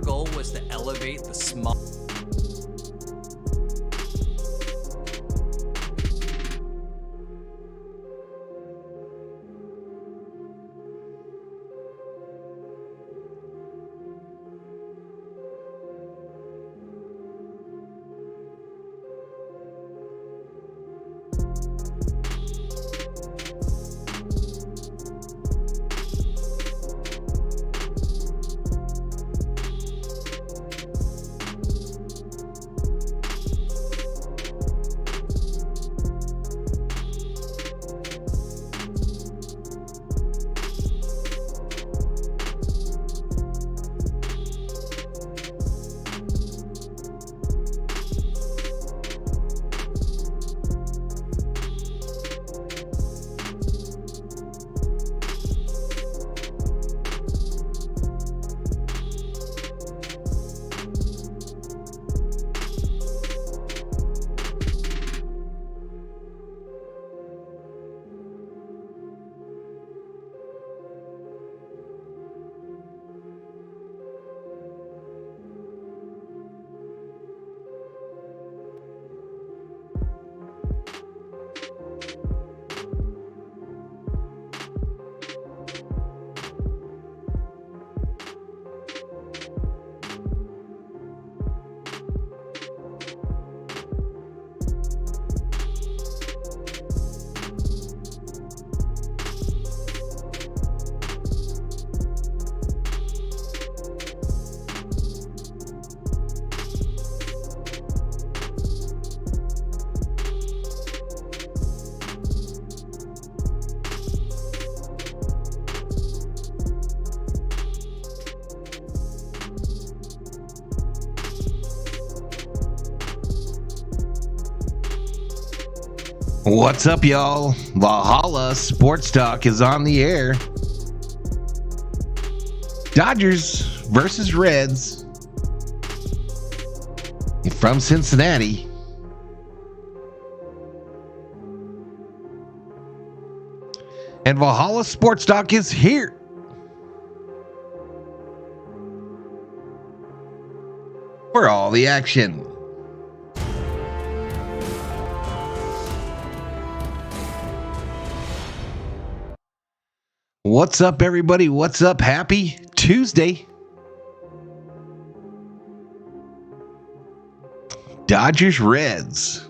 goal was to elevate the small. What's up, y'all? Valhalla Sports Talk is on the air. Dodgers versus Reds from Cincinnati. And Valhalla Sports Talk is here. For all the action. What's up, everybody? What's up? Happy Tuesday. Dodgers Reds.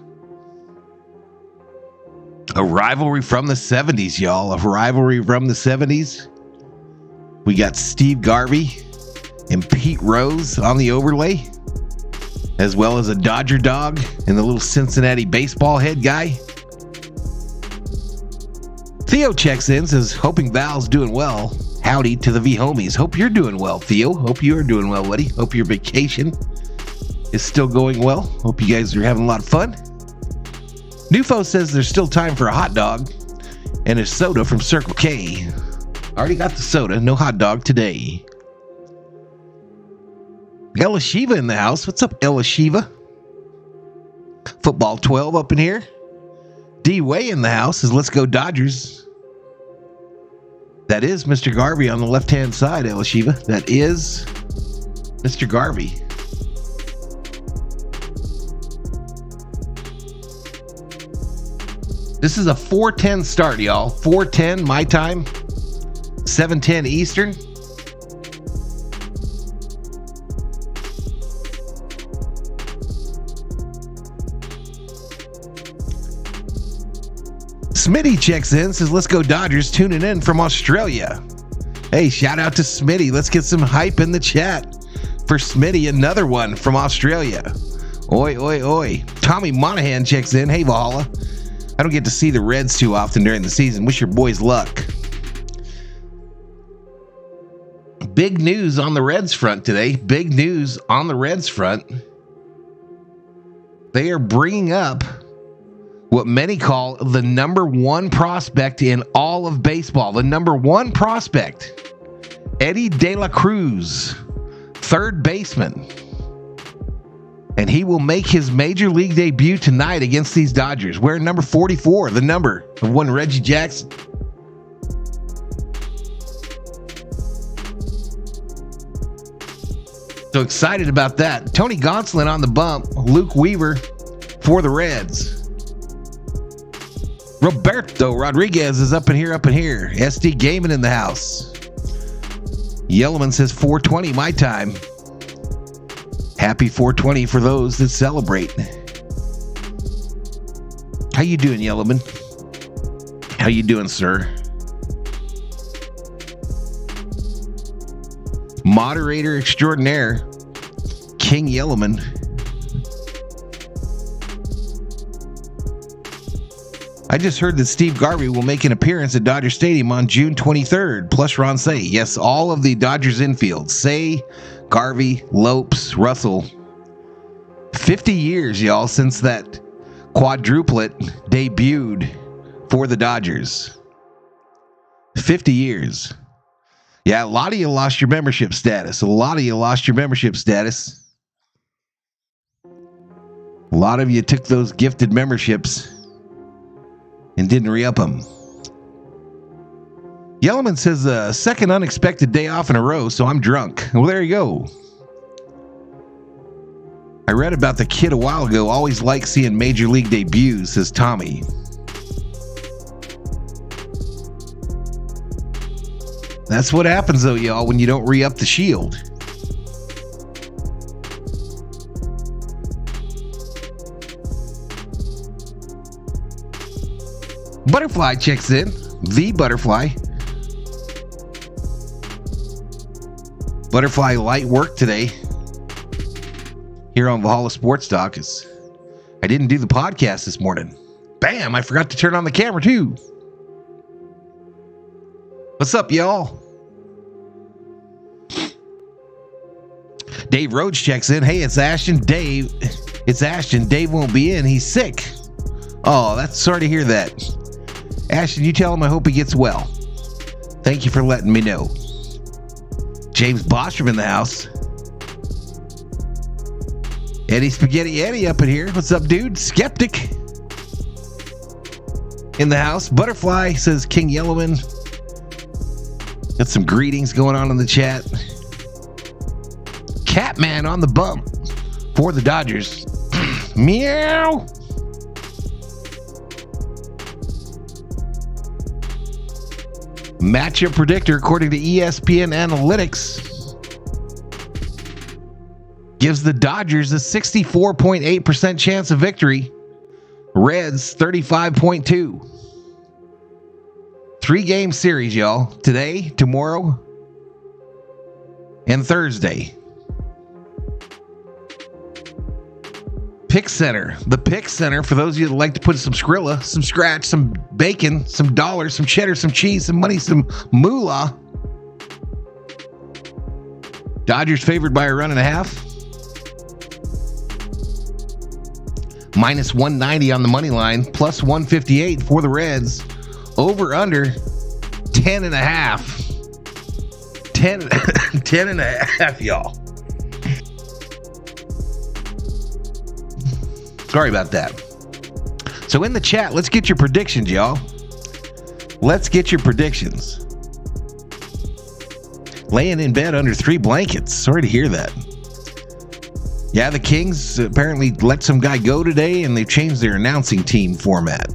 A rivalry from the 70s, y'all. A rivalry from the 70s. We got Steve Garvey and Pete Rose on the overlay, as well as a Dodger dog and the little Cincinnati baseball head guy. Theo checks in, says, hoping Val's doing well. Howdy to the V homies. Hope you're doing well, Theo. Hope you are doing well, buddy. Hope your vacation is still going well. Hope you guys are having a lot of fun. Nufo says there's still time for a hot dog and a soda from Circle K. Already got the soda, no hot dog today. Ella Shiva in the house. What's up, Ella Shiva? Football 12 up in here. D-Way in the house says, let's go Dodgers. That is Mr. Garvey on the left-hand side, Ella Shiva. That is Mr. Garvey. This is a 4:10 start, y'all. 4:10 my time. 7:10 Eastern. Smitty checks in, says, let's go Dodgers, tuning in from Australia. Hey, shout out to Smitty. Let's get some hype in the chat for Smitty, another one from Australia. Oi, oi, oi. Tommy Monahan checks in. Hey, Valhalla. I don't get to see the Reds too often during the season. Wish your boys luck. Big news on the Reds front today. Big news on the Reds front. They are bringing up what many call the number one prospect in all of baseball. The number one prospect, Eddie De La Cruz, third baseman. And he will make his major league debut tonight against these Dodgers, wearing number 44, the number of one Reggie Jackson. So excited about that. Tony Gonsolin on the bump. Luke Weaver for the Reds. Roberto Rodriguez is up in here. SD Gaming in the house. Yellowman says 420 my time. Happy 420 for those that celebrate. How you doing, Yellowman? How you doing, sir? Moderator extraordinaire, King Yellowman. I just heard that Steve Garvey will make an appearance at Dodger Stadium on June 23rd, plus Ron Say. Yes, all of the Dodgers infield. Say, Garvey, Lopes, Russell. 50 years, y'all, since that quadruplet debuted for the Dodgers. 50 years. Yeah, a lot of you lost your membership status. A lot of you took those gifted memberships and didn't re-up them. Yellowman says, second unexpected day off in a row, so I'm drunk. Well, there you go. I read about the kid a while ago. Always like seeing major league debuts, says Tommy. That's what happens, though, y'all, when you don't re-up the shield. Butterfly checks in. The Butterfly. Butterfly light work today here on Valhalla Sports Talk. I didn't do the podcast this morning. Bam! I forgot to turn on the camera, too. What's up, y'all? Dave Rhodes checks in. Hey, it's Ashton. Dave won't be in. He's sick. Oh, that's sorry to hear that. Ashton, you tell him I hope he gets well. Thank you for letting me know. James Bostrom in the house. Eddie Spaghetti Eddie up in here. What's up, dude? Skeptic in the house. Butterfly says King Yellowman. Got some greetings going on in the chat. Catman on the bump for the Dodgers. Meow. Matchup predictor, according to ESPN Analytics, gives the Dodgers a 64.8% chance of victory. Reds 35.2%. 3-game series, y'all. Today, tomorrow, and Thursday. Pick Center. The Pick Center, for those of you that like to put some Skrilla, some scratch, some bacon, some dollars, some cheddar, some cheese, some money, some moolah. Dodgers favored by a 1.5. Minus 190 on the money line, plus 158 for the Reds. Over under 10.5. 10.5, y'all. Sorry about that. So in the chat, let's get your predictions, y'all. Let's get your predictions. Laying in bed under 3 blankets. Sorry to hear that. Yeah, the Kings apparently let some guy go today, and they've changed their announcing team format.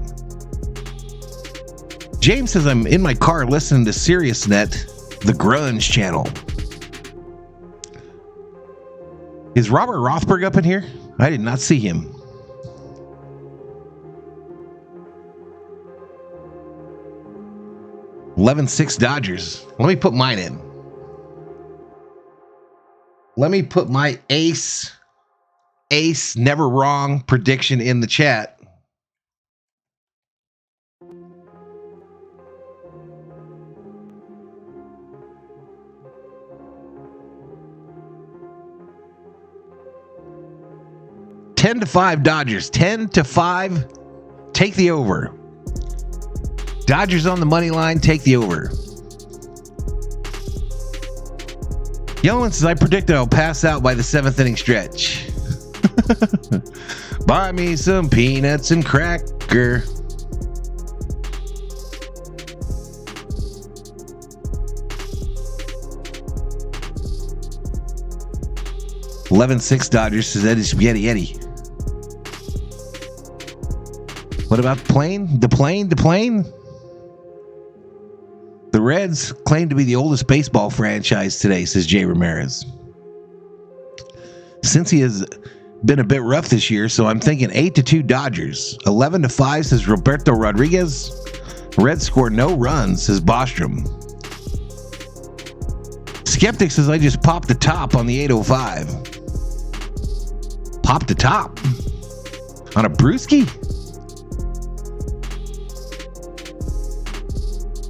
James says, I'm in my car listening to SiriusNet, the Grunge channel. Is Robert Rothberg up in here? I did not see him. 11-6 Dodgers. Let me put mine in. Let me put my ace never wrong prediction in the chat. $10 to 5 Dodgers. 10 to 5. Take the over. Dodgers on the money line. Take the over. Yellowman says, I predicted I'll pass out by the 7th inning stretch. Buy me some peanuts and cracker. 11-6 Dodgers, says Eddie Spaghetti Eddie. What about the plane? The plane? The Reds claim to be the oldest baseball franchise today, says Jay Ramirez. Since he has been a bit rough this year, so I'm thinking 8-2 Dodgers. 11-5, says Roberto Rodriguez. Reds score no runs, says Bostrom. Skeptic says I just popped the top on the 805. Popped the top? On a brewski?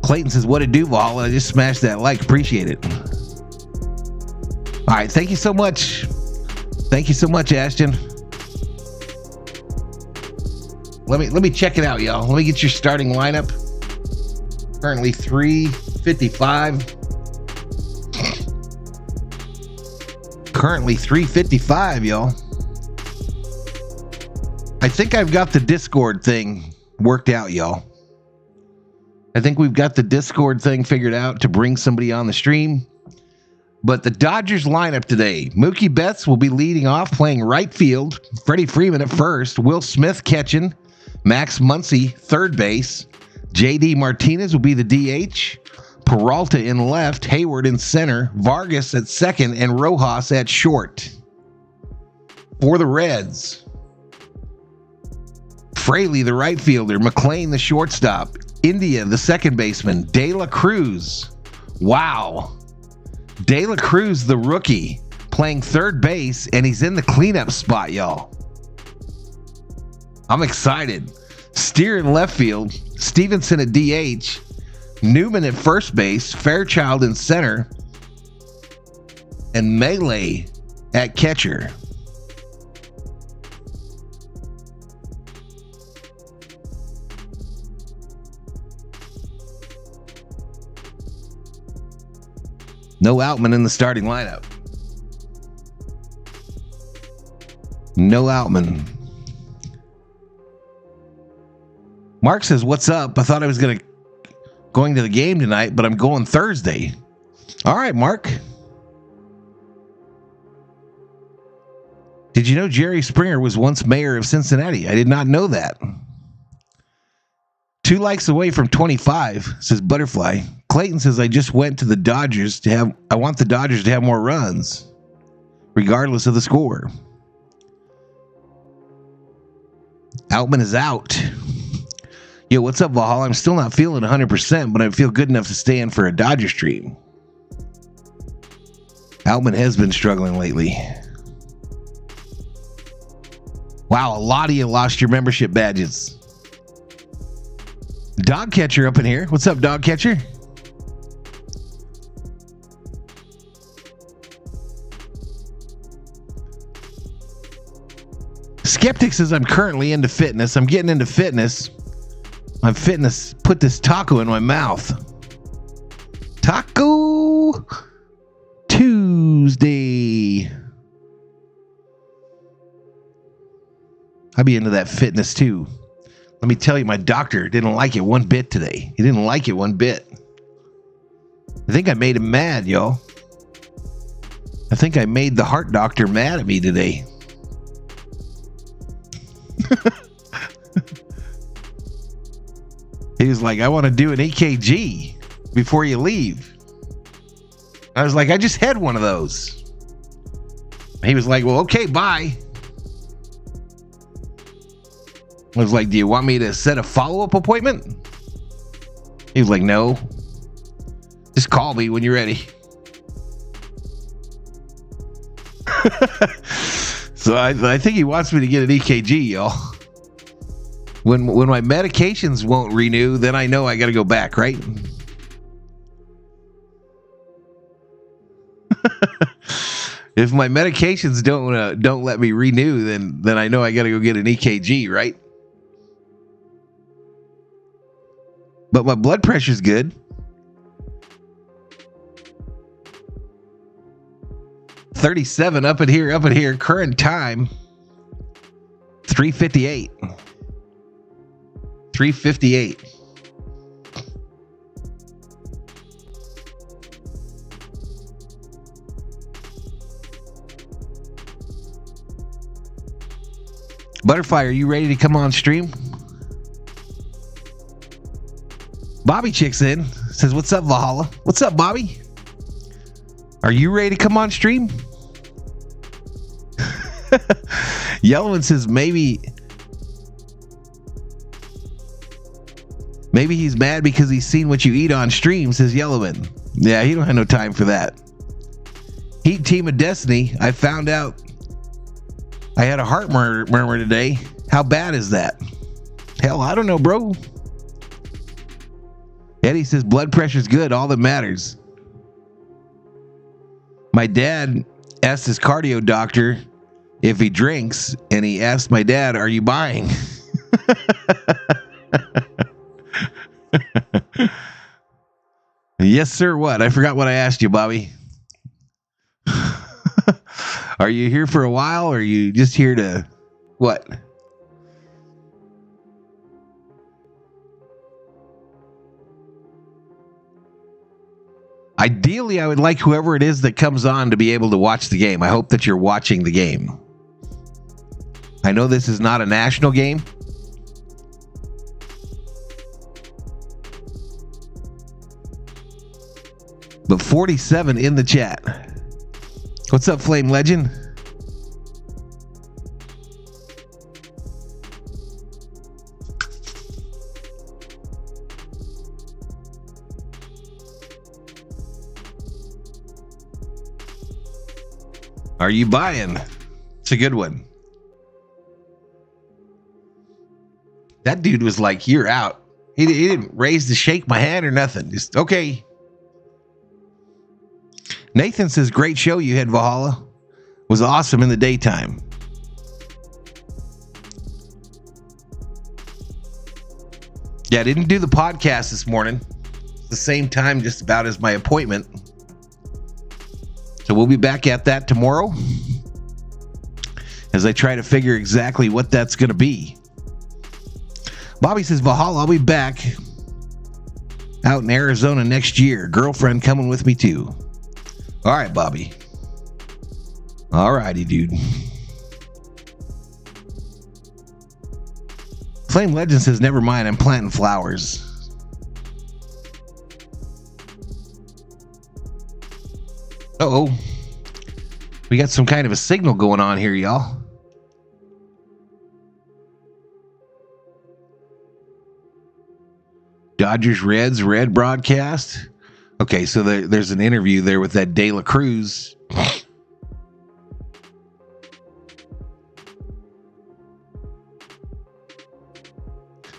Clayton says, what it do, Valhalla? I just smashed that like. Appreciate it. All right. Thank you so much. Thank you so much, Ashton. Let me check it out, y'all. Let me get your starting lineup. Currently 355. Currently 355, y'all. I think I've got the Discord thing worked out, y'all. I think we've got the Discord thing figured out to bring somebody on the stream. But the Dodgers lineup today. Mookie Betts will be leading off, playing right field. Freddie Freeman at first. Will Smith catching. Max Muncy, third base. JD Martinez will be the DH. Peralta in left. Hayward in center. Vargas at second. And Rojas at short. For the Reds. Fraley, the right fielder. McClain, the shortstop. India, the second baseman. De La Cruz. Wow. De La Cruz, the rookie, playing third base, and he's in the cleanup spot, y'all. I'm excited. Steer in left field. Stevenson at DH. Newman at first base. Fairchild in center. And Melee at catcher. No Outman in the starting lineup. No Outman. Mark says, what's up? I thought I was going to the game tonight, but I'm going Thursday. All right, Mark. Did you know Jerry Springer was once mayor of Cincinnati? I did not know that. 2 likes away from 25, says Butterfly. Clayton says, I just went to the Dodgers I want the Dodgers to have more runs, regardless of the score. Outman is out. Yo, what's up, Valhalla? I'm still not feeling 100%, but I feel good enough to stay in for a Dodger stream. Outman has been struggling lately. Wow, a lot of you lost your membership badges. Dog Catcher up in here. What's up, Dog Catcher? Skeptic says I'm currently into fitness. I'm getting into fitness. I'm fitness. Put this taco in my mouth. Taco Tuesday. I'd be into that fitness too. Let me tell you, my doctor didn't like it one bit today. He didn't like it one bit. I think I made him mad, y'all. I think I made the heart doctor mad at me today. He was like, I want to do an EKG before you leave. I was like, I just had one of those. He was like, well, okay, bye. I was like, do you want me to set a follow-up appointment? He was like, no. Just call me when you're ready. So I think he wants me to get an EKG, y'all. When my medications won't renew, then I know I got to go back, right? If my medications don't let me renew, then I know I got to go get an EKG, right? But my blood pressure's good. 37 up in here. Current time 3:58. 3:58. Butterfly, are you ready to come on stream? Bobby checks in, says, what's up, Valhalla? What's up, Bobby? Are you ready to come on stream? Yellowman says, maybe he's mad because he's seen what you eat on stream, says Yellowman. Yeah, he don't have no time for that. Heat Team of Destiny, I found out I had a heart murmur today. How bad is that? Hell, I don't know, bro. Eddie says blood pressure's good, all that matters. My dad asked his cardio doctor if he drinks, and he asked my dad, are you buying? Yes, sir. What? I forgot what I asked you, Bobby. Are you here for a while, or are you just here to what? Ideally, I would like whoever it is that comes on to be able to watch the game. I hope that you're watching the game. I know this is not a national game. But 47 in the chat. What's up, Flame Legend? Are you buying? It's a good one. That dude was like, you're out. He didn't raise to shake my hand or nothing. Just, okay. Nathan says, great show you had, Valhalla. Was awesome in the daytime. Yeah, I didn't do the podcast this morning. It's the same time just about as my appointment. So we'll be back at that tomorrow as I try to figure exactly what that's going to be. Bobby says, Valhalla, I'll be back out in Arizona next year. Girlfriend coming with me too. All right, Bobby. All righty, dude. Flame Legend says, never mind, I'm planting flowers. Uh-oh. We got some kind of a signal going on here, y'all. Dodgers Reds red broadcast. Okay, so there's an interview there with that De La Cruz.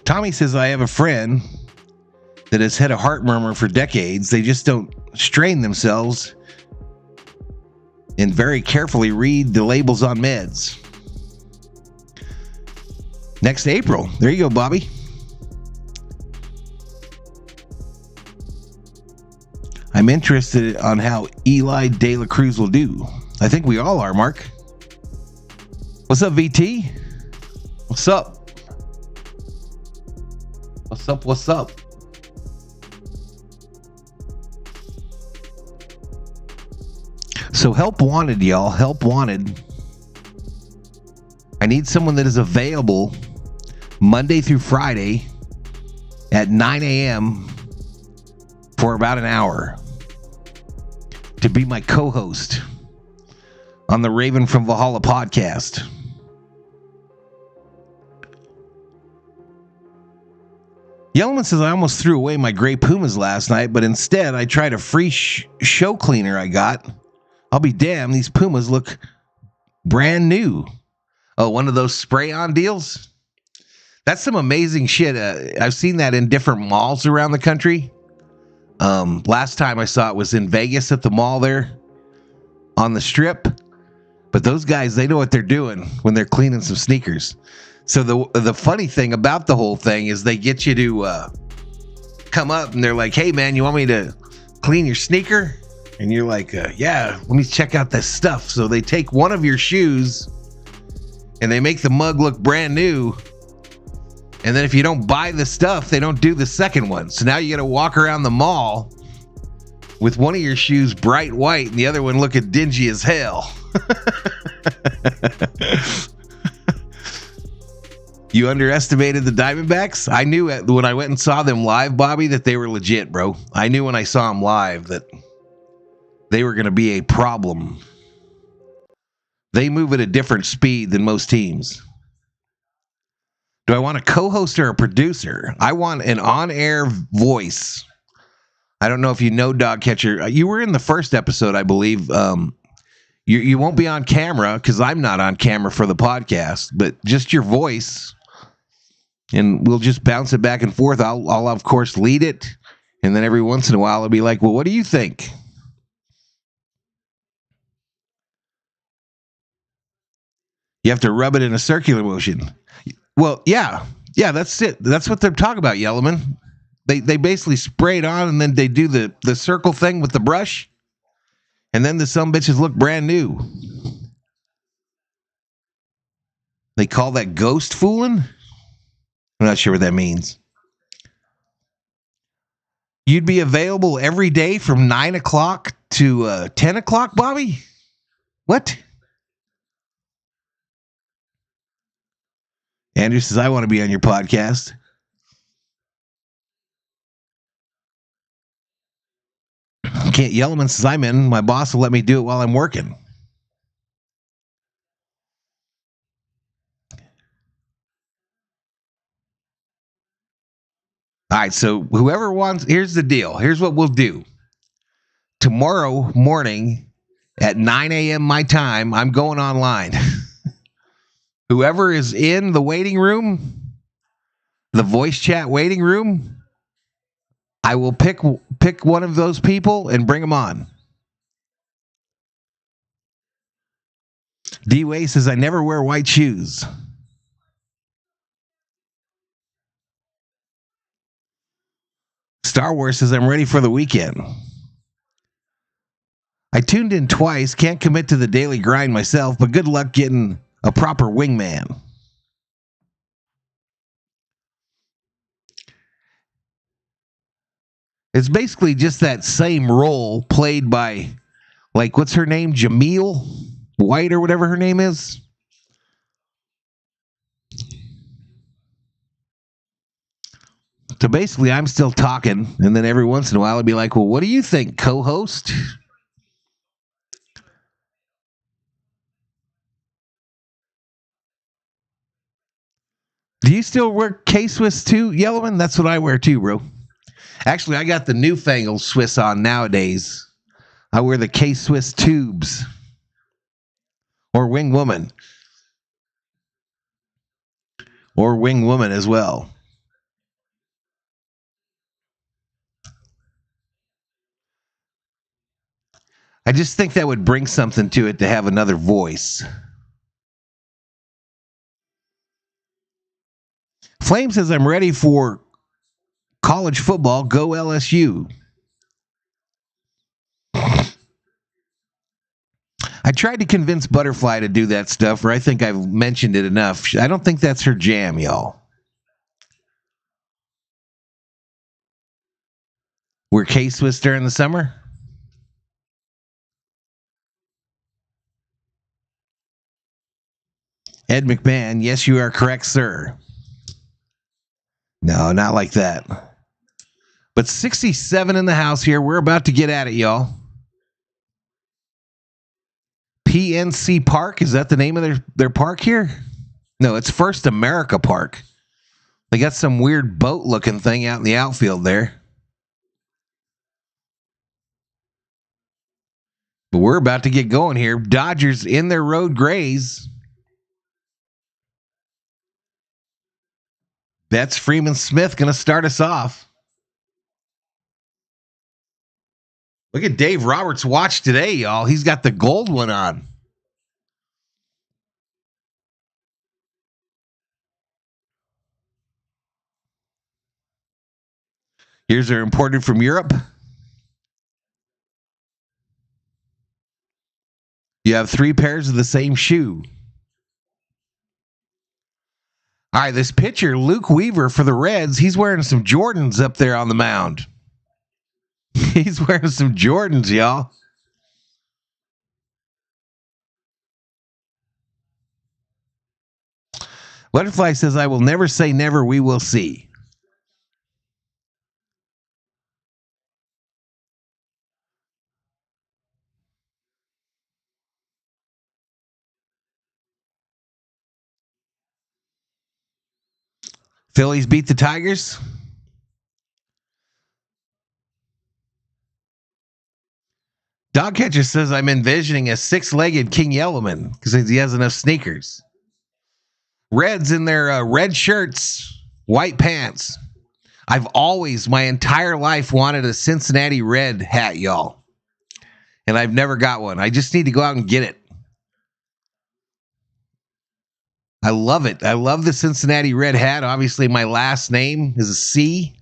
Tommy says, I have a friend that has had a heart murmur for decades. They just don't strain themselves and very carefully read the labels on meds. Next April. There you go, Bobby. I'm interested on how Eli De La Cruz will do. I think we all are, Mark. What's up, VT? What's up? What's up? What's up? So help wanted, y'all. Help wanted. I need someone that is available Monday through Friday at 9 a.m. for about an hour to be my co-host on the Raven from Valhalla podcast. Yellowman says, I almost threw away my gray Pumas last night, but instead I tried a free show cleaner I got. I'll be damned, these Pumas look brand new. Oh, one of those spray-on deals? That's some amazing shit. I've seen that in different malls around the country. Last time I saw it was in Vegas at the mall there on the strip. But those guys, they know what they're doing when they're cleaning some sneakers. So the funny thing about the whole thing is they get you to come up and they're like, hey man, you want me to clean your sneaker? And you're like, yeah, let me check out this stuff. So they take one of your shoes and they make the mug look brand new. And then if you don't buy the stuff, they don't do the second one. So now you got to walk around the mall with one of your shoes bright white and the other one looking dingy as hell. You underestimated the Diamondbacks? I knew when I went and saw them live, Bobby, that they were legit, bro. I knew when I saw them live that they were going to be a problem. They move at a different speed than most teams. Do I want a co-host or a producer? I want an on-air voice. I don't know if you know Dog Catcher. You were in the first episode, I believe. You won't be on camera because I'm not on camera for the podcast, but just your voice. And we'll just bounce it back and forth. I'll of course lead it, and then every once in a while I'll be like, "Well, what do you think?" You have to rub it in a circular motion. Well, yeah, that's it. That's what they're talking about, Yellowman. They basically spray it on, and then they do the circle thing with the brush, and then the sumbitches look brand new. They call that ghost fooling. I'm not sure what that means. You'd be available every day from 9 o'clock to 10 o'clock, Bobby? What? Andrew says, I want to be on your podcast. Can't Yellowman says, I'm in. My boss will let me do it while I'm working. All right, so whoever wants, here's the deal. Here's what we'll do. Tomorrow morning at 9 a.m. my time, I'm going online. Whoever is in the waiting room, the voice chat waiting room, I will pick one of those people and bring them on. D-Way says, I never wear white shoes. Star Wars says, I'm ready for the weekend. I tuned in twice. Can't commit to the daily grind myself, but good luck getting a proper wingman. It's basically just that same role played by, like, what's her name? Jameel White or whatever her name is. So basically, I'm still talking, and then every once in a while, I'll be like, well, what do you think, co-host? Do you still wear K-Swiss too, Yellowman? That's what I wear too, bro. Actually, I got the newfangled Swiss on nowadays. I wear the K-Swiss tubes. Or Wing Woman. Or Wing Woman as well. I just think that would bring something to it to have another voice. Flame says, I'm ready for college football. Go LSU. I tried to convince Butterfly to do that stuff, or I think I've mentioned it enough. I don't think that's her jam, y'all. We're K-Swiss during the summer? Ed McMahon, yes, you are correct, sir. No, not like that. But 67 in the house here. We're about to get at it, y'all. PNC Park, is that the name of their park here? No, it's First America Park. They got some weird boat-looking thing out in the outfield there. But we're about to get going here. Dodgers in their road grays. Betts Freeman Smith going to start us off. Look at Dave Roberts' watch today, y'all. He's got the gold one on. Here's our imported from Europe. You have 3 pairs of the same shoe. All right, this pitcher, Luke Weaver for the Reds, he's wearing some Jordans up there on the mound. He's wearing some Jordans, y'all. Butterfly says, I will never say never. We will see. Phillies beat the Tigers. Dog catcher says, I'm envisioning a six-legged King Yellowman because he has enough sneakers. Reds in their red shirts, white pants. I've always, my entire life, wanted a Cincinnati Red hat, y'all. And I've never got one. I just need to go out and get it. I love it. I love the Cincinnati Red hat. Obviously, my last name is a C.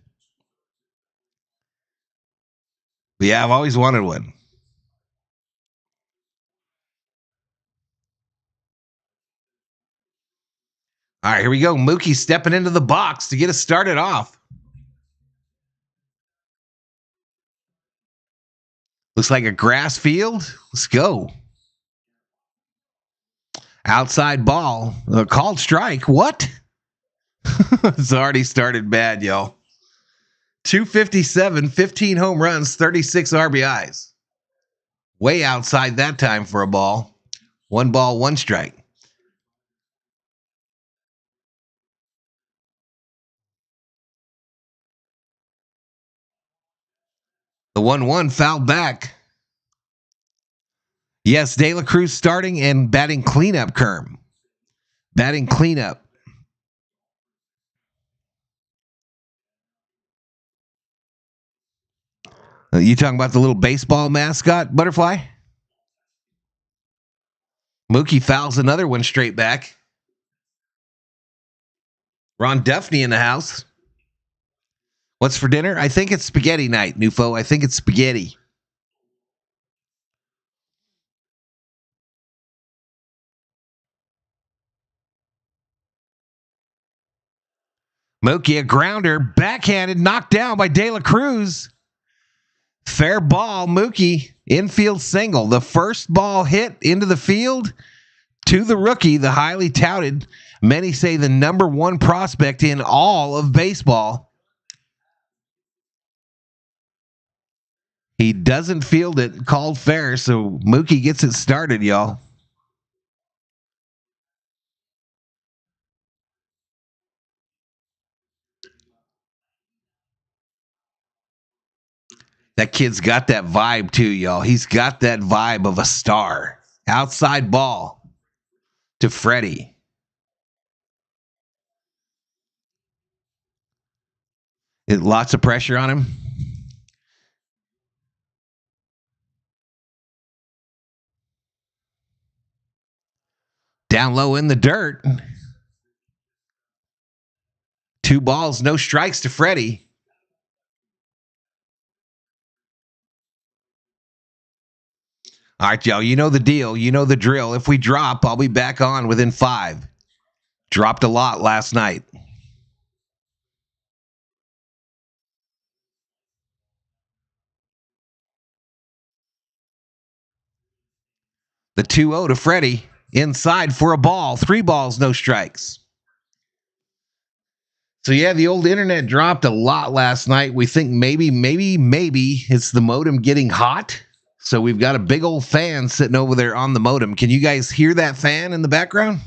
But yeah, I've always wanted one. All right, here we go. Mookie stepping into the box to get us started off. Looks like a grass field. Let's go. Outside ball. Called strike. What? It's already started bad, y'all. 257, 15 home runs, 36 RBIs. Way outside that time for a ball. 1 ball, 1 strike. The 1-1 fouled back. Yes, De La Cruz starting and batting cleanup, Kerm. Batting cleanup. You talking about the little baseball mascot, Butterfly? Mookie fouls another one straight back. Ron Duffney in the house. What's for dinner? I think it's spaghetti night, Nufo. I think it's spaghetti. Mookie, a grounder, backhanded, knocked down by De La Cruz. Fair ball, Mookie, infield single. The first ball hit into the field to the rookie, the highly touted, many say the number 1 prospect in all of baseball. He doesn't field it, called fair, so Mookie gets it started, y'all. That kid's got that vibe too, y'all. He's got that vibe of a star. Outside ball to Freddie. Lots of pressure on him. Down low in the dirt. 2 balls, no strikes to Freddie. All right, y'all, you know the deal. You know the drill. If we drop, I'll be back on within 5. Dropped a lot last night. The 2-0 to Freddie. Inside for a ball. 3 balls, no strikes. So yeah, the old internet dropped a lot last night. We think maybe it's the modem getting hot. So we've got a big old fan sitting over there on the modem. Can you guys hear that fan in the background?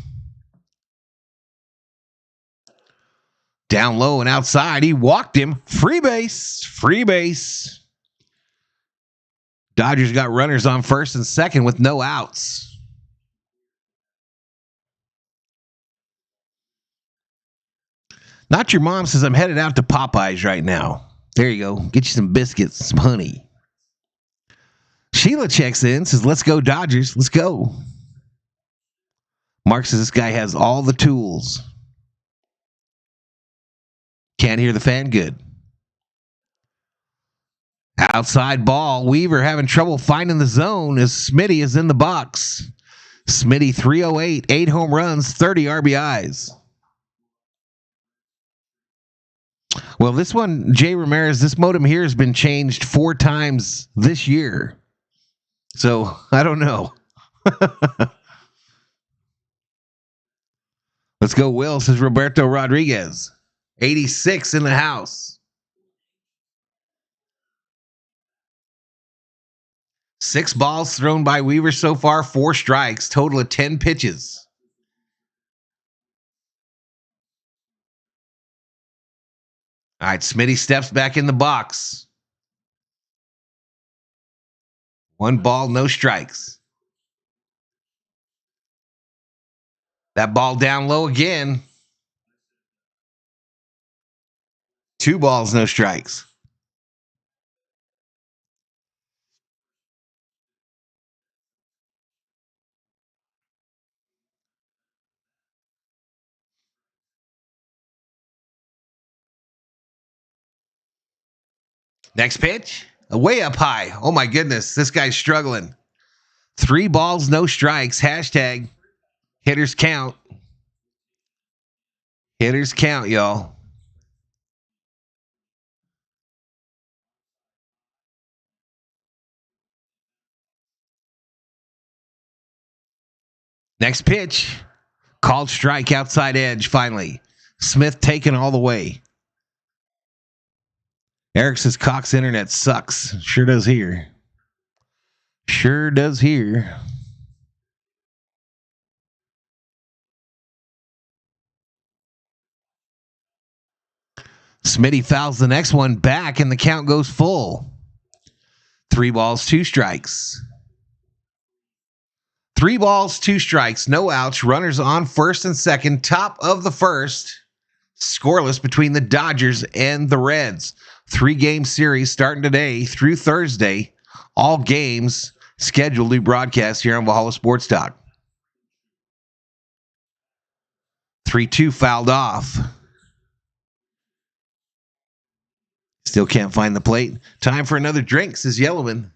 Down low and outside. He walked him. Free base. Free base. Dodgers got runners on first and second with no outs. Not Your Mom says, I'm headed out to Popeyes right now. There you go. Get you some biscuits, some honey. Sheila checks in, says, let's go Dodgers. Let's go. Mark says, this guy has all the tools. Can't hear the fan good. Outside ball. Weaver having trouble finding the zone as Smitty is in the box. Smitty 308, 8 home runs, 30 RBIs. Well, this one, Jay Ramirez, this modem here has been changed 4 times this year. So, I don't know. Let's go, Will, says Roberto Rodriguez. 86 in the house. 6 balls thrown by Weaver so far, 4 strikes, total of 10 pitches. All right, Smitty steps back in the box. 1 ball, no strikes. That ball down low again. 2 balls, no strikes. Next pitch, way up high. Oh my goodness, this guy's struggling. 3 balls, no strikes. Hashtag hitters count. Hitters count, y'all. Next pitch, called strike, outside edge. Finally, Smith taken all the way. Eric says Cox internet sucks. Sure does here. Sure does here. Smitty fouls the next one back, and the count goes full. 3 balls, 2 strikes. 3 balls, 2 strikes, no outs. Runners on first and second. Top of the first. Scoreless between the Dodgers and the Reds. 3-game series starting today through Thursday. All games scheduled to broadcast here on Valhalla Sports Talk. 3-2 fouled off. Still can't find the plate. Time for another drink, says Yellowman.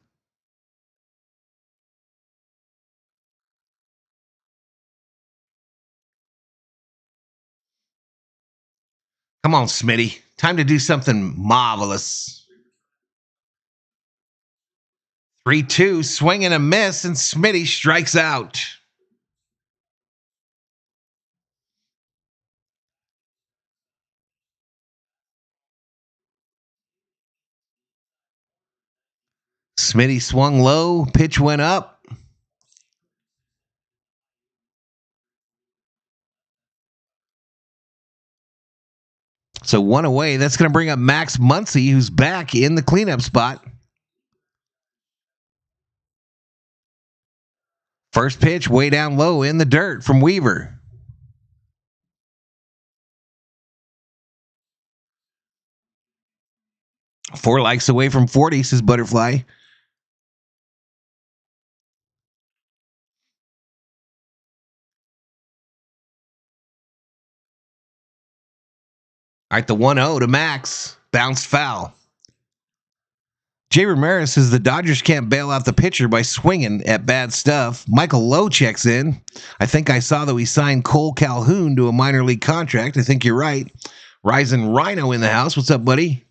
Come on, Smitty. Time to do something marvelous. 3-2, swing and a miss, and Smitty strikes out. Smitty swung low, pitch went up. So 1 away. That's going to bring up Max Muncy, who's back in the cleanup spot. First pitch way down low in the dirt from Weaver. Four likes away from 40, says Butterfly. All right, the 1-0 to Max. Bounced foul. Jay Ramirez says the Dodgers can't bail out the pitcher by swinging at bad stuff. Michael Lowe checks in. I think I saw that we signed Cole Calhoun to a minor league contract. I think you're right. Rising Rhino in the house. What's up, buddy?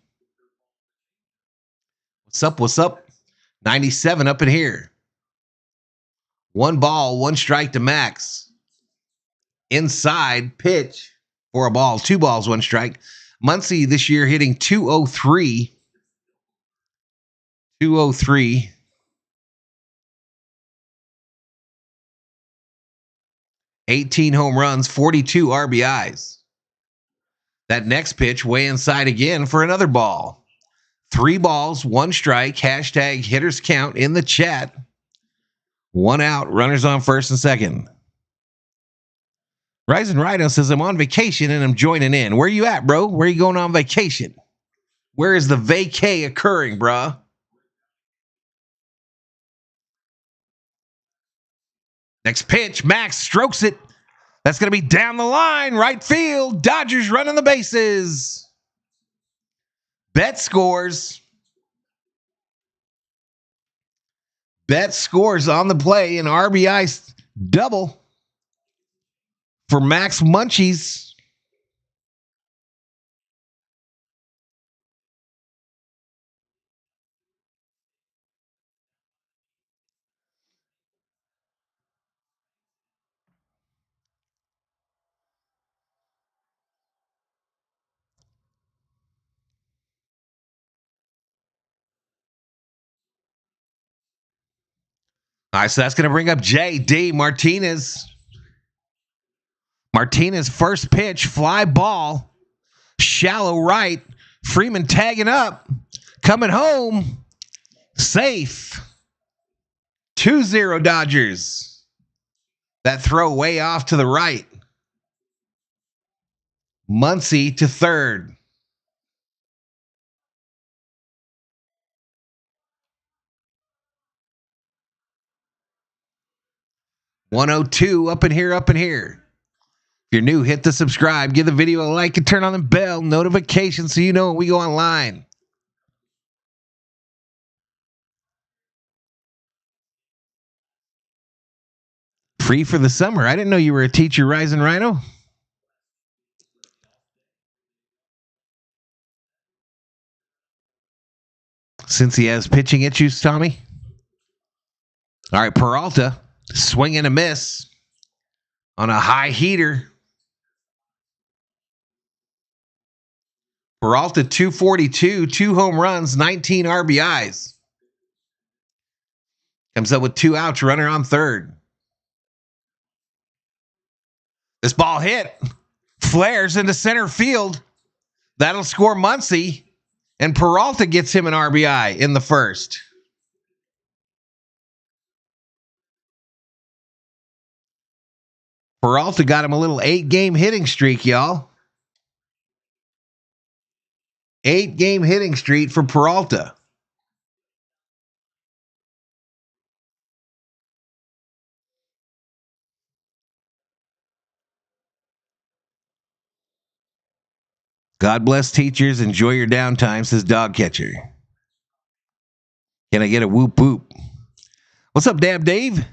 What's up? What's up? 97 up in here. 1 ball, 1 strike to Max. Inside pitch for a ball. 2 balls, 1 strike. Muncy this year hitting 203. 203. 18 home runs, 42 RBIs. That next pitch way inside again for another ball. 3 balls, 1 strike. Hashtag hitters count in the chat. 1 out. Runners on first and second. Rising Rhino says, I'm on vacation and I'm joining in. Where you at, bro? Where are you going on vacation? Where is the vacay occurring, bruh? Next pitch, Max strokes it. That's going to be down the line, right field. Dodgers running the bases. Bet scores. Bet scores on the play. An RBI double for Max Munchies. All right, so that's going to bring up J.D. Martinez. Martinez first pitch, fly ball, shallow right. Freeman tagging up, coming home, safe. 2-0 Dodgers. That throw way off to the right. Muncy to third. .102 up in here, up in here. If you're new, hit the subscribe, give the video a like, and turn on the bell notification so you know when we go online. Free for the summer. I didn't know you were a teacher, Rising Rhino. Since he has pitching issues, Tommy. All right, Peralta, swing and a miss on a high heater. Peralta 242, 2 home runs, 19 RBIs. Comes up with 2 outs, runner on third. This ball hit, flares into center field. That'll score Muncy, and Peralta gets him an RBI in the first. Peralta got him a little 8-game hitting streak, y'all. 8-game hitting streak for Peralta. God bless teachers. Enjoy your downtime, says Dog Catcher. Can I get a whoop whoop? What's up, Dab Dave?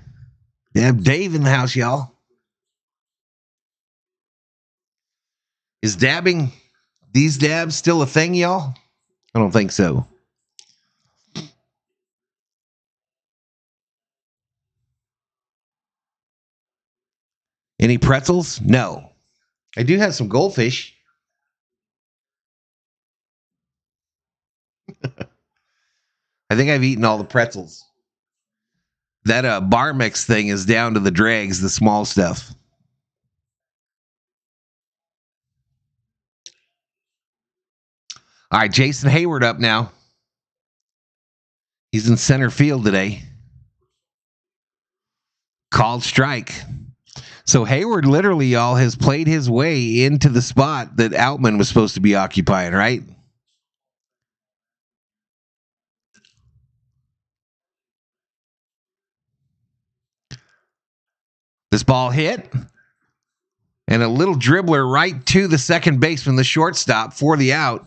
Dab Dave in the house, y'all. Is dabbing these dabs still a thing, y'all? I don't think so. Any pretzels? No. I do have some goldfish. I think I've eaten all the pretzels. That bar mix thing is down to the dregs, the small stuff. All right, Jason Hayward up now. He's in center field today. Called strike. So Hayward literally, y'all, has played his way into the spot that Outman was supposed to be occupying, right? This ball hit. And a little dribbler right to the second baseman, the shortstop, for the out.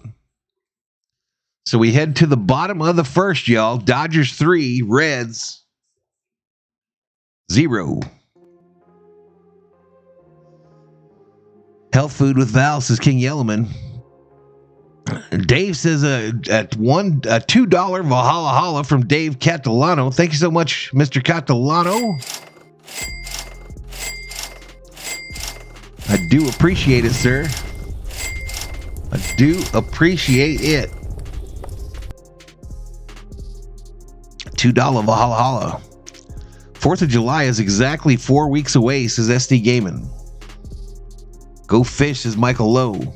So we head to the bottom of the first, y'all. Dodgers 3, Reds 0. Health food with Val, says King Yellowman. Dave says a $2 Valhalla Holla from Dave Catalano. Thank you so much, Mr. Catalano. I do appreciate it, sir. I do appreciate it. $2 Valhalla Holla. 4th of July is exactly 4 weeks away, says SD Gaming. Go fish, says Michael Lowe.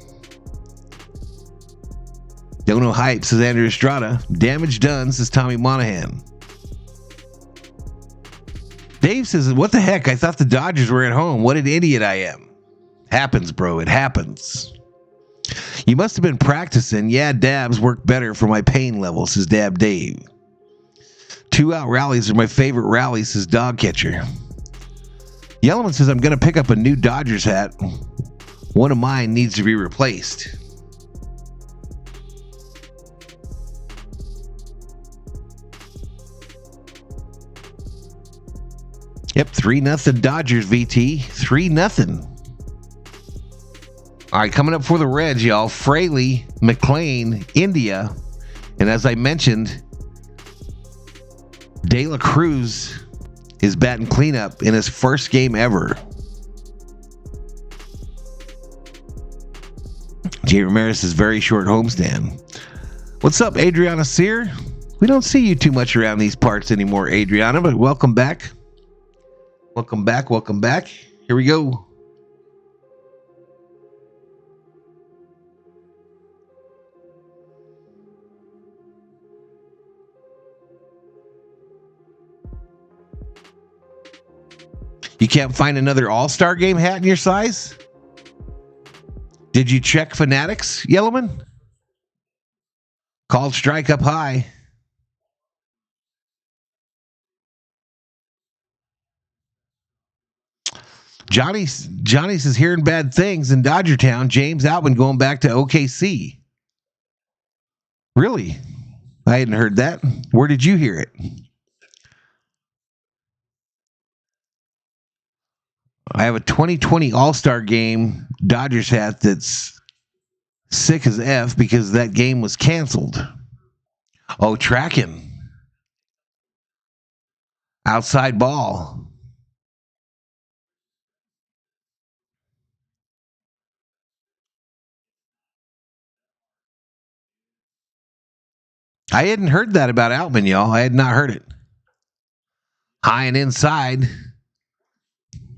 Don't know hype, says Andrew Estrada. Damage done, says Tommy Monahan. Dave says, what the heck? I thought the Dodgers were at home. What an idiot I am. Happens, bro. It happens. You must have been practicing. Yeah, dabs work better for my pain level, says Dab Dave. 2-out rallies are my favorite rallies, says Dog Catcher. Yellowman says, I'm going to pick up a new Dodgers hat. One of mine needs to be replaced. Yep, 3-0 Dodgers, VT. 3-0. All right, coming up for the Reds, y'all. Fraley, McLean, India. And as I mentioned, De La Cruz is batting cleanup in his first game ever. Jay Ramirez is very short homestand. What's up, Adriana Sear? We don't see you too much around these parts anymore, Adriana, but welcome back. Welcome back. Welcome back. Here we go. You can't find another All-Star Game hat in your size? Did you check Fanatics, Yellowman? Called strike up high. Johnny's is hearing bad things in Dodger Town. James Outman going back to OKC. Really? I hadn't heard that. Where did you hear it? I have a 2020 All-Star Game Dodgers hat that's sick as F because that game was canceled. Oh, tracking. Outside ball. I hadn't heard that about Outman, y'all. I had not heard it. High and inside.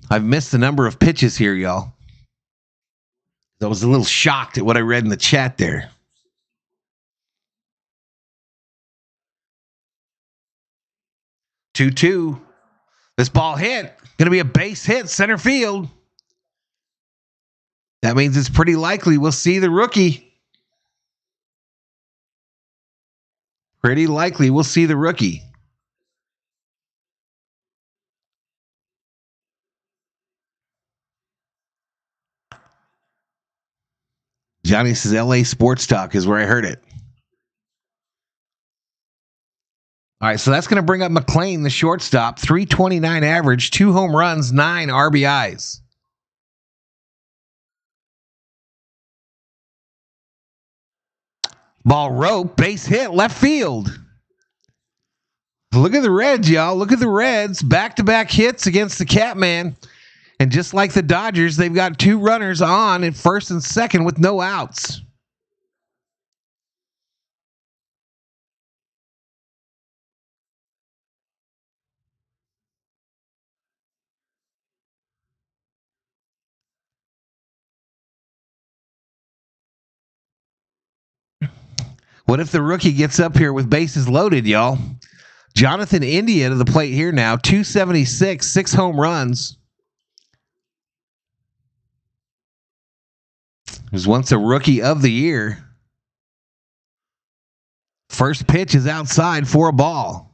I've missed the number of pitches here, y'all. I was a little shocked at what I read in the chat there. Two. This ball hit. Going to be a base hit, center field. That means it's pretty likely we'll see the rookie. Pretty likely we'll see the rookie. Johnny says LA Sports Talk is where I heard it. All right, so that's going to bring up McClain, the shortstop, 329 average, 2 home runs, 9 RBIs. Ball rope, base hit, left field. Look at the Reds, y'all. Look at the Reds. Back-to-back hits against the Catman. And just like the Dodgers, they've got 2 runners on at first and second with no outs. What if the rookie gets up here with bases loaded, y'all? Jonathan India to the plate here now. 276, 6 home runs. Was once a rookie of the year. First pitch is outside for a ball.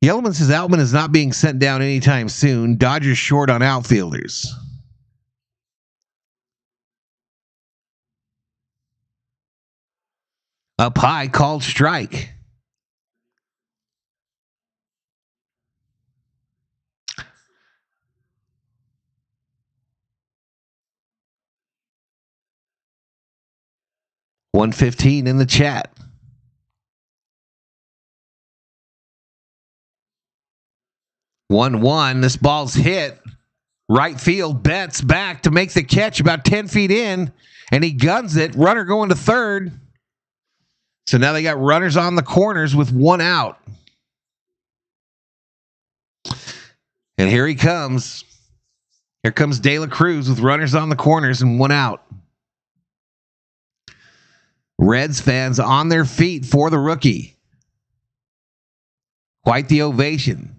Yellowman says Outman is not being sent down anytime soon. Dodgers short on outfielders. Up high, called strike. $115 in the chat. 1-1. This ball's hit. Right field, Betts back to make the catch about 10 feet in, and he guns it. Runner going to third. So now they got runners on the corners with 1 out. And here he comes. Here comes De La Cruz with runners on the corners and 1 out. Reds fans on their feet for the rookie. Quite the ovation.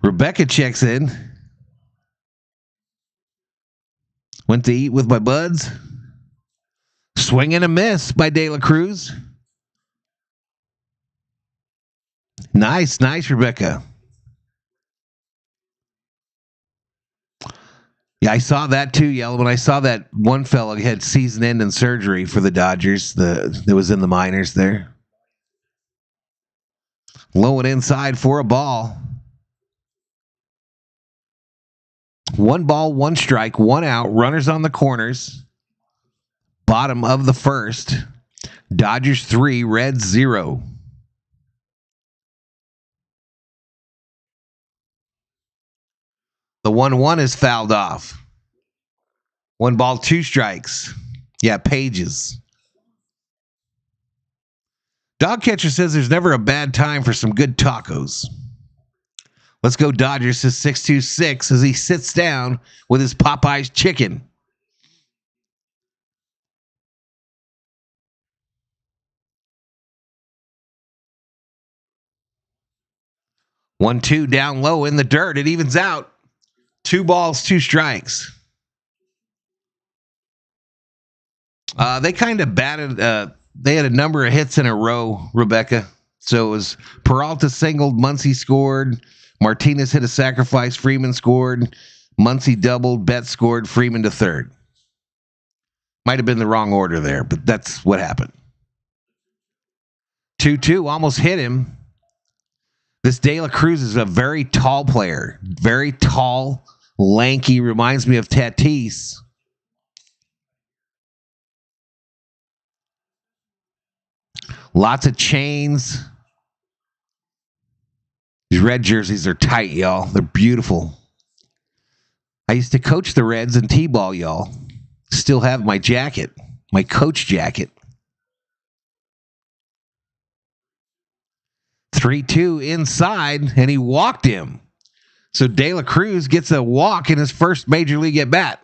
Rebecca checks in. Went to eat with my buds. Swing and a miss by De La Cruz. Nice, Rebecca. Yeah, I saw that too, Yellow. When I saw that one fellow had season-ending surgery for the Dodgers, that was in the minors there. Low and inside for a ball. 1 ball, 1 strike, 1 out. Runners on the corners. Bottom of the first. Dodgers 3, Reds 0. The 1-1 is fouled off. 1 ball, 2 strikes. Yeah, Pages. Dog Catcher says there's never a bad time for some good tacos. Let's go Dodgers, says 626 as he sits down with his Popeyes chicken. One, 2 down low in the dirt. It evens out. 2 balls, 2 strikes. They kind of batted. They had a number of hits in a row, Rebecca. So it was Peralta singled, Muncy scored, Martinez hit a sacrifice, Freeman scored, Muncy doubled, Betts scored, Freeman to third. Might have been the wrong order there, but that's what happened. 2-2, almost hit him. This De La Cruz is a very tall player. Very tall, lanky, reminds me of Tatis. Lots of chains. These red jerseys are tight, y'all. They're beautiful. I used to coach the Reds in T-ball, y'all. Still have my jacket, my coach jacket. 3-2 inside, and he walked him. So De La Cruz gets a walk in his first major league at bat.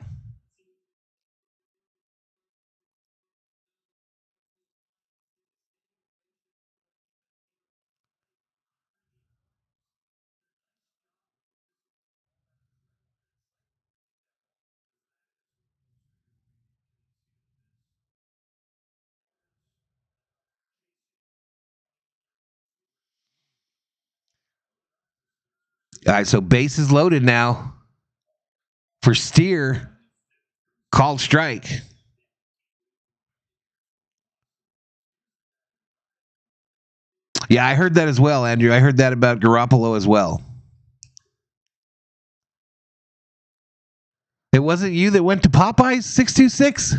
All right, so bases loaded now for Steer. Called strike. Yeah, I heard that as well, Andrew. I heard that about Garoppolo as well. It wasn't you that went to Popeyes 626?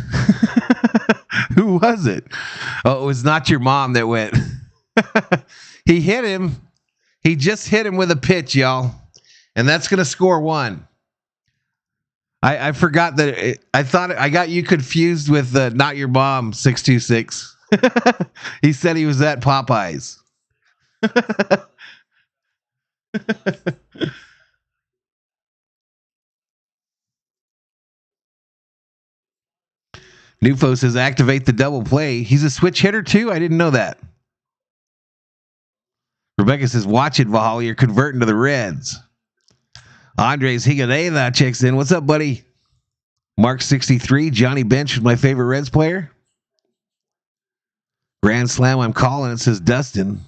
Who was it? Oh, it was not your mom that went. He hit him. He just hit him with a pitch, y'all. And that's going to score 1. I forgot that. I thought I got you confused with not your mom 626. He said he was at Popeyes. Nufo says activate the double play. He's a switch hitter too? I didn't know that. Rebecca says watch it, Valhalla. You're converting to the Reds. Andres Higadeva checks in. What's up, buddy? Mark 63. Johnny Bench was my favorite Reds player. Grand Slam, I'm calling it, says Dustin.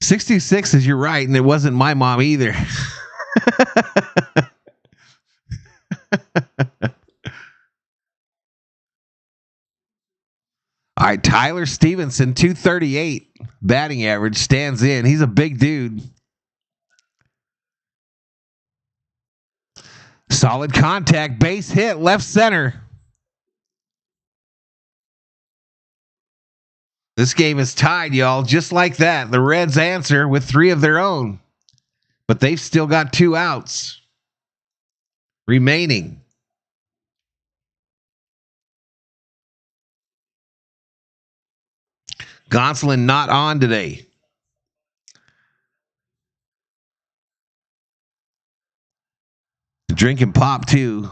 66 is you're right, and it wasn't my mom either. All right, Tyler Stevenson, 238 batting average, stands in. He's a big dude. Solid contact, base hit, left center. This game is tied, y'all. Just like that, the Reds answer with 3 of their own, but they've still got 2 outs remaining. Gonsolin not on today. Drinking pop too.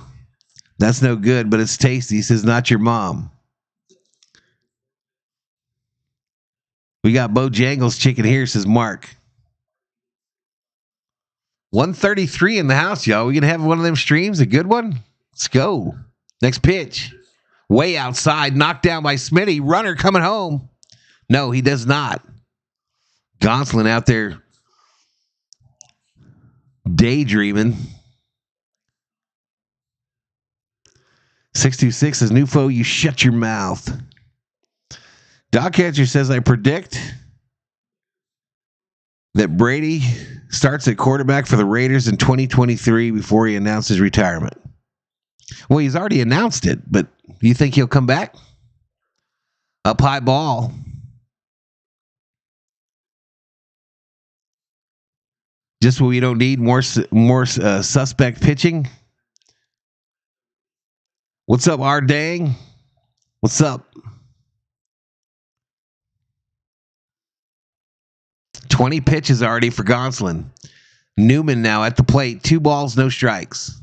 That's no good, but it's tasty. Says not your mom. We got Bojangles chicken here, says Mark. 133 in the house, y'all. We gonna have one of them streams, a good one? Let's go. Next pitch. Way outside, knocked down by Smitty. Runner coming home. No, he does not. Gonsolin out there daydreaming. 626 says, Nufo, you shut your mouth. Dog Catcher says, I predict that Brady starts at quarterback for the Raiders in 2023 before he announces retirement. Well, he's already announced it, but you think he'll come back? Up high ball. Just when we don't need more suspect pitching. What's up, R Dang? What's up? 20 pitches already for Gonsolin. Newman now at the plate. 2 balls, no strikes.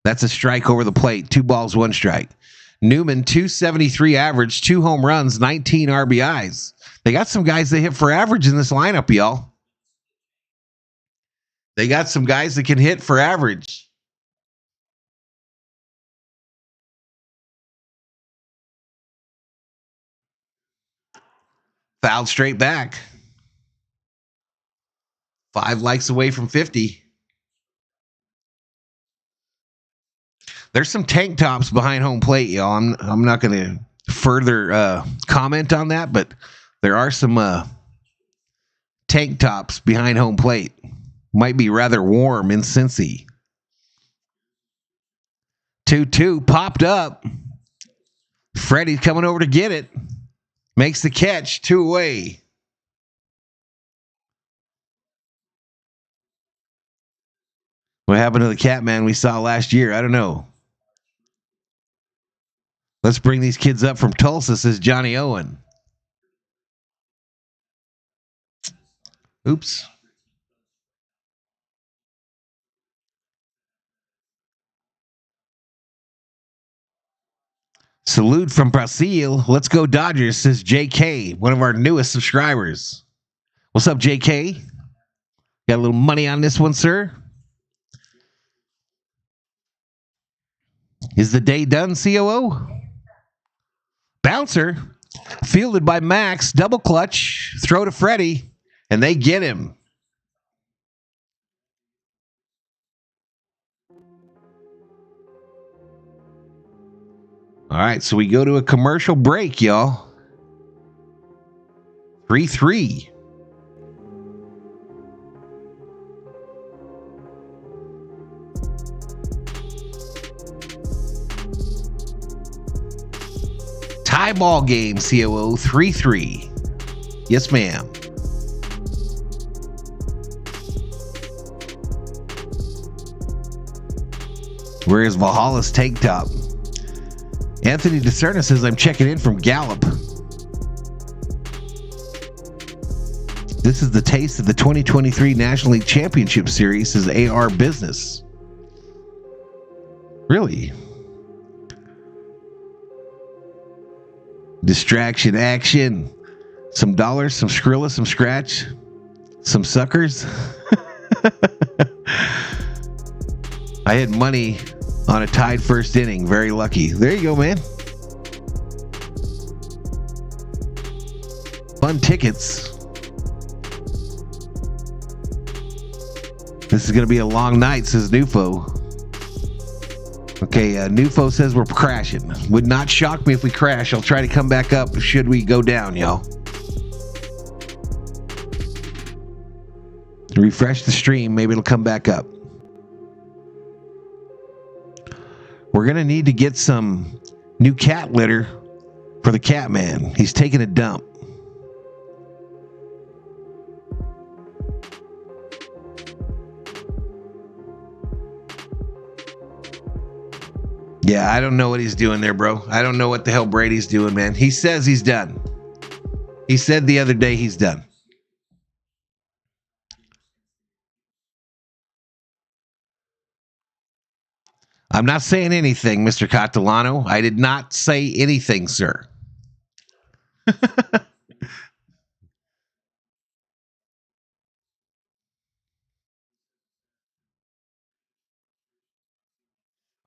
That's a strike over the plate. 2 balls, 1 strike. Newman, 273 average, 2 home runs, 19 RBIs. They got some guys that hit for average in this lineup, y'all. They got some guys that can hit for average. Fouled straight back. 5 likes away from 50. There's some tank tops behind home plate, y'all. I'm not going to further comment on that, but there are some tank tops behind home plate. Might be rather warm in Cincy. 2-2 popped up. Freddie's coming over to get it. Makes the catch. 2 away. What happened to the Catman we saw last year? I don't know. Let's bring these kids up from Tulsa, says Johnny Owen. Oops. Salute from Brazil. Let's go Dodgers, says JK, one of our newest subscribers. What's up, JK? Got a little money on this one, sir? Is the day done, COO? Bouncer, fielded by Max, double clutch, throw to Freddie, and they get him. All right, so we go to a commercial break, y'all. 3-3. Tie ball game, COO, 3-3. Yes, ma'am. Where is Valhalla's tank top? Anthony DeCerna says, I'm checking in from Gallup. This is the taste of the 2023 National League Championship Series, says AR Business. Really? Distraction action. Some dollars, some Skrilla, some scratch, some suckers. I had money on a tied first inning. Very lucky. There you go, man. Fun tickets. This is going to be a long night, says Nufo. Okay, Nufo says we're crashing. Would not shock me if we crash. I'll try to come back up should we go down, y'all. Refresh the stream. Maybe it'll come back up. We're going to need to get some new cat litter for the Catman. He's taking a dump. Yeah, I don't know what he's doing there, bro. I don't know what the hell Brady's doing, man. He says he's done. He said the other day he's done. I'm not saying anything, Mr. Catalano. I did not say anything, sir.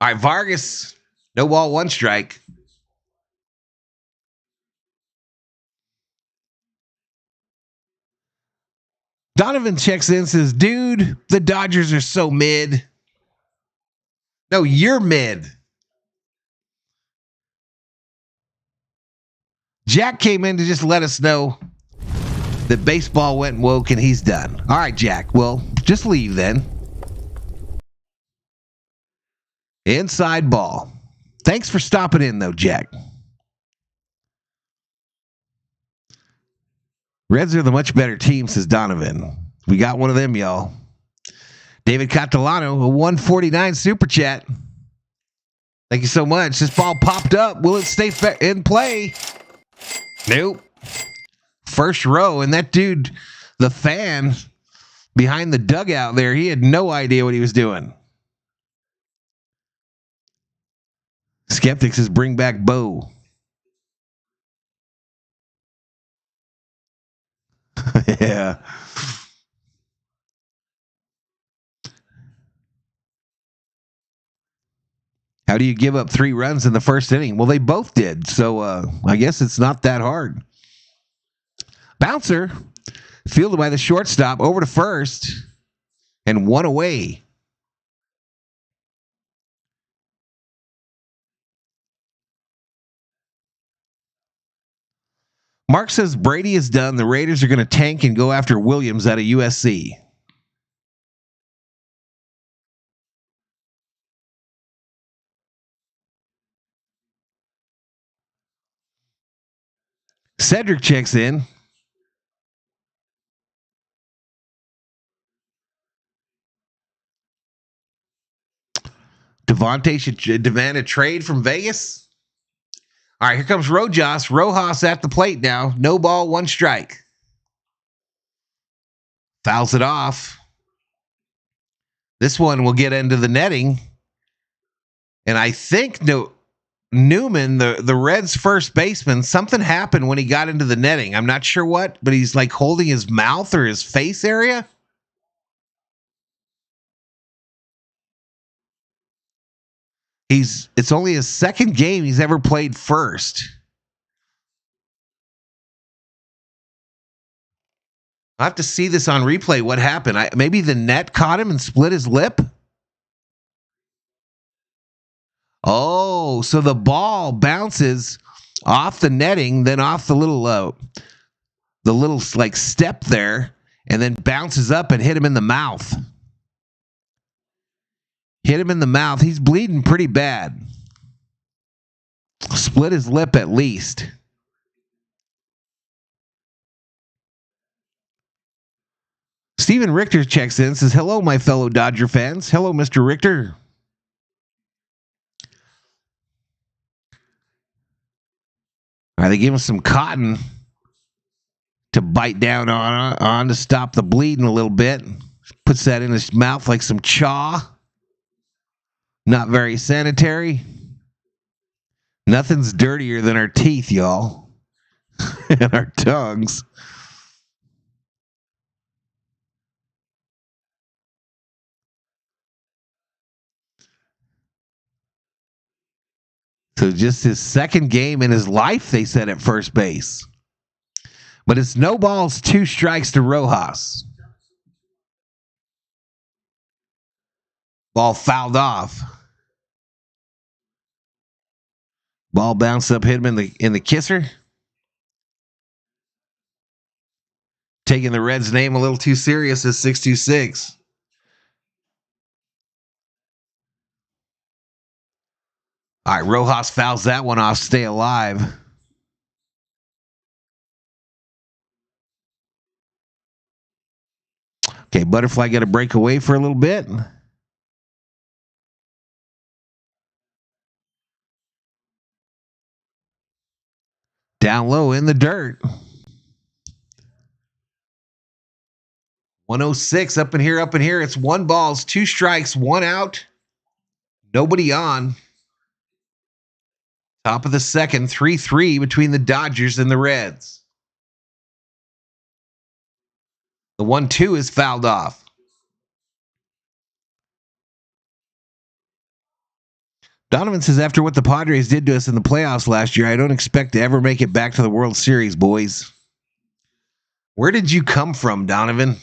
All right, Vargas, no ball, 1 strike. Donovan checks in, says, dude, the Dodgers are so mid. No, you're mid. Jack came in to just let us know that baseball went woke and he's done. All right, Jack. Well, just leave then. Inside ball. Thanks for stopping in, though, Jack. Reds are the much better team, says Donovan. We got one of them, y'all. David Catalano, a 149 super chat. Thank you so much. This ball popped up. Will it stay in play? Nope. First row, and that dude, the fan behind the dugout there, he had no idea what he was doing. Skeptics says bring back Bo. Yeah. How do you give up 3 runs in the first inning? Well, they both did. So I guess it's not that hard. Bouncer, fielded by the shortstop, over to first, and 1 away. Mark says Brady is done. The Raiders are going to tank and go after Williams out of USC. Cedric checks in. Devontae should demand a trade from Vegas. All right, here comes Rojas. Rojas at the plate now. No ball, 1 strike. Fouls it off. This one will get into the netting. And I think Newman, the Reds' first baseman, something happened when he got into the netting. I'm not sure what, but he's like holding his mouth or his face area. It's only his second game he's ever played first. I'll have to see this on replay. What happened? Maybe the net caught him and split his lip. Oh, so the ball bounces off the netting, then off the little like step there, and then bounces up and hit him in the mouth. Hit him in the mouth. He's bleeding pretty bad. Split his lip at least. Steven Richter checks in, says, hello, my fellow Dodger fans. Hello, Mr. Richter. All right, they gave him some cotton to bite down on to stop the bleeding a little bit. Puts that in his mouth like some chaw. Not very sanitary. Nothing's dirtier than our teeth, y'all. And our tongues. So just his second game in his life, they said, at first base. But it's no balls, 2 strikes to Rojas. Ball fouled off. Ball bounced up, hit him in the kisser. Taking the Reds' name a little too serious as 626. All right, Rojas fouls that one off. Stay alive. Okay, Butterfly got to break away for a little bit. Down low in the dirt. 106 up in here. It's 1 balls, 2 strikes, 1 out. Nobody on. Top of the second, 3-3 between the Dodgers and the Reds. The 1-2 is fouled off. Donovan says, after what the Padres did to us in the playoffs last year, I don't expect to ever make it back to the World Series, boys. Where did you come from, Donovan?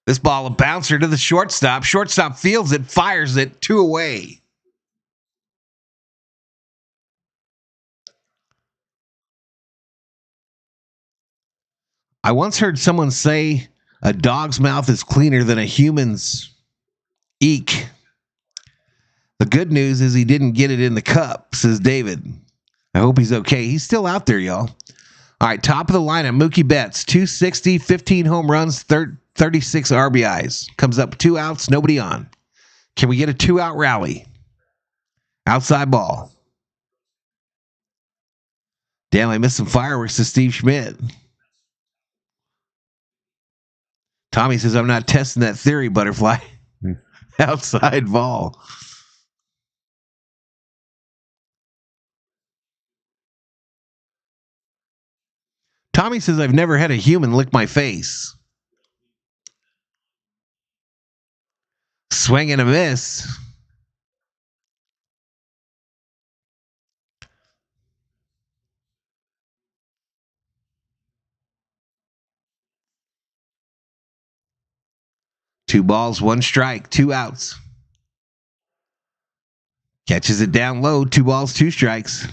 This ball, a bouncer to the shortstop. Shortstop fields it, fires it, 2 away. I once heard someone say a dog's mouth is cleaner than a human's. Eek. The good news is he didn't get it in the cup, says David. I hope he's okay. He's still out there, y'all. All right, top of the lineup, Mookie Betts, 260, 15 home runs, 36 RBIs. Comes up 2 outs, nobody on. Can we get a 2-out rally? Outside ball. Damn, I missed some fireworks to Steve Schmidt. Tommy says, I'm not testing that theory, Butterfly. Outside ball. Tommy says, I've never had a human lick my face. Swing and a miss. Two balls, one strike, 2 outs. Catches it down low, 2 balls, 2 strikes.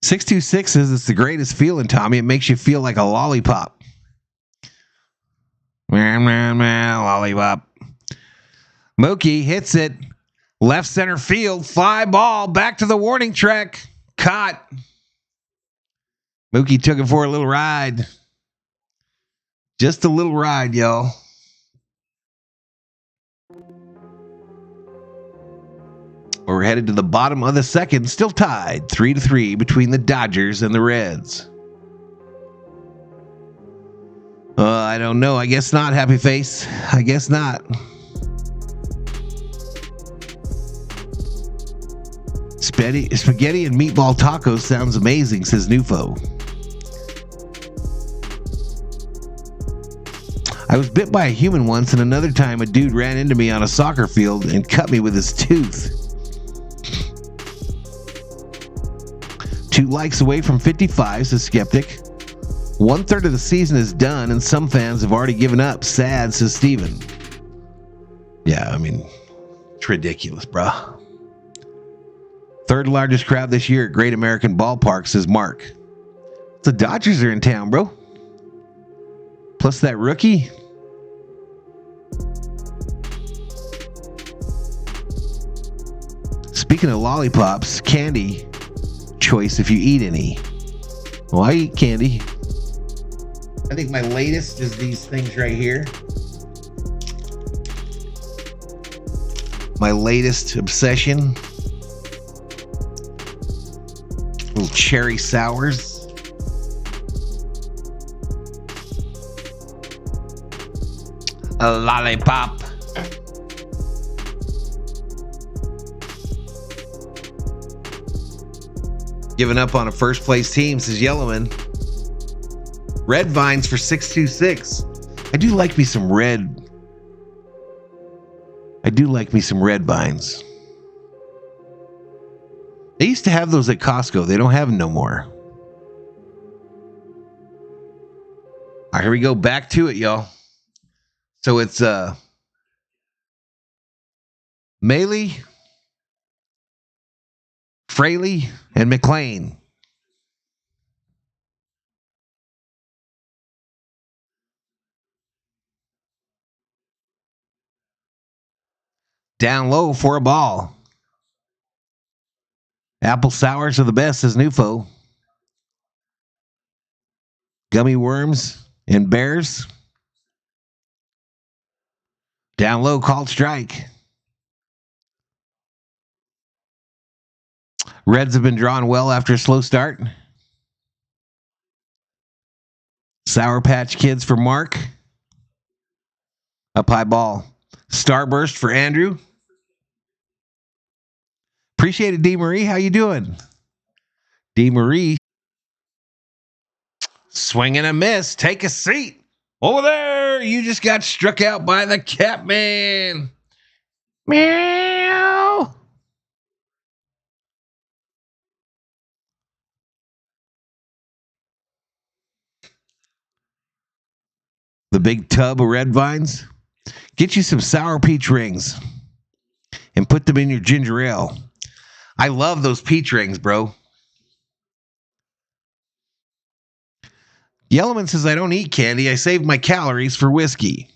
$626 says it's the greatest feeling, Tommy. It makes you feel like a lollipop. Lollipop. Mookie hits it. Left center field. Fly ball. Back to the warning track. Caught. Mookie took it for a little ride. Just a little ride, y'all. We're headed to the bottom of the second. Still tied 3-3 between the Dodgers and the Reds. I don't know. I guess not, Happy Face. I guess not. Spaghetti and meatball tacos sounds amazing, says Nufo. I was bit by a human once, and another time a dude ran into me on a soccer field and cut me with his tooth. 2 likes away from 55, says Skeptic. 1/3 of the season is done, and some fans have already given up. Sad, says Steven. Yeah, I mean, it's ridiculous, bruh. 3rd largest crowd this year at Great American Ballpark, says Mark. The Dodgers are in town, bro. Plus that rookie. Speaking of lollipops, candy choice if you eat any. Well, I eat candy. I think my latest is these things right here. My latest obsession. Little cherry sours. A lollipop. Giving up on a first place team, says Yellowman. Red Vines for 626. I do like me some red. I do like me some red vines. They used to have those at Costco. They don't have them no more. All right, here we go. Back to it, y'all. So it's Maley, Fraley, and McLean. Down low for a ball. Apple sours are the best, says Nufo. Gummy worms and bears. Down low, called strike. Reds have been drawn well after a slow start. Sour Patch Kids for Mark. Up high ball. Starburst for Andrew. Appreciate it, D. Marie. How you doing? D. Marie. Swing and a miss. Take a seat. Over there. You just got struck out by the Catman. Meow. the big tub of red vines. Get you some sour peach rings and put them in your ginger ale. I love those peach rings, bro. Yellowman says, I don't eat candy. I save my calories for whiskey.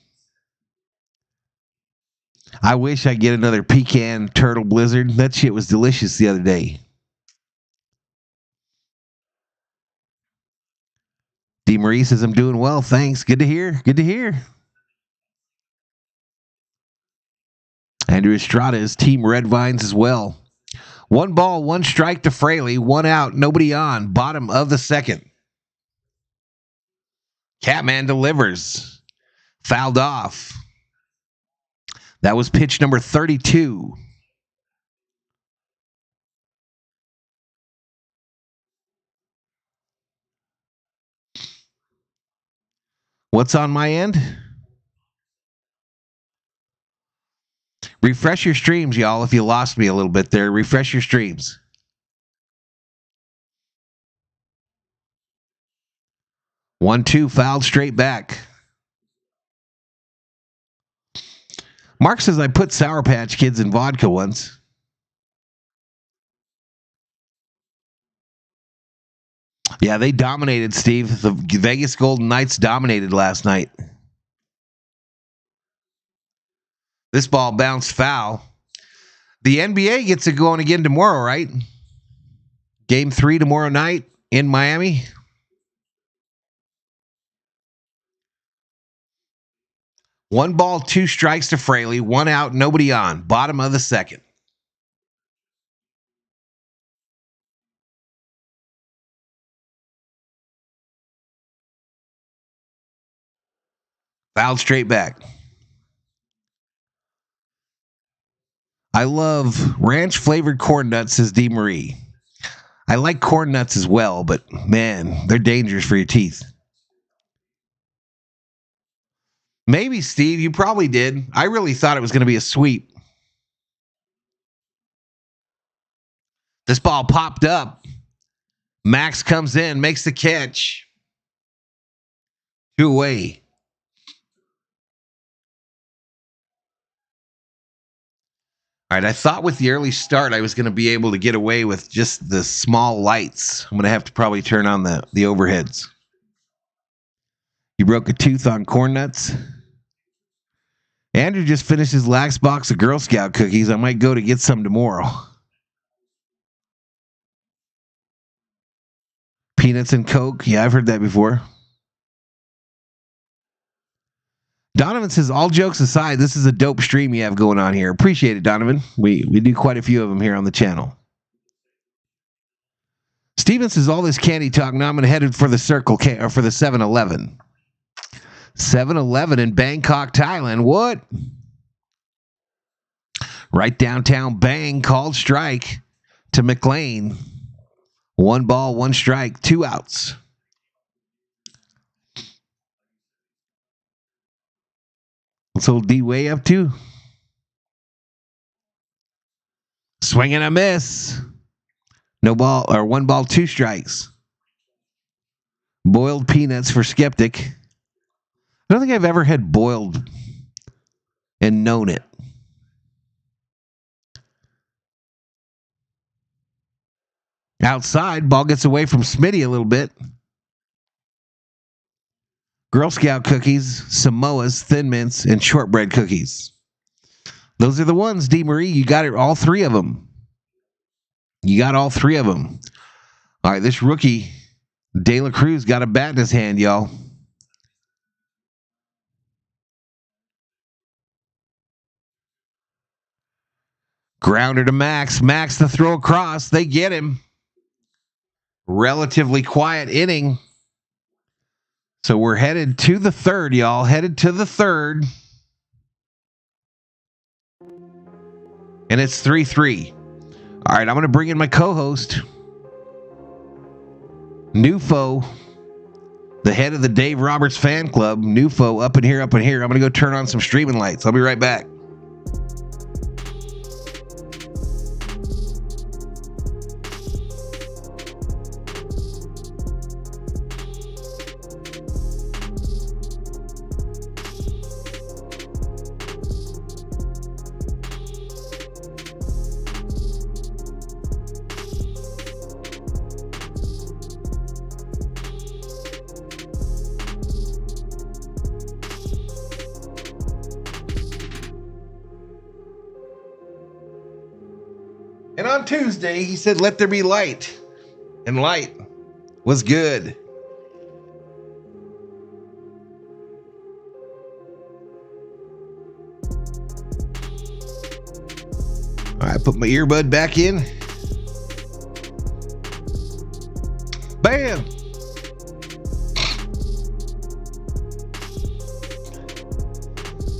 I wish I get another pecan turtle blizzard. That shit was delicious the other day. D. Marie says, I'm doing well. Thanks. Good to hear. Good to hear. Andrew Estrada is Team Red Vines as well. 1 ball, 1 strike to Fraley. 1 out. Nobody on. Bottom of the second. Catman delivers. Fouled off. That was pitch number 32. What's on my end? Refresh your streams, y'all. If you lost me a little bit there, refresh your streams. One, two, fouled straight back. Mark says I put Sour Patch Kids in vodka once. Yeah, they dominated, Steve. The Vegas Golden Knights dominated last night. This ball bounced foul. The NBA gets it going again tomorrow, right? Game 3 tomorrow night in Miami. One ball, 2 strikes to Fraley. 1 out, nobody on. Bottom of the second. Fouled straight back. I love ranch flavored corn nuts, says D. Marie. I like corn nuts as well, but man, they're dangerous for your teeth. Maybe, Steve, you probably did. I really thought it was going to be a sweep. This ball popped up. Max comes in, makes the catch. 2 away. All right, I thought with the early start I was going to be able to get away with just the small lights. I'm going to have to probably turn on the overheads. You broke a tooth on corn nuts? Andrew just finished his last box of Girl Scout cookies. I might go to get some tomorrow. Peanuts and Coke. Yeah, I've heard that before. Donovan says, all jokes aside, this is a dope stream you have going on here. Appreciate it, Donovan. We do quite a few of them here on the channel. Steven says, all this candy talk. Now I'm going to head for the Circle K or for the 7-Eleven. 7-Eleven in Bangkok, Thailand. What? Right downtown Bang, called strike to McLean. 1 ball, 1 strike, 2 outs. What's old D-Way up to? Swing and a miss. No ball, or 1 ball, 2 strikes. Boiled peanuts for Skeptic. I don't think I've ever had boiled and known it. Outside, ball gets away from Smitty a little bit. Girl Scout cookies, Samoas, Thin Mints, and shortbread cookies. Those are the ones, D. Marie. You got it, all 3 of them. You got all 3 of them. All right, this rookie, De La Cruz, got a bat in his hand, y'all. Grounder to Max. Max to throw across. They get him. Relatively quiet inning. So we're headed to the 3rd, y'all. Headed to the 3rd. And it's 3-3. All right, I'm going to bring in my co-host, Nufo, the head of the Dave Roberts fan club. Nufo, up in here, up in here. I'm going to go turn on some streaming lights. I'll be right back. And on Tuesday, he said, "Let there be light." And light was good. All right, put my earbud back in. Bam!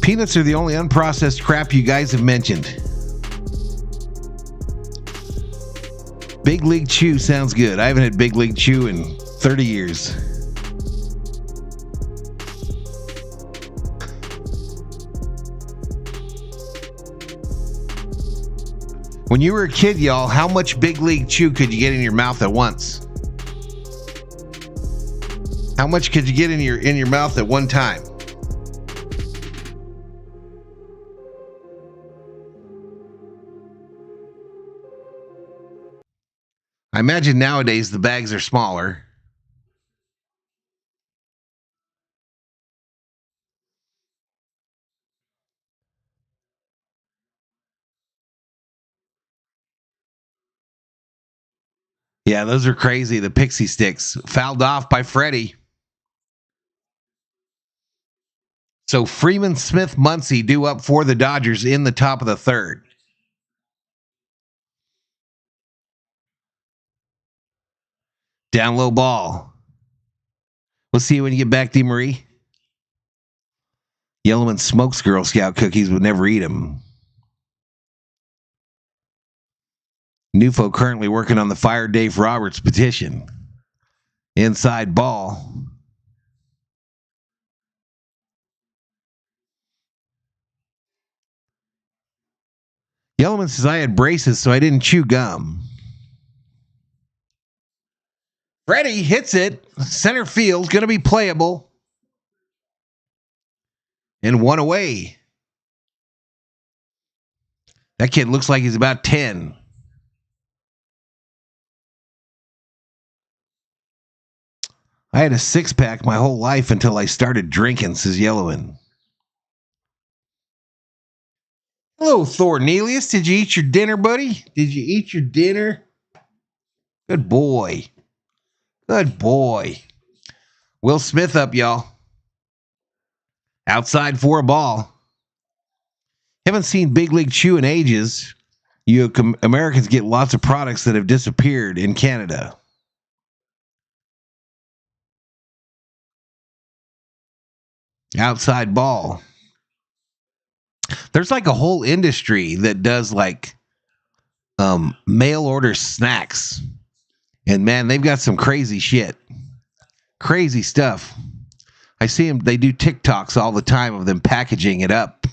Peanuts are the only unprocessed crap you guys have mentioned. Big League Chew sounds good. I haven't had Big League Chew in 30 years. When you were a kid, y'all, how much Big League Chew could you get in your mouth at once? How much could you get in your mouth at one time? I imagine nowadays the bags are smaller. Yeah, those are crazy. The pixie sticks fouled off by Freddie. So Freeman, Smith, Muncy due up for the Dodgers in the top of the third. Down low ball. We'll see you when you get back, DeMarie. Yellowman smokes Girl Scout cookies, but never eat them. Nufo currently working on the Fire Dave Roberts petition. Inside ball. Yellowman says, "I had braces, so I didn't chew gum." Freddie hits it. Center field, going to be playable. And one away. That kid looks like he's about 10. I had a six-pack my whole life until I started drinking, says Yellowman. Hello, Thornelius. Did you eat your dinner, buddy? Did you eat your dinner? Good boy. Good boy. Will Smith up, y'all. Outside for a ball. Haven't seen Big League Chew in ages. You Americans get lots of products that have disappeared in Canada. Outside ball. There's like a whole industry that does like mail order snacks. And man, they've got some crazy shit. Crazy stuff. I see them, they do TikToks all the time of them packaging it up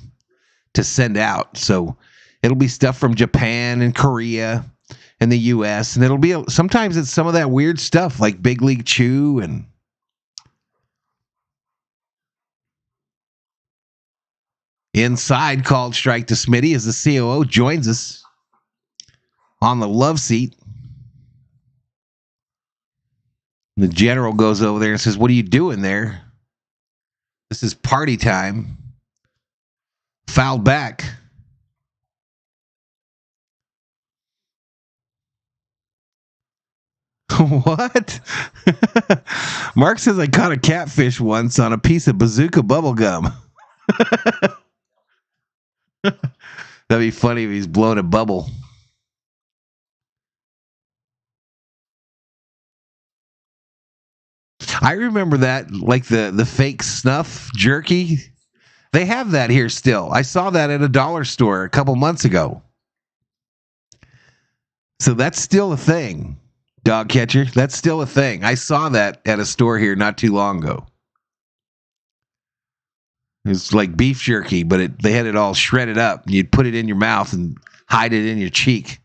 to send out. So it'll be stuff from Japan and Korea and the US. And it'll be, sometimes it's some of that weird stuff like Big League Chew and inside called strike to Smitty as the COO joins us on the love seat. The general goes over there and says, "What are you doing there? This is party time." Fouled back. What? Mark says, "I caught a catfish once on a piece of bazooka bubble gum." That'd be funny if he's blown a bubble. I remember that, like the fake snuff jerky. They have that here still. I saw that at a dollar store a couple months ago. So that's still a thing, dog catcher. That's still a thing. I saw that at a store here not too long ago. It's like beef jerky, but they had it all shredded up. You'd put it in your mouth and hide it in your cheek.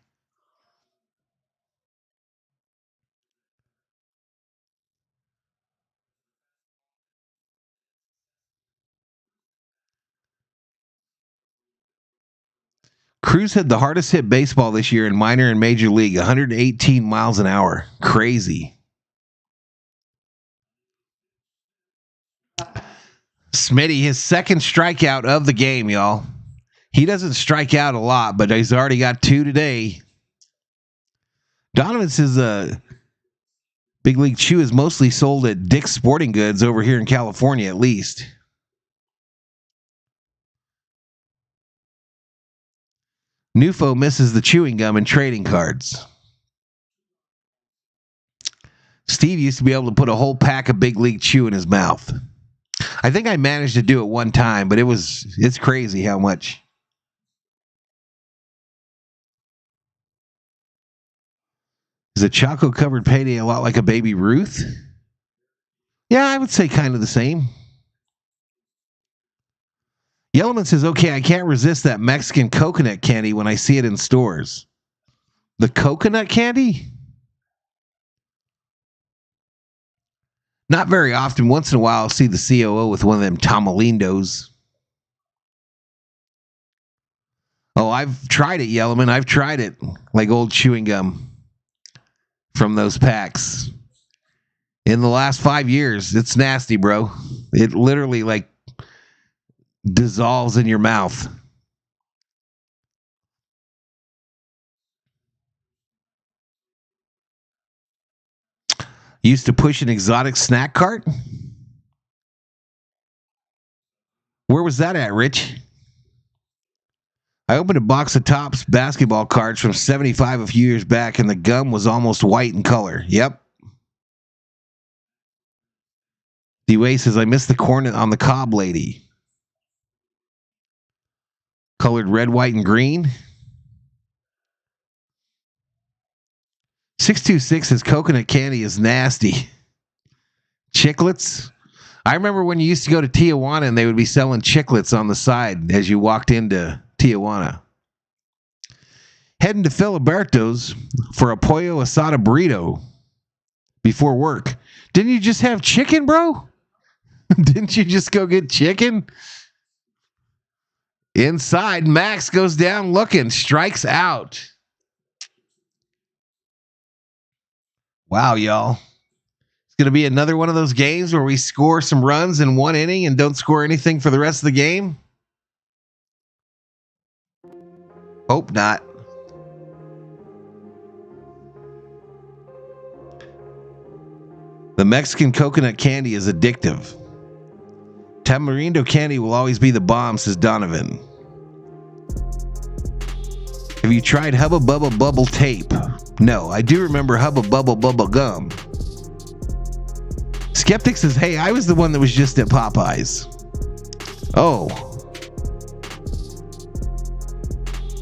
Cruz had the hardest hit baseball this year in minor and major league, 118 miles an hour. Crazy. Smitty, his second strikeout of the game, y'all. He doesn't strike out a lot, but he's already got 2 today. Donovan says Big League Chew is mostly sold at Dick's Sporting Goods over here in California, at least. Nufo misses the chewing gum and trading cards. Steve used to be able to put a whole pack of Big League Chew in his mouth. I think I managed to do it one time, but it's crazy how much. Is a chocolate-covered payday a lot like a Baby Ruth? Yeah, I would say kind of the same. Yellowman says, okay, I can't resist that Mexican coconut candy when I see it in stores. The coconut candy? Not very often. Once in a while, I'll see the COO with one of them tamalindos. Oh, I've tried it, Yellowman. I've tried it. Like old chewing gum from those packs. In the last 5 years, it's nasty, bro. It literally like dissolves in your mouth. Used to push an exotic snack cart? Where was that at, Rich? I opened a box of Topps basketball cards from 75 a few years back, and the gum was almost white in color. Yep. D-Way says, I missed the corn on the cob lady. Colored red, white, and green. 626 says, coconut candy is nasty. Chiclets? I remember when you used to go to Tijuana and they would be selling chiclets on the side as you walked into Tijuana. Heading to Filiberto's for a pollo asada burrito before work. Didn't you just have chicken, bro? Didn't you just go get chicken? Inside, Max goes down looking, strikes out. Wow, y'all. It's going to be another one of those games where we score some runs in one inning and don't score anything for the rest of the game. Hope not. The Mexican coconut candy is addictive. Tamarindo candy will always be the bomb, says Donovan. Have you tried Hubba Bubba Bubble Tape? No, I do remember Hubba Bubba Bubble Gum. Skeptic says, hey, I was the one that was just at Popeyes. Oh.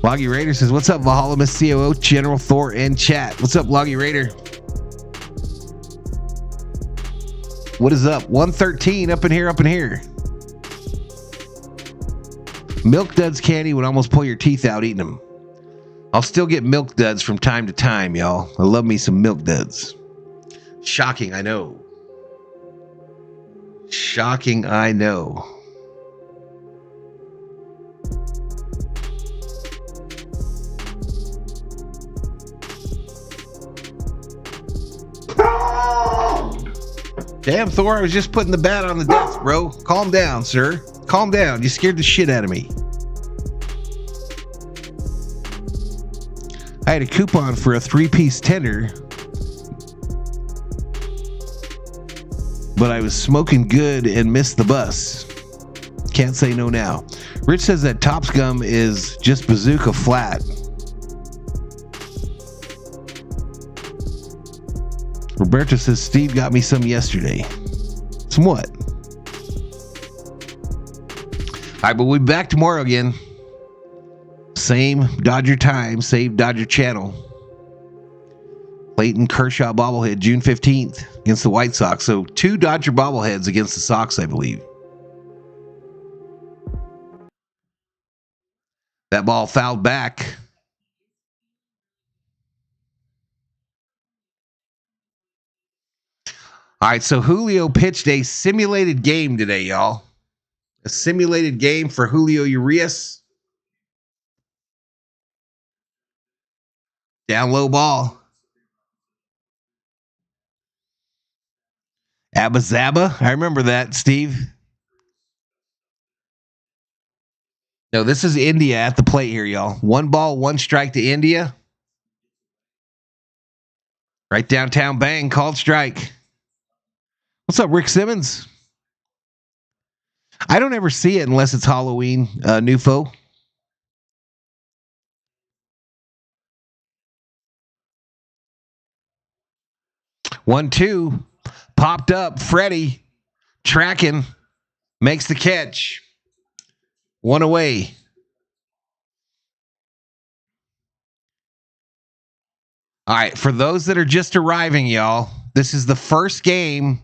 Loggy Raider says, what's up, Valhalla Miss COO, General Thor, and chat? What's up, Loggy Raider? What is up? 113 up in here. Milk Duds candy would almost pull your teeth out eating them. I'll still get Milk Duds from time to time, y'all. I love me some Milk Duds. Shocking, I know. Shocking, I know. Damn, Thor, I was just putting the bat on the desk, bro. Calm down, sir. Calm down. You scared the shit out of me. I had a coupon for a 3-piece tender, but I was smoking good and missed the bus. Can't say no now. Rich says that Topps gum is just bazooka flat. Roberto says Steve got me some yesterday. Some what? All right, but we'll be back tomorrow again. Same Dodger time, same Dodger channel. Clayton Kershaw bobblehead June 15th against the White Sox. So 2 Dodger bobbleheads against the Sox, I believe. That ball fouled back. All right, so Julio pitched a simulated game today, y'all. A simulated game for Julio Urias. Down low ball. Abba Zaba. I remember that, Steve. No, this is India at the plate here, y'all. 1 ball, 1 strike to India. Right downtown, bang, called strike. What's up, Rick Simmons? I don't ever see it unless it's Halloween, Nufo. One, two, popped up. Freddie tracking, makes the catch. One away. All right, for those that are just arriving, y'all, this is the first game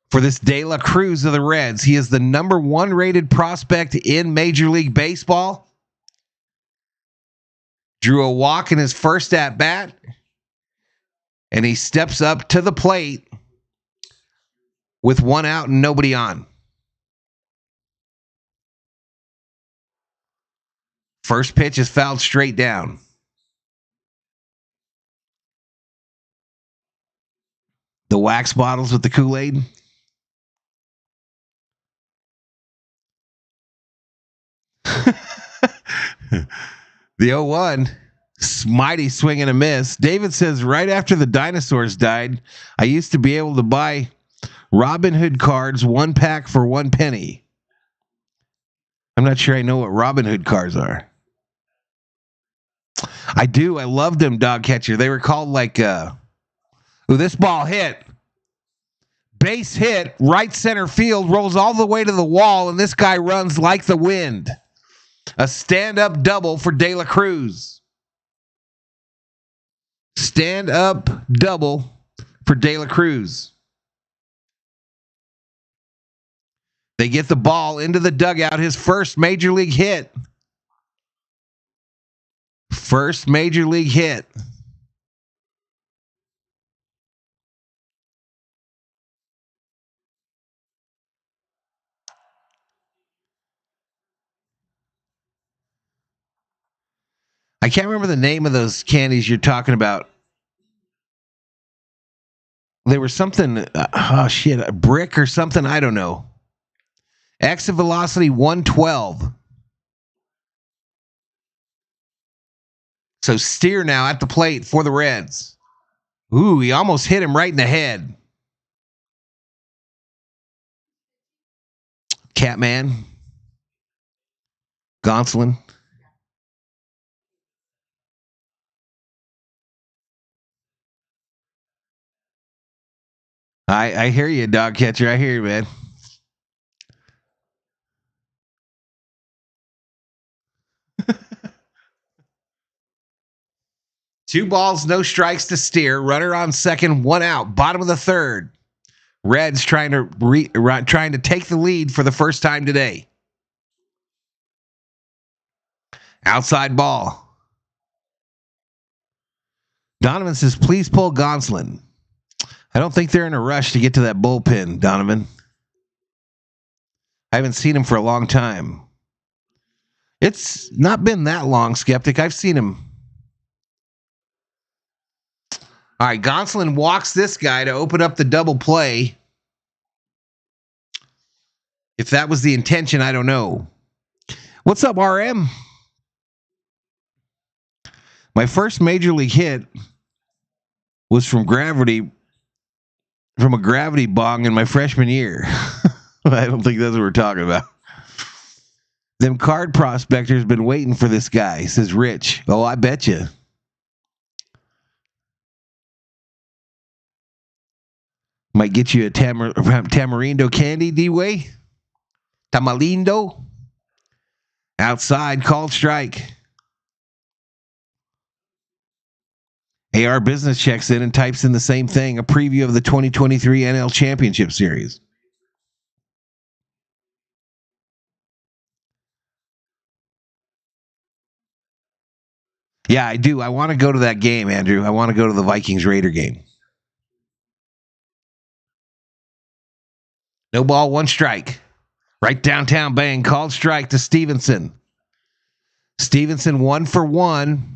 for this De La Cruz of the Reds. He is the number 1 rated prospect in Major League Baseball. Drew a walk in his first at bat, and he steps up to the plate with 1 out and nobody on. First pitch is fouled straight down. The wax bottles with the Kool-Aid. The 0-1. Mighty swing and a miss. David says, right after the dinosaurs died, I used to be able to buy Robin Hood cards 1 pack for 1 penny. I'm not sure I know what Robin Hood cards are. I do. I loved them, dog catcher. They were called like, this ball hit. Base hit, right center field, rolls all the way to the wall, and this guy runs like the wind. A stand-up double for De La Cruz. Stand-up double for De La Cruz. They get the ball into the dugout. His first major league hit. First major league hit. I can't remember the name of those candies you're talking about. They were something, a brick or something. I don't know. Exit velocity 112. So Steer now at the plate for the Reds. Ooh, he almost hit him right in the head. Catman. Gonsolin. I hear you, dog catcher. I hear you, man. Two balls, no strikes to Steer. Runner on second, 1 out. Bottom of the third. Reds trying to take the lead for the first time today. Outside ball. Donovan says, please pull Gonsolin. I don't think they're in a rush to get to that bullpen, Donovan. I haven't seen him for a long time. It's not been that long, Skeptic. I've seen him. All right, Gonsolin walks this guy to open up the double play. If that was the intention, I don't know. What's up, RM? My first major league hit was from a gravity bong in my freshman year. I don't think that's what we're talking about. Them card prospectors been waiting for this guy, says Rich. Oh, I bet you. Might get you a tamarindo candy, D-Way. Tamalindo. Outside, called strike. AR Business checks in and types in the same thing, a preview of the 2023 NL Championship Series. Yeah, I do. I want to go to that game, Andrew. I want to go to the Vikings-Raider game. No ball, 1 strike. Right downtown, bang, called strike to Stevenson. Stevenson 1 for 1.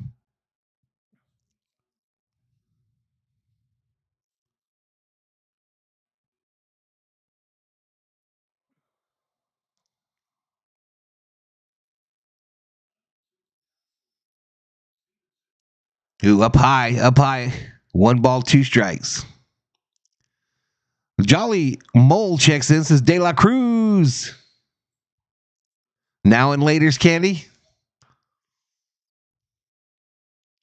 Ooh, up high. 1 ball, 2 strikes. Jolly Mole checks in, says De La Cruz. Now and later's candy.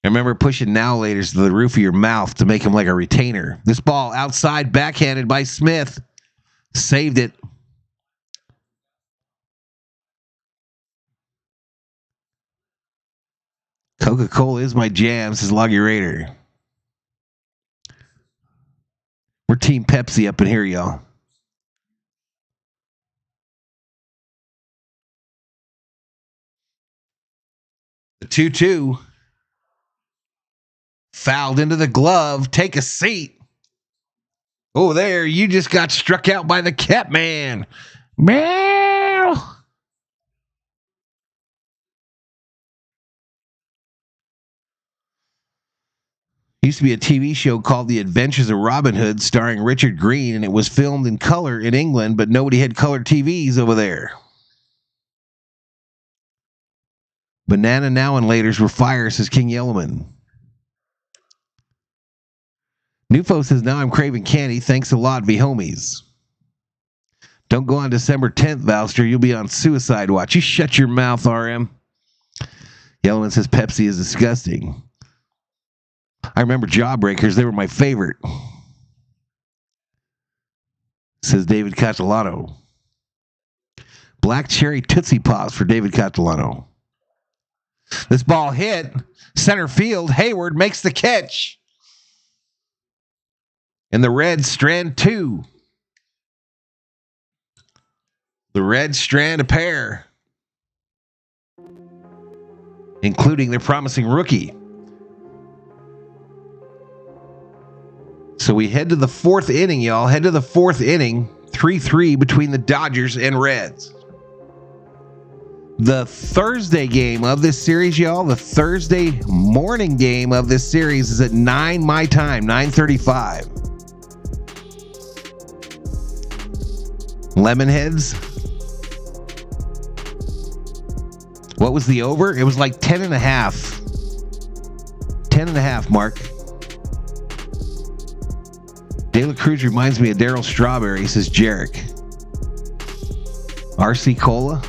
I remember pushing now laters to the roof of your mouth to make him like a retainer. This ball outside, backhanded by Smith. Saved it. Coca-Cola is my jam, says Loggy Raider. We're Team Pepsi up in here, y'all. The 2-2. Fouled into the glove. Take a seat. Oh, there. You just got struck out by the Catman. Meow. Used to be a TV show called The Adventures of Robin Hood starring Richard Green, and it was filmed in color in England, but nobody had color TVs over there. Banana now and laters were fire, says King Yellowman. Nufo says, now I'm craving candy. Thanks a lot, V homies. Don't go on December 10th, Valster. You'll be on suicide watch. You shut your mouth, RM. Yellowman says Pepsi is disgusting. I remember Jawbreakers. They were my favorite. Says David Catalano. Black Cherry Tootsie Pops for David Catalano. This ball hit. Center field. Hayward makes the catch. And the Reds strand 2. The Reds strand a pair, including their promising rookie. So we head to the 4th inning, y'all. Head to the 4th inning. 3-3 between the Dodgers and Reds. The Thursday game of this series, y'all, the Thursday morning game of this series is at 9 my time, 9:35. Lemonheads. What was the over? It was like 10.5. 10.5, Mark. De La Cruz reminds me of Darryl Strawberry, says Jarek. RC Cola.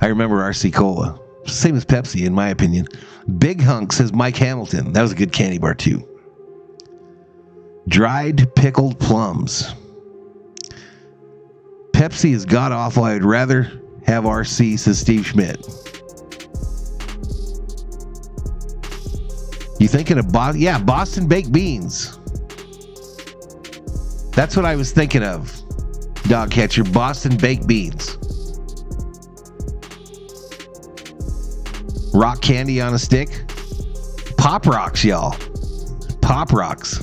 I remember RC Cola. Same as Pepsi, in my opinion. Big Hunk, says Mike Hamilton. That was a good candy bar, too. Dried pickled plums. Pepsi is god awful. I'd rather have RC, says Steve Schmidt. You thinking of Boston baked beans. That's what I was thinking of. Dog catcher, Boston baked beans. Rock candy on a stick. Pop Rocks, y'all. Pop Rocks.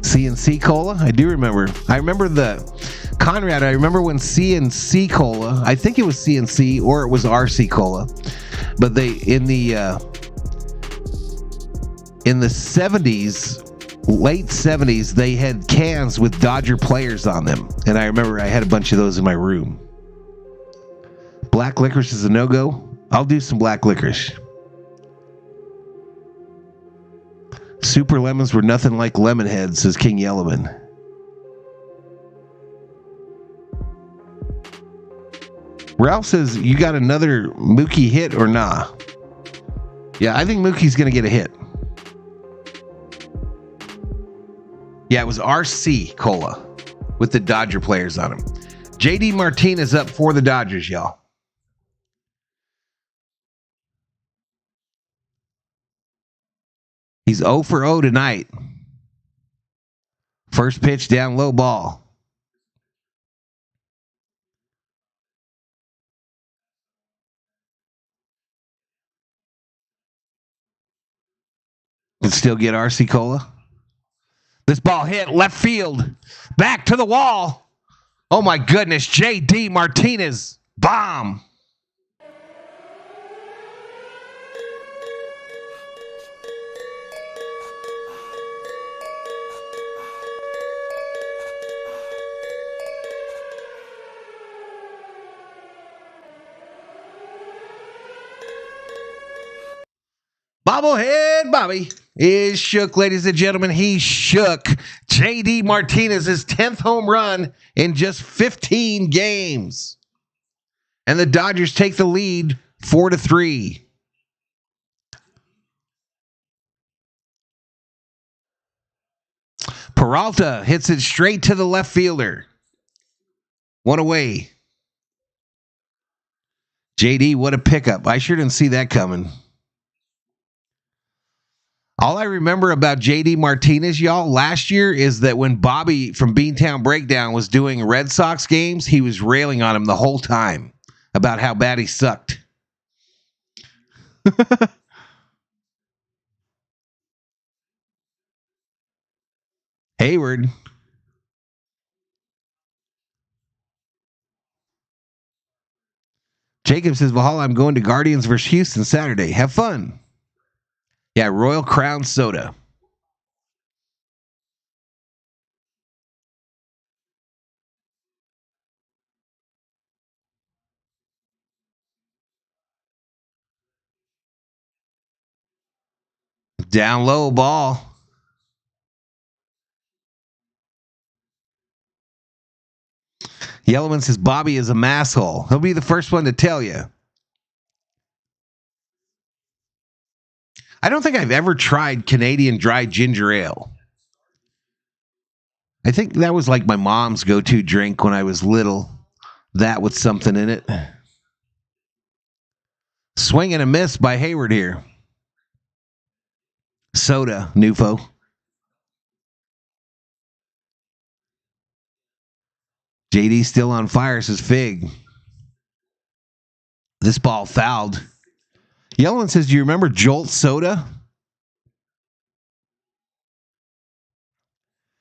CNC Cola. I do remember. I remember Conrad. I remember when CNC Cola. I think it was CNC or it was RC Cola. But they in the 70s, late 70s, they had cans with Dodger players on them, and I remember I had a bunch of those in my room. Black licorice is a no-go. I'll do some black licorice. Super lemons were nothing like lemon heads, says King Yellowman. Ralph says, you got another Mookie hit or nah? Yeah, I think Mookie's going to get a hit. Yeah, it was RC Cola with the Dodger players on him. JD Martinez up for the Dodgers, y'all. He's 0 for 0 tonight. First pitch down, low ball. Can still get RC Cola. This ball hit left field. Back to the wall. Oh my goodness. JD Martinez. Bomb. Bobblehead Bobby is shook, ladies and gentlemen. He shook JD Martinez's 10th home run in just 15 games. And the Dodgers take the lead 4-3. Peralta hits it straight to the left fielder. One away. JD, what a pickup. I sure didn't see that coming. All I remember about JD Martinez, y'all, last year is that when Bobby from Beantown Breakdown was doing Red Sox games, he was railing on him the whole time about how bad he sucked. Hayward. Jacob says, Valhalla, I'm going to Guardians versus Houston Saturday. Have fun. Yeah, Royal Crown Soda. Down low ball. Yellowman says, Bobby is a masshole. He'll be the first one to tell you. I don't think I've ever tried Canadian dry ginger ale. I think that was like my mom's go-to drink when I was little. That with something in it. Swing and a miss by Hayward here. Soda, Nufo. JD still on fire, says Fig. This ball fouled. Yellen says, do you remember Jolt Soda?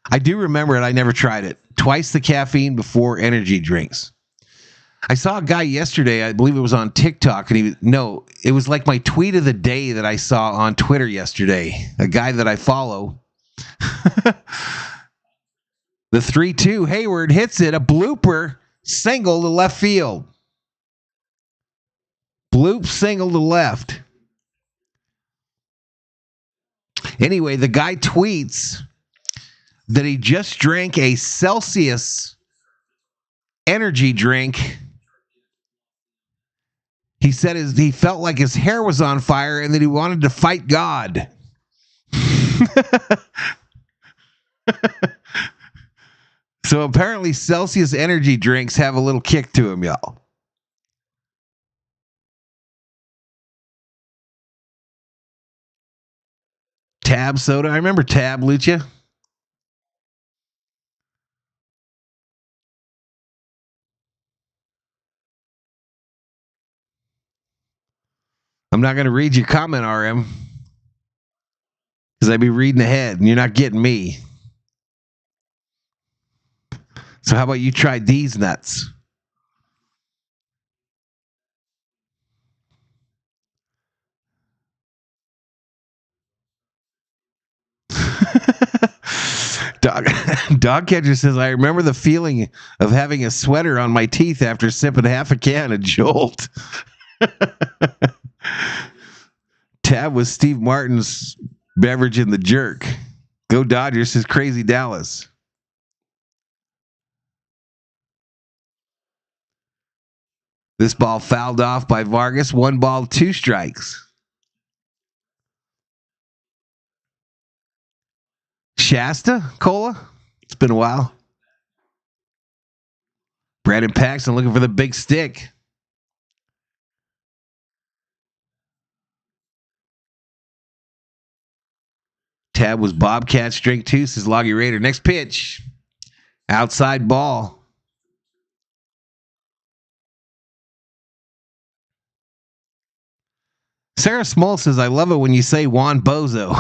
I do remember it. I never tried it. Twice the caffeine before energy drinks. I saw a guy yesterday, I believe it was on TikTok, and it was like my tweet of the day that I saw on Twitter yesterday. A guy that I follow. The 3-2, Hayward hits it, a blooper single to left field. Bloop single to left. Anyway, the guy tweets that he just drank a Celsius energy drink. He said he felt like his hair was on fire and that he wanted to fight God. So apparently Celsius energy drinks have a little kick to them, y'all. Tab soda. I remember Tab, Lucha. I'm not going to read your comment, RM, because I'd be reading ahead and you're not getting me. So how about you try these nuts? Dog Catcher says, I remember the feeling of having a sweater on my teeth after sipping half a can of Jolt. Tab was Steve Martin's beverage in the jerk. Go Dodgers, says Crazy Dallas. This ball fouled off by Vargas. 1 ball, 2 strikes. Shasta, Cola. It's been a while. Brandon Paxton looking for the big stick. Tab was Bobcat drink too, says Loggy Raider. Next pitch. Outside ball. Sarah Small says, I love it when you say Juan Bozo.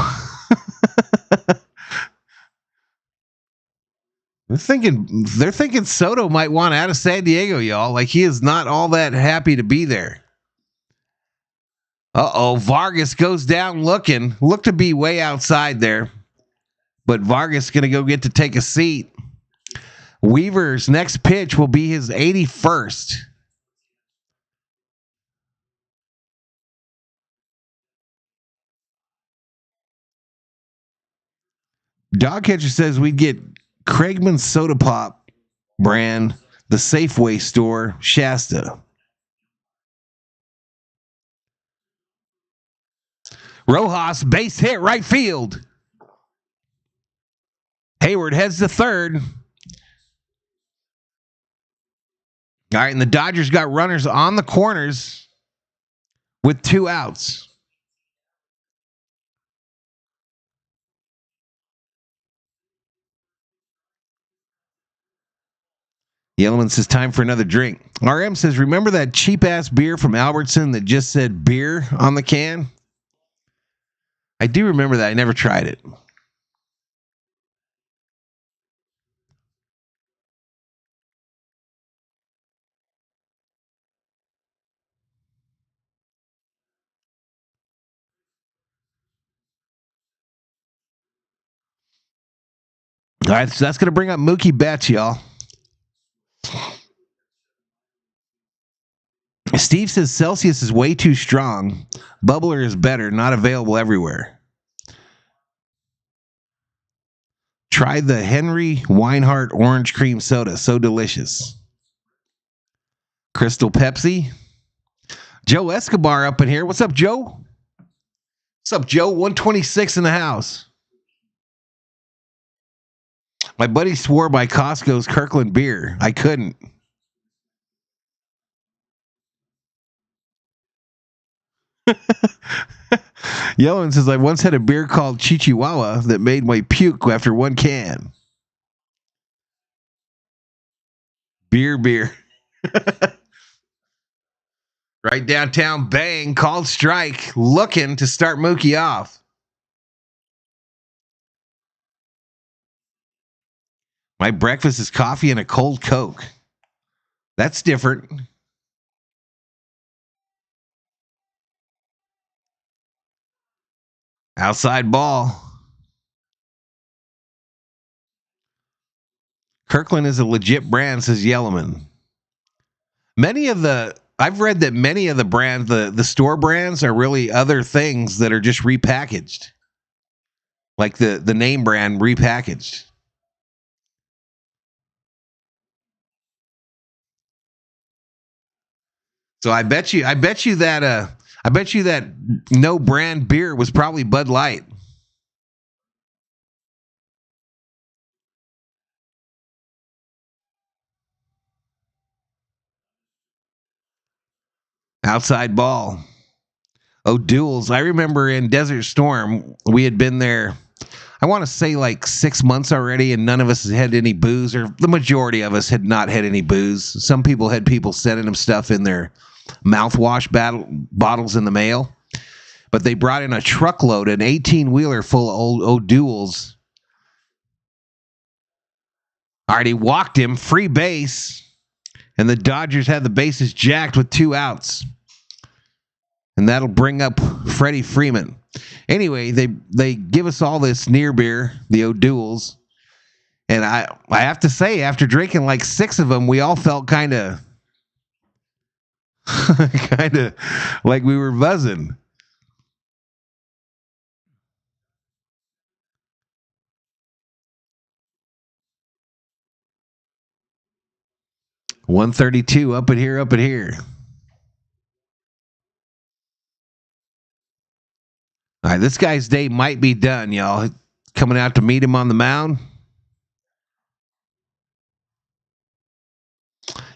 They're thinking Soto might want out of San Diego, y'all. Like he is not all that happy to be there. Vargas goes down looking. Look to be way outside there. But Vargas going to go get to take a seat. Weaver's next pitch will be his 81st. Dog Catcher says we'd get Craigman's Soda Pop brand, the Safeway store, Shasta. Rojas, base hit, right field. Hayward heads to third. All right, and the Dodgers got runners on the corners with 2 outs. Yellman says time for another drink. RM says, remember that cheap-ass beer from Albertson that just said beer on the can? I do remember that. I never tried it. All right, so that's going to bring up Mookie Betts, y'all. Steve says Celsius is way too strong. Bubbler is better, not available everywhere. Try the Henry Weinhardt orange cream soda. So delicious. Crystal Pepsi. Joe Escobar up in here. What's up, Joe? What's up, Joe? 126 in the house. My buddy swore by Costco's Kirkland beer. I couldn't. Yellen says, I once had a beer called Chihuahua that made my puke after one can. Beer. Right downtown, bang, called strike, looking to start Mookie off. My breakfast is coffee and a cold Coke. That's different. Outside ball. Kirkland is a legit brand, says Yellowman. I've read that many of the brands, the store brands, are really other things that are just repackaged. Like the name brand repackaged. So I bet you that no brand beer was probably Bud Light. Outside ball. O'Doul's. I remember in Desert Storm, we had been there, I want to say like 6 months already, and none of us had any booze, or the majority of us had not had any booze. Some people had people sending them stuff in their mouthwash bottles in the mail. But they brought in a truckload, an 18-wheeler full of old O'Doul's. All right, he walked him, free base, and the Dodgers had the bases jacked with 2 outs. And that'll bring up Freddie Freeman. Anyway, they give us all this near beer, the O'Doul's. And I have to say, after drinking like 6 of them, we all felt kind of like we were buzzing. $132 up in here. All right, this guy's day might be done, y'all. Coming out to meet him on the mound.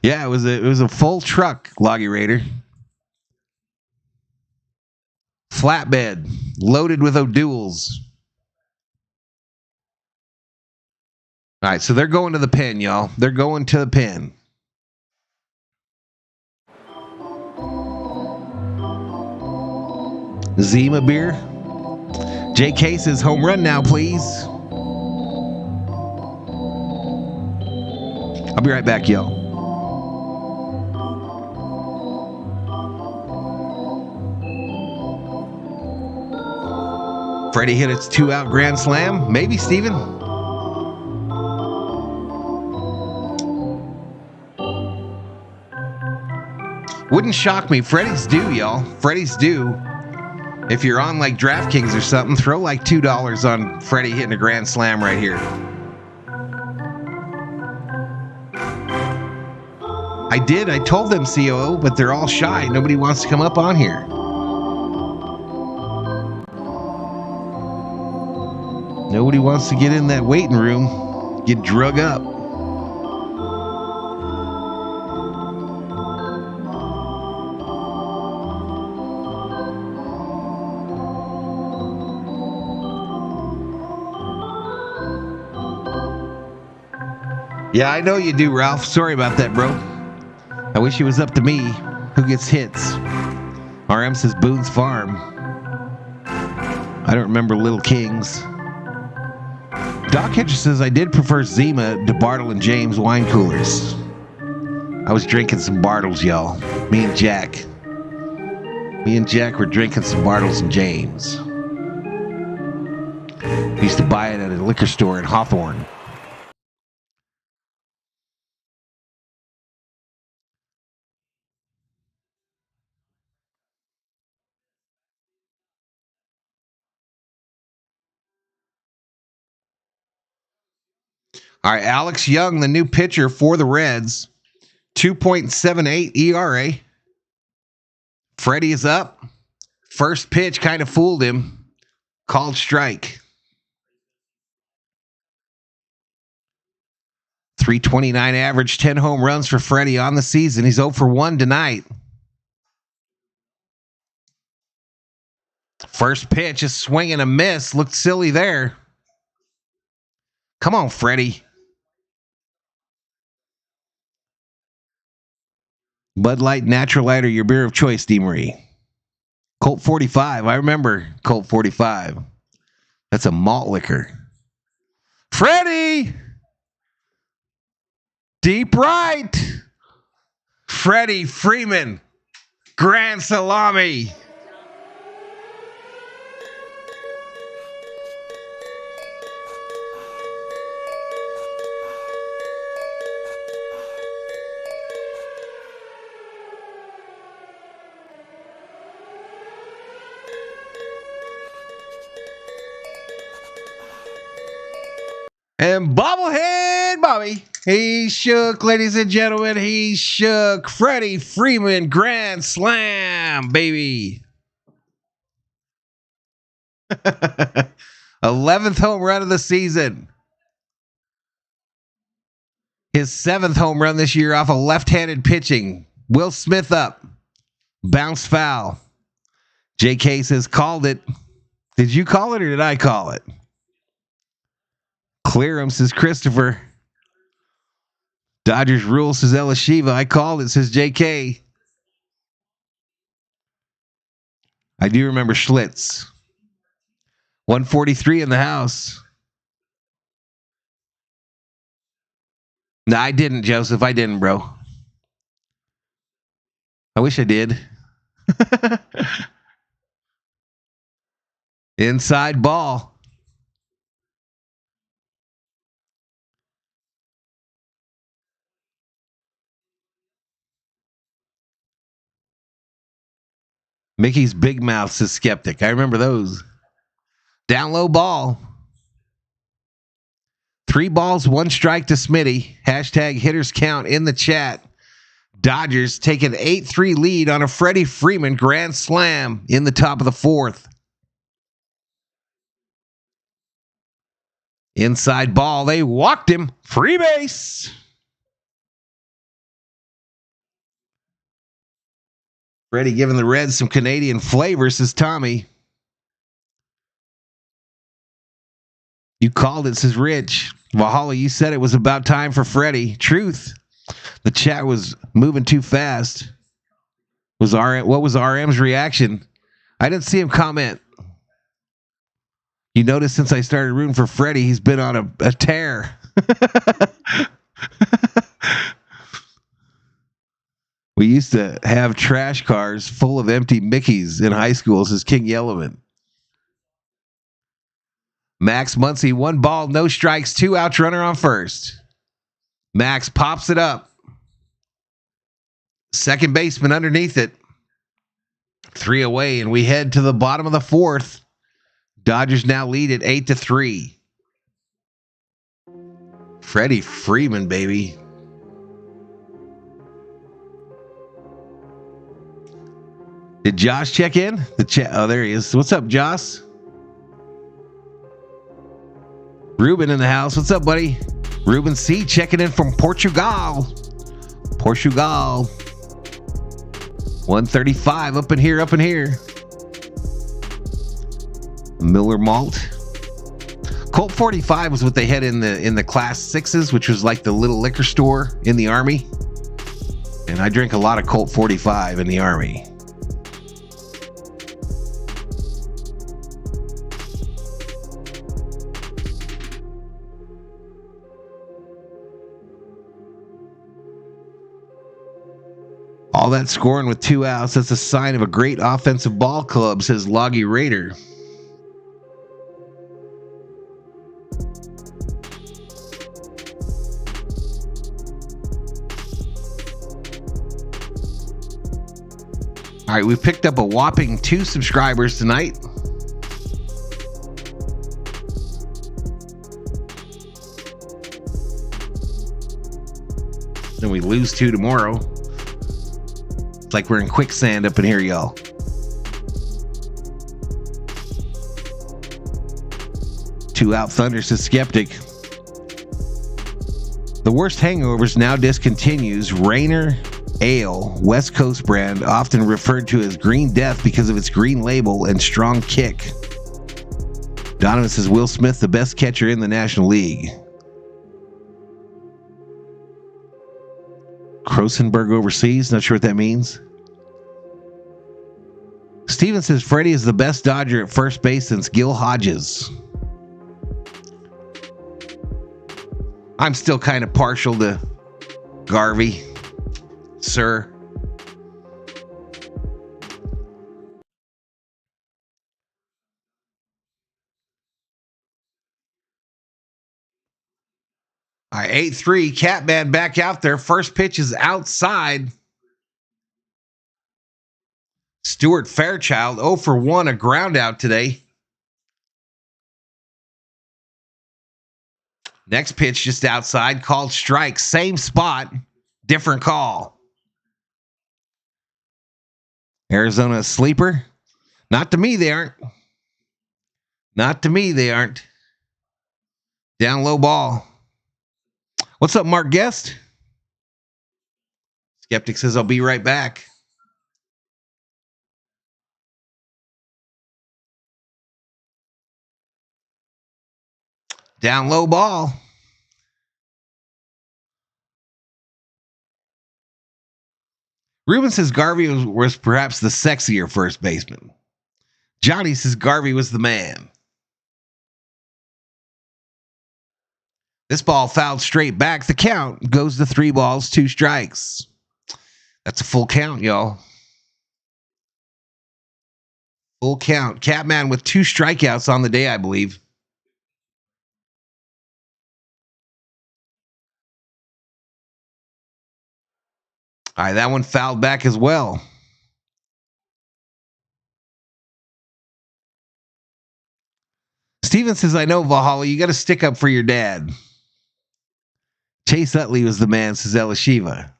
Yeah, it was a full truck, Loggy Raider. Flatbed, loaded with O'Doul's. All right, so they're going to the pen, y'all. They're going to the pen. Zima beer. JK says home run now, please. I'll be right back, y'all. Freddie hit its 2-out grand slam. Maybe, Steven. Wouldn't shock me. Freddie's due, y'all. Freddie's due. If you're on like DraftKings or something, throw like $2 on Freddie hitting a grand slam right here. I did. I told them COO, but they're all shy. Nobody wants to come up on here. Nobody wants to get in that waiting room, get drug up. Yeah, I know you do, Ralph. Sorry about that, bro. I wish it was up to me who gets hits. RM says Boone's Farm. I don't remember Little Kings. Doc Hitcher says I did prefer Zima to Bartle and James wine coolers. I was drinking some Bartles, y'all. Me and Jack were drinking some Bartles and James. We used to buy it at a liquor store in Hawthorne. All right, Alex Young, the new pitcher for the Reds, 2.78 ERA. Freddie is up. First pitch kind of fooled him. Called strike. 329 average, 10 home runs for Freddie on the season. He's 0 for 1 tonight. First pitch, a swing and a miss. Looked silly there. Come on, Freddie. Bud Light, Natural Light, or your beer of choice, DeMarie. Colt 45. I remember Colt 45. That's a malt liquor. Freddie! Deep right. Freddie Freeman. Grand salami. And bobblehead Bobby. He shook, ladies and gentlemen. He shook. Freddie Freeman grand slam, baby. 11th home run of the season. His 7th home run this year off of left-handed pitching. Will Smith up. Bounce foul. JK says, called it. Did you call it or did I call it? Clear him, says Christopher. Dodgers rule, says Elishiva. I called it, says JK. I do remember Schlitz. 143 in the house. No, I didn't, Joseph. I didn't, bro. I wish I did. Inside ball. Mickey's Big Mouth says skeptic. I remember those. Down low ball. 3 balls, 1 strike to Smitty. Hashtag hitters count in the chat. Dodgers take an 8-3 lead on a Freddie Freeman grand slam in the top of the 4th. Inside ball. They walked him. Free base. Freddie giving the Reds some Canadian flavor, says Tommy. You called it, says Rich. Valhalla, you said it was about time for Freddie. Truth. The chat was moving too fast. What was RM's reaction? I didn't see him comment. You notice since I started rooting for Freddie, he's been on a tear. We used to have trash cars full of empty Mickeys in high school, says King Yellowman. Max Muncy, 1 ball, no strikes, 2 outs, runner on first. Max pops it up. Second baseman underneath it. 3 away, and we head to the bottom of the 4th. Dodgers now lead at 8-3. Freddie Freeman, baby. Did Josh check in? Oh, there he is. What's up, Josh? Ruben in the house. What's up, buddy? Ruben C checking in from Portugal. 135 up in here. Miller Malt. Colt 45 was what they had in the Class 6s, which was like the little liquor store in the Army. And I drank a lot of Colt 45 in the Army. All that scoring with 2 outs, that's a sign of a great offensive ball club, says Loggy Raider. All right, we picked up a whopping 2 subscribers tonight. Then we lose 2 tomorrow. It's like we're in quicksand up in here, y'all. Two out Thunder, says Skeptic. The worst hangovers now discontinues Rainer Ale, West Coast brand, often referred to as Green Death because of its green label and strong kick. Donovan says Will Smith, the best catcher in the National League. Krosenberg overseas, not sure what that means. Steven says Freddie is the best Dodger at first base since Gil Hodges. I'm still kind of partial to Garvey, sir. All right, 8-3, Catman back out there. First pitch is outside. Stuart Fairchild, 0 for 1, a ground out today. Next pitch just outside, called strike. Same spot, different call. Arizona sleeper? Not to me, they aren't. Not to me, they aren't. Down low ball. What's up, Mark Guest? Skeptic says, I'll be right back. Down low ball. Ruben says Garvey was perhaps the sexier first baseman. Johnny says Garvey was the man. This ball fouled straight back. The count goes to 3 balls, 2 strikes. That's a full count, y'all. Full count. Catman with 2 strikeouts on the day, I believe. All right, that one fouled back as well. Steven says, I know, Valhalla, you got to stick up for your dad. Chase Utley was the man, says Elishiva.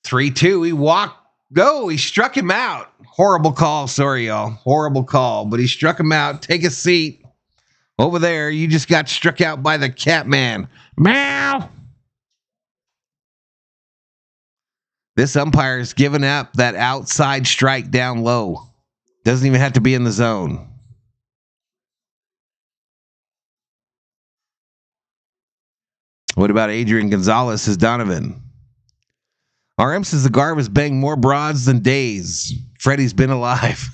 Three-two. He walked. Go. He struck him out. Horrible call. Sorry, y'all. Horrible call. But he struck him out. Take a seat. Over there, you just got struck out by the Catman. Meow. This umpire is giving up that outside strike down low. Doesn't even have to be in the zone. What about Adrian Gonzalez, says Donovan? RM says the Garv has banged more broads than days. Freddie's been alive.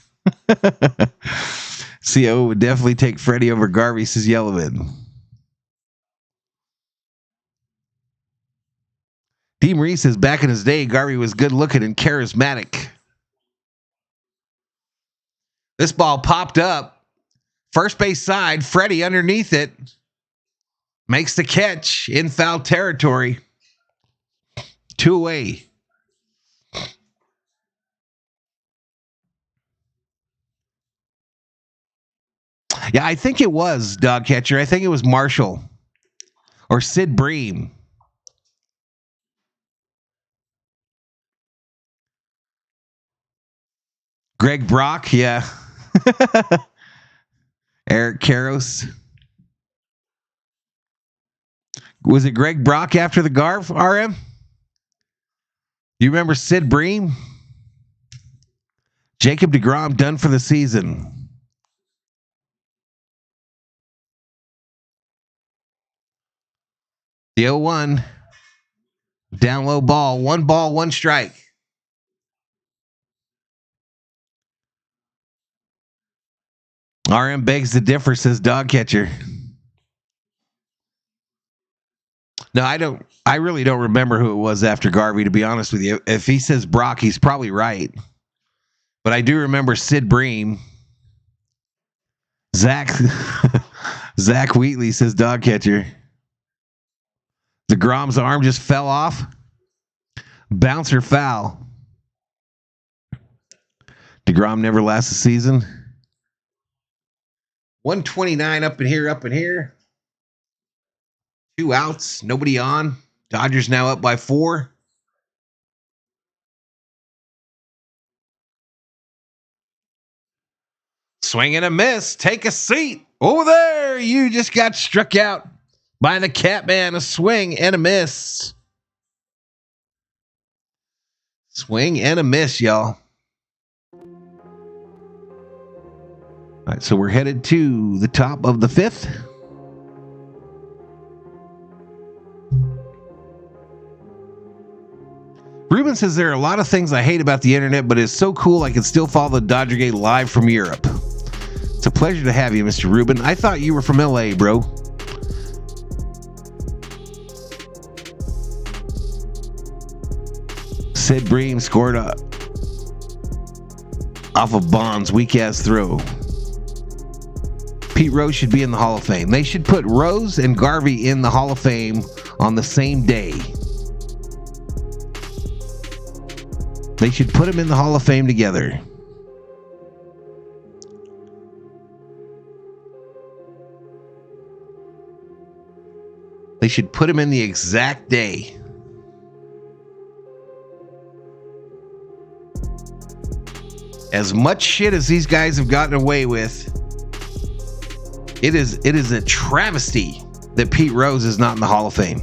CO would definitely take Freddie over Garvey, says Yellowman. D. Marie says back in his day, Garvey was good looking and charismatic. This ball popped up. First base side, Freddie underneath it. Makes the catch in foul territory. 2 away. Yeah, I think it was dog catcher. I think it was Marshall or Sid Bream. Greg Brock, yeah. Eric Karros. Was it Greg Brock after the Garv, RM? Do you remember Sid Bream? Jacob deGrom done for the season. The 0-1. Down low ball. 1 ball, 1 strike. RM begs to differ, says dog catcher. No, I don't. I really don't remember who it was after Garvey, to be honest with you. If he says Brock, he's probably right. But I do remember Sid Bream. Zach Wheatley says dog catcher. DeGrom's arm just fell off. Bouncer foul. DeGrom never lasts a season. 129 up in here. 2 outs, nobody on. Dodgers now up by 4. Swing and a miss. Take a seat. Over there, you just got struck out by the Catman. A swing and a miss. Swing and a miss, y'all. All right, so we're headed to the top of the 5th. Ruben says there are a lot of things I hate about the internet, but it's so cool I can still follow the Dodger Gate live from Europe. It's a pleasure to have you, Mr. Ruben. I thought you were from LA, bro. Sid Bream scored off of Bond's weak-ass throw. Pete Rose should be in the Hall of Fame. They should put Rose and Garvey in the Hall of Fame on the same day. They should put them in the Hall of Fame together. They should put them in the exact day. As much shit as these guys have gotten away with, it is a travesty that Pete Rose is not in the Hall of Fame.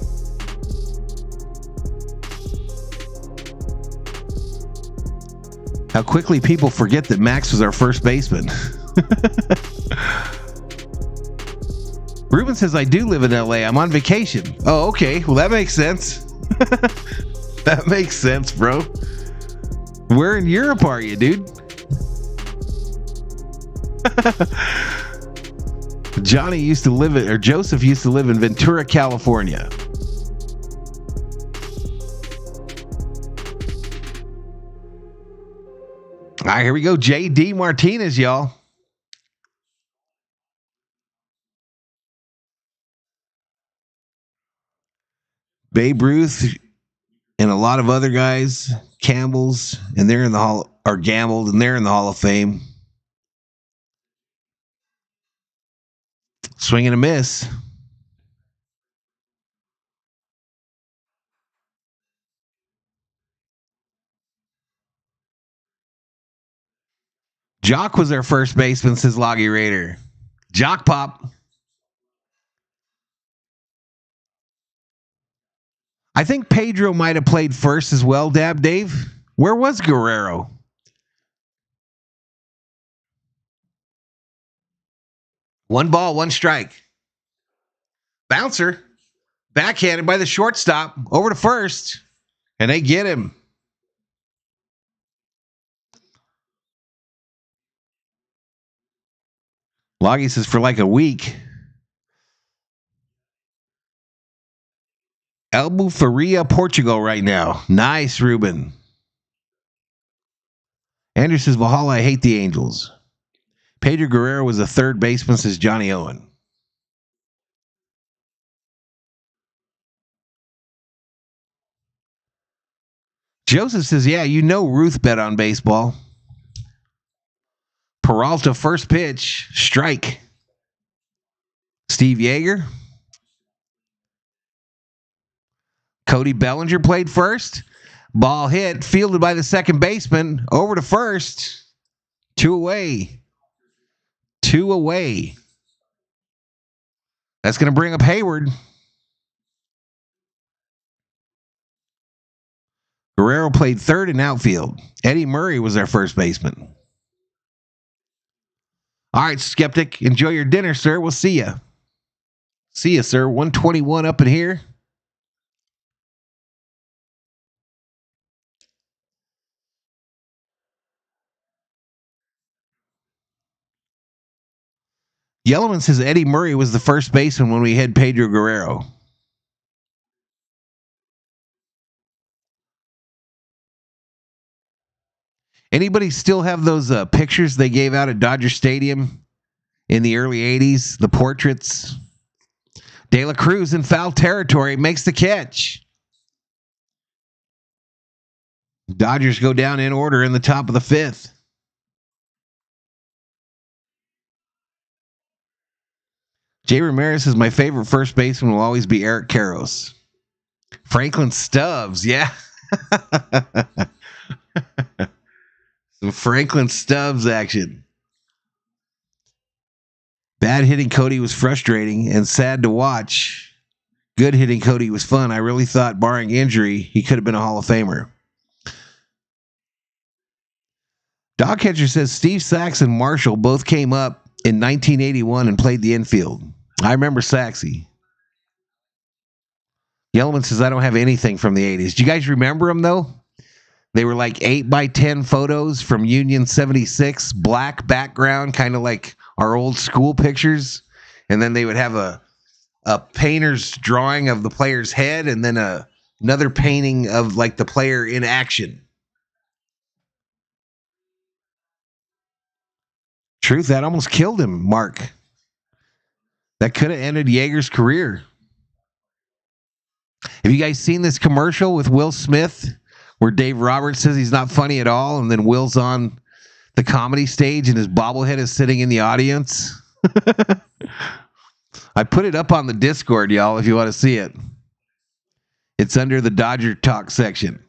How quickly people forget that Max was our first baseman. Ruben says, I do live in LA. I'm on vacation. Oh, okay. Well, that makes sense. That makes sense, bro. Where in Europe are you, dude? Johnny used to live in, or Joseph used to live in Ventura, California. All right, here we go. J.D. Martinez, y'all. Babe Ruth and a lot of other guys, Campbell's, and they're in the Hall, or Gambled, and they're in the Hall of Fame. Swing and a miss. Jock was their first baseman, says Loggy Raider. Jock Pop. I think Pedro might have played first as well, Dab Dave. Where was Guerrero? One ball, 1 strike. Bouncer. Backhanded by the shortstop. Over to first. And they get him. Loggy says for like a week. Albufeira, Portugal right now. Nice, Ruben. Andrew says, Valhalla, I hate the Angels. Pedro Guerrero was the third baseman, says Johnny Owen. Joseph says, yeah, you know Ruth bet on baseball. Peralta, first pitch, strike. Steve Yeager. Cody Bellinger played first. Ball hit, fielded by the second baseman. Over to first. 2 away. 2 away. That's going to bring up Hayward. Guerrero played third in outfield. Eddie Murray was our first baseman. All right, Skeptic, enjoy your dinner, sir. We'll see you. See you, sir. 121 up in here. Yellowman says Eddie Murray was the first baseman when we had Pedro Guerrero. Anybody still have those pictures they gave out at Dodger Stadium in the early 80s? The portraits? De La Cruz in foul territory makes the catch. Dodgers go down in order in the top of the 5th. Jay Ramirez says my favorite first baseman will always be Eric Karros. Franklin Stubbs, yeah. Some Franklin Stubbs action. Bad hitting Cody was frustrating and sad to watch. Good hitting Cody was fun. I really thought, barring injury, he could have been a Hall of Famer. Dog Catcher says Steve Sachs and Marshall both came up in 1981 and played the infield. I remember Saxy. Yellowman says I don't have anything from the 80s. Do you guys remember them though? They were like 8x10 photos from Union 76, black background, kind of like our old school pictures. And then they would have a painter's drawing of the player's head and then another painting of like the player in action. Truth, that almost killed him, Mark. That could have ended Yeager's career. Have you guys seen this commercial with Will Smith where Dave Roberts says he's not funny at all and then Will's on the comedy stage and his bobblehead is sitting in the audience? I put it up on the Discord, y'all, if you want to see it. It's under the Dodger Talk section.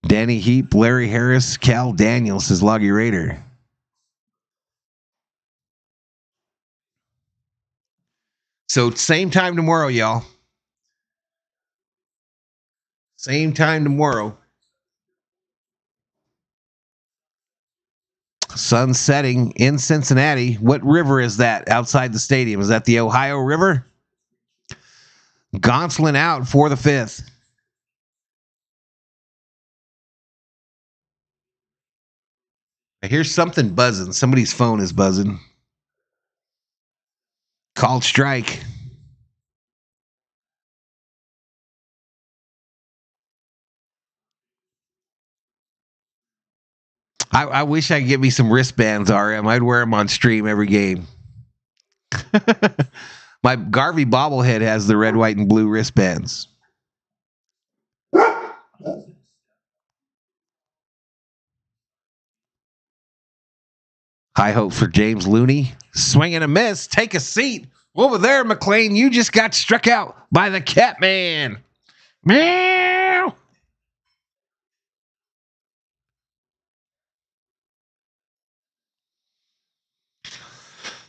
Danny Heap, Larry Harris, Cal Daniels says Loggy Raider. So same time tomorrow, y'all. Same time tomorrow. Sun setting in Cincinnati. What river is that outside the stadium? Is that the Ohio River? Gonsolin out for the 5th. I hear something buzzing. Somebody's phone is buzzing. Called strike. I wish I could get me some wristbands, RM. I'd wear them on stream every game. My Garvey bobblehead has the red, white, and blue wristbands. High hopes for James Looney. Swing and a miss. Take a seat. Over there, McLean. You just got struck out by the Catman. Meow.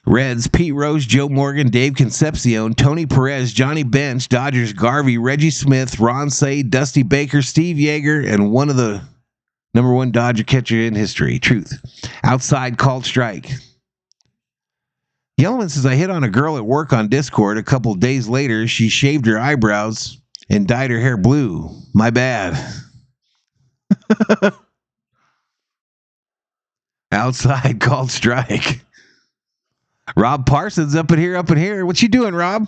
Reds, Pete Rose, Joe Morgan, Dave Concepcion, Tony Perez, Johnny Bench, Dodgers, Garvey, Reggie Smith, Ron Say, Dusty Baker, Steve Yeager, and one of the number 1 Dodger catcher in history. Truth. Outside called strike. Yellowman says, I hit on a girl at work on Discord. A couple of days later, she shaved her eyebrows and dyed her hair blue. My bad. Outside called strike. Rob Parsons up in here. What you doing, Rob?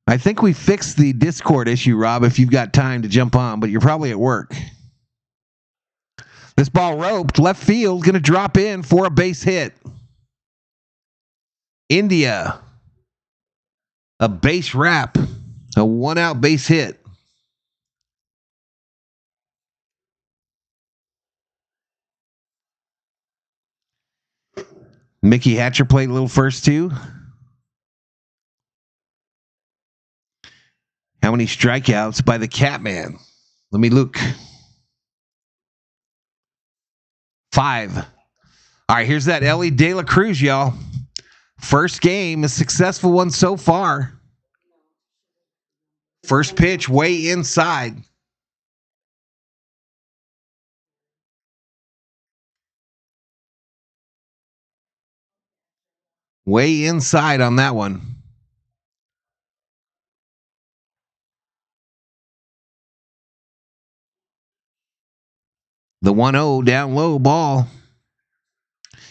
I think we fixed the Discord issue, Rob, if you've got time to jump on, but you're probably at work. This ball roped left field, going to drop in for a base hit. India, a base wrap, a 1-out base hit. Mickey Hatcher played a little first too. How many strikeouts by the Catman? Let me look. 5. All right, here's that Ellie De La Cruz, y'all. First game, a successful one so far. First pitch, way inside. Way inside on that one. The 1-0 down low ball.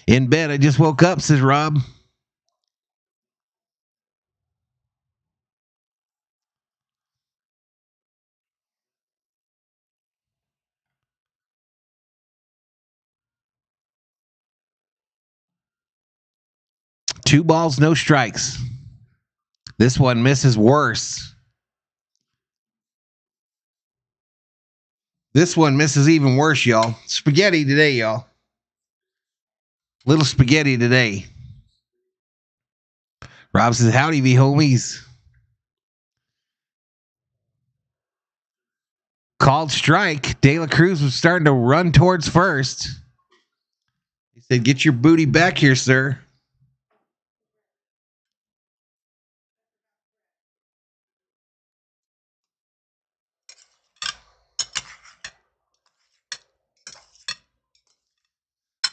In bed, I just woke up, says Rob. Two balls, no strikes. This one misses worse. This one misses even worse, y'all. Spaghetti today, y'all. Little spaghetti today. Rob says, howdy, V homies. Called strike. De La Cruz was starting to run towards first. He said, get your booty back here, sir.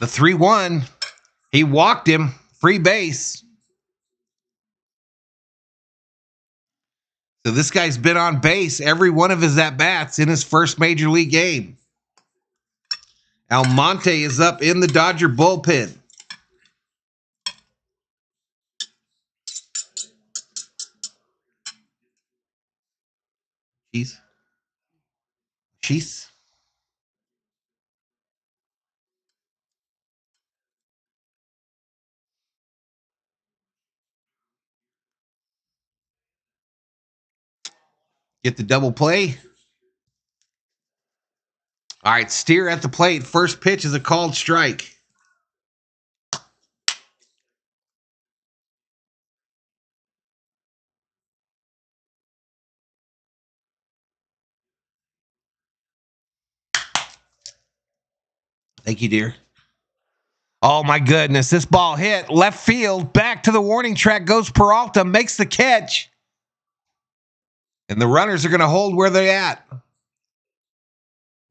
The 3-1. He walked him. Free base. So this guy's been on base every one of his at-bats in his first major league game. Almonte is up in the Dodger bullpen. Cheese. Get the double play. All right, Steer at the plate. First pitch is a called strike. Thank you, dear. Oh, my goodness. This ball hit left field. Back to the warning track goes Peralta. Makes the catch. And the runners are going to hold where they're at.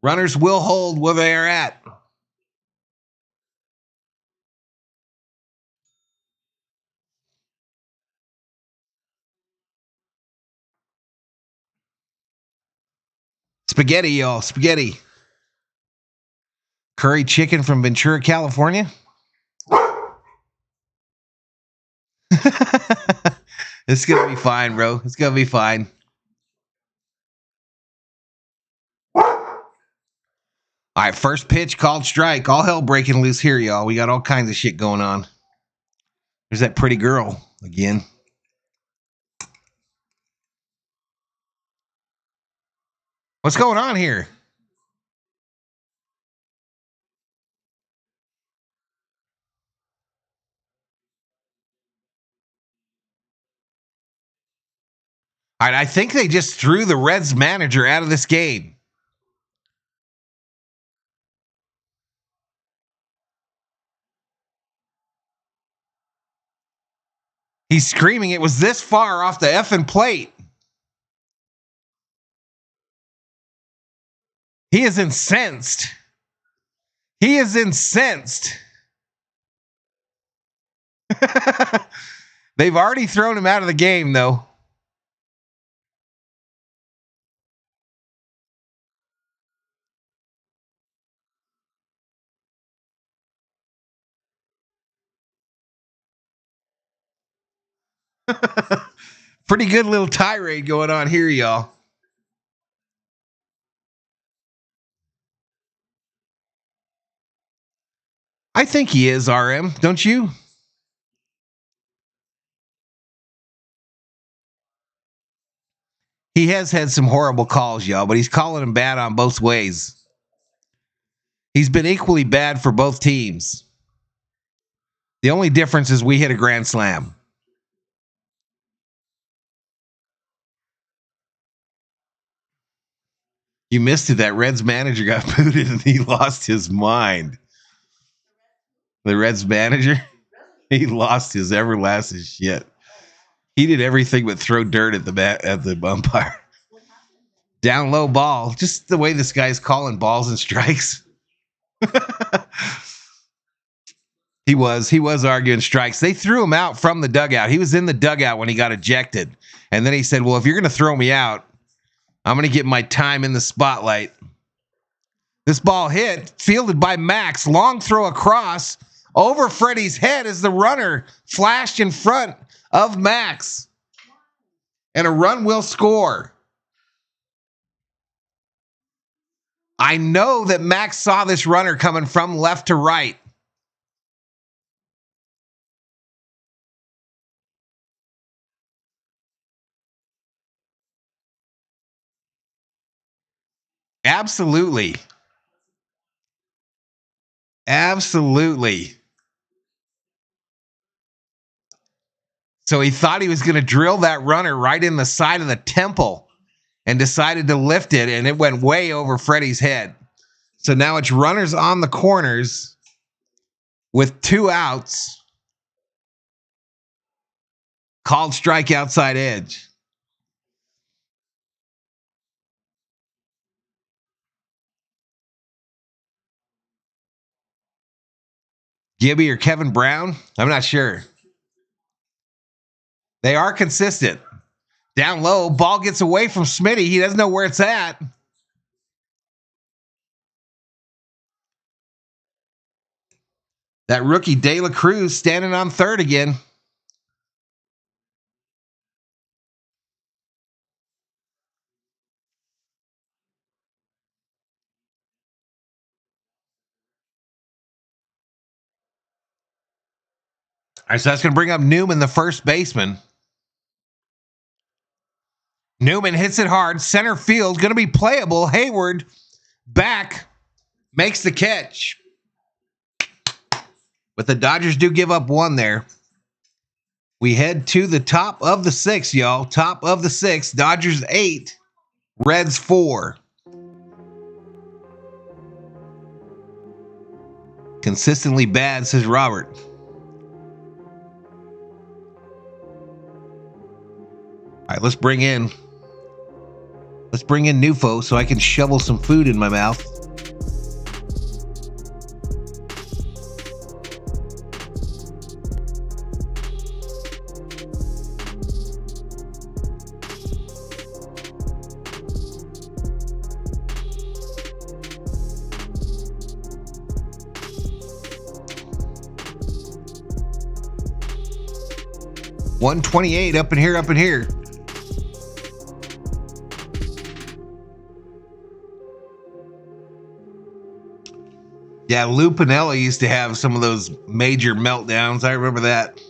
Runners will hold where they're at. Spaghetti, y'all. Spaghetti. Curry chicken from Ventura, California. It's going to be fine, bro. It's going to be fine. All right, first pitch called strike. All hell breaking loose here, y'all. We got all kinds of shit going on. There's that pretty girl again. What's going on here? All right, I think they just threw the Reds manager out of this game. He's screaming it was this far off the effing plate. He is incensed. He is incensed. They've already thrown him out of the game, though. Pretty good little tirade going on here, y'all. I think he is, RM. Don't you? He has had some horrible calls, y'all, but he's calling them bad on both ways. He's been equally bad for both teams. The only difference is we hit a grand slam. You missed it. That Reds manager got booted and he lost his mind. The Reds manager, he lost his everlasting shit. He did everything but throw dirt at the umpire. Down low ball. Just the way this guy's calling balls and strikes. He was arguing strikes. They threw him out from the dugout. He was in the dugout when he got ejected. And then he said, well, if you're going to throw me out, I'm going to get my time in the spotlight. This ball hit, fielded by Max. Long throw across over Freddie's head as the runner flashed in front of Max. And a run will score. I know that Max saw this runner coming from left to right. Absolutely. Absolutely. So he thought he was going to drill that runner right in the side of the temple and decided to lift it, and it went way over Freddie's head. So now it's runners on the corners with 2 outs. Called strike outside edge. Gibby or Kevin Brown? I'm not sure. They are consistent. Down low, ball gets away from Smitty. He doesn't know where it's at. That rookie De La Cruz standing on third again. All right, so that's going to bring up Newman, the first baseman. Newman hits it hard. Center field, going to be playable. Hayward back, makes the catch. But the Dodgers do give up 1 there. We head to the top of the 6, y'all. Top of the 6. Dodgers 8, Reds 4. Consistently bad, says Robert. All right, let's bring in Nufo so I can shovel some food in my mouth. $128 up in here. Yeah, Lou Piniella used to have some of those major meltdowns. I remember that.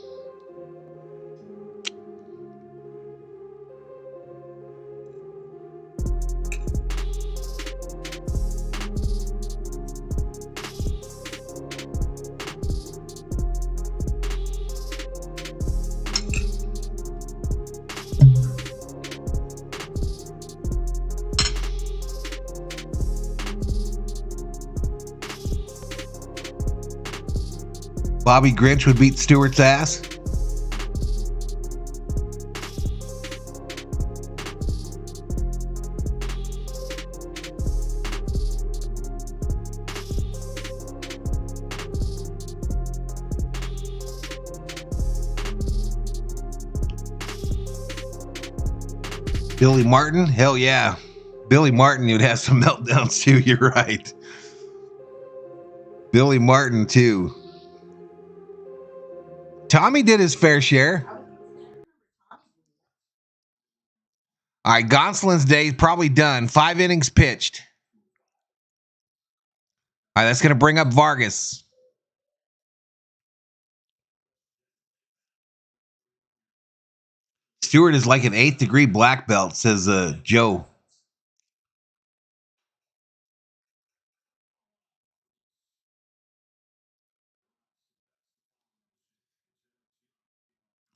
Bobby Grinch would beat Stewart's ass. Billy Martin? Hell yeah. Billy Martin would have some meltdowns too. You're right. Billy Martin too. Tommy did his fair share. All right, Gonsolin's day is probably done. 5 innings pitched. All right, that's going to bring up Vargas. Stewart is like an 8th degree black belt, says Joe.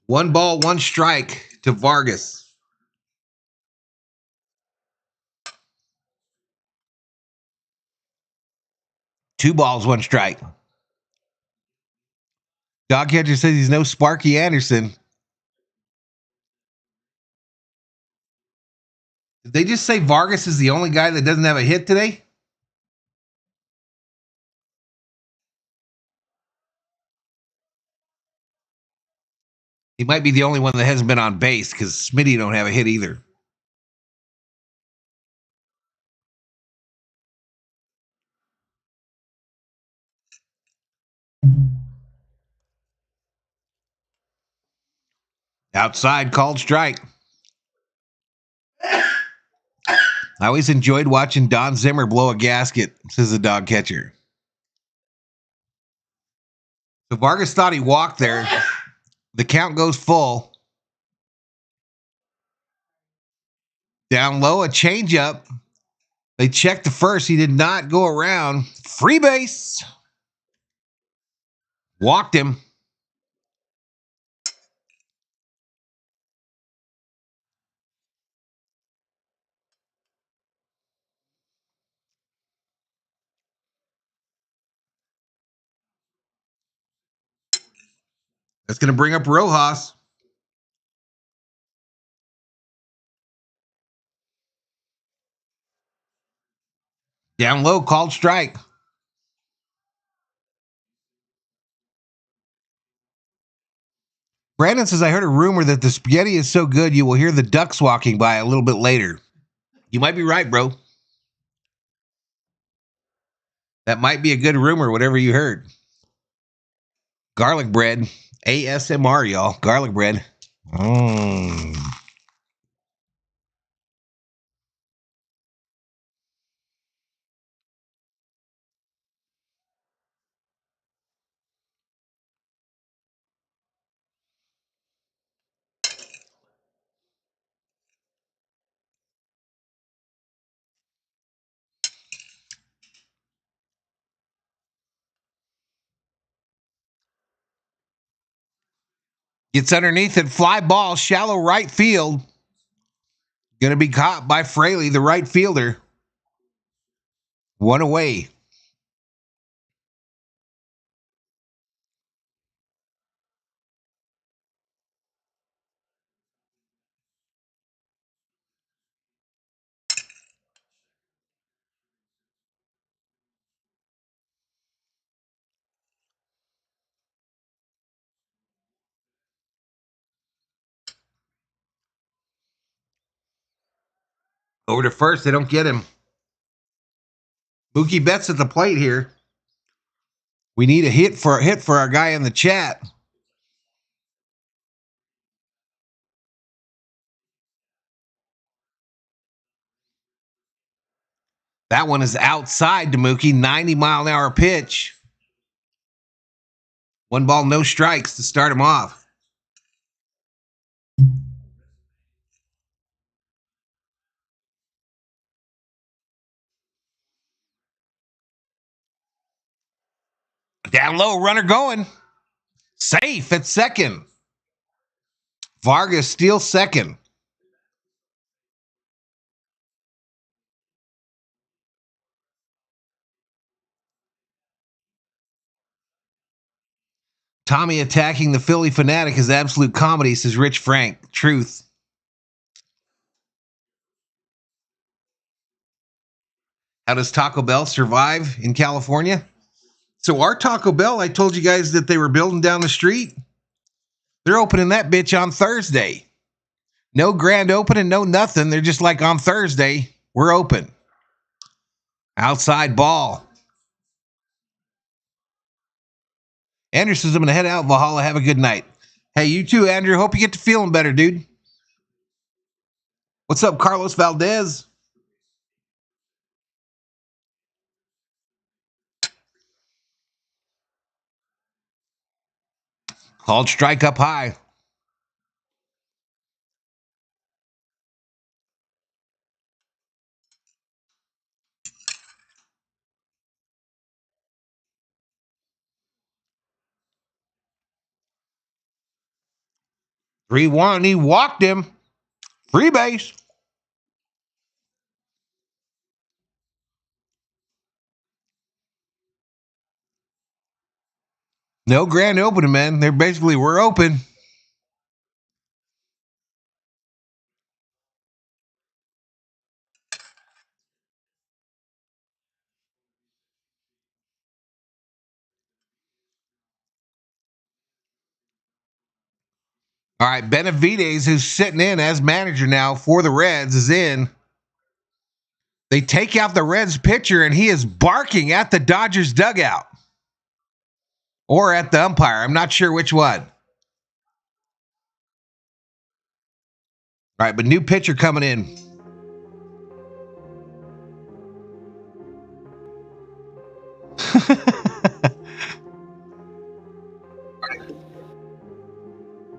One ball, one strike to Vargas. Two balls, one strike. Dog catcher says he's no Sparky Anderson. Did they just say Vargas is the only guy that doesn't have a hit today? He might be the only one that hasn't been on base because Smitty don't have a hit either. Outside, called strike. I always enjoyed watching Don Zimmer blow a gasket, says the dog catcher. So Vargas thought he walked there. The count goes full. Down low, a changeup. They checked the first. He did not go around. Free base. Walked him. That's going to bring up Rojas. Down low, called strike. Brandon says, I heard a rumor that the spaghetti is so good you will hear the ducks walking by a little bit later. You might be right, bro. That might be a good rumor, whatever you heard. Garlic bread. ASMR, y'all. Garlic bread. Gets underneath it. Fly ball. Shallow right field. Going to be caught by Fraley, the right fielder. One away. Over to first. They don't get him. Mookie Betts at the plate here. We need a hit for our guy in the chat. That one is outside to Mookie. 90-mile-an-hour pitch. One ball, no strikes to start him off. Down low, runner going. Safe at second. Vargas steals second. Tommy attacking the Philly fanatic is absolute comedy, says Rich Frank. Truth. How does Taco Bell survive in California? So our Taco Bell, I told you guys that they were building down the street. They're opening that bitch on Thursday. No grand opening, no nothing. They're just like on Thursday, we're open. Outside ball. Anderson's going to head out. Valhalla, have a good night. Hey, you too, Andrew. Hope you get to feeling better, dude. What's up, Carlos Valdez? Called strike up high. 3-1. He walked him. Free base. No grand opening, man. We're open. All right, Benavides, who's sitting in as manager now for the Reds, is in. They take out the Reds pitcher, and he is barking at the Dodgers dugout. Or at the umpire. I'm not sure which one. All right, but new pitcher coming in.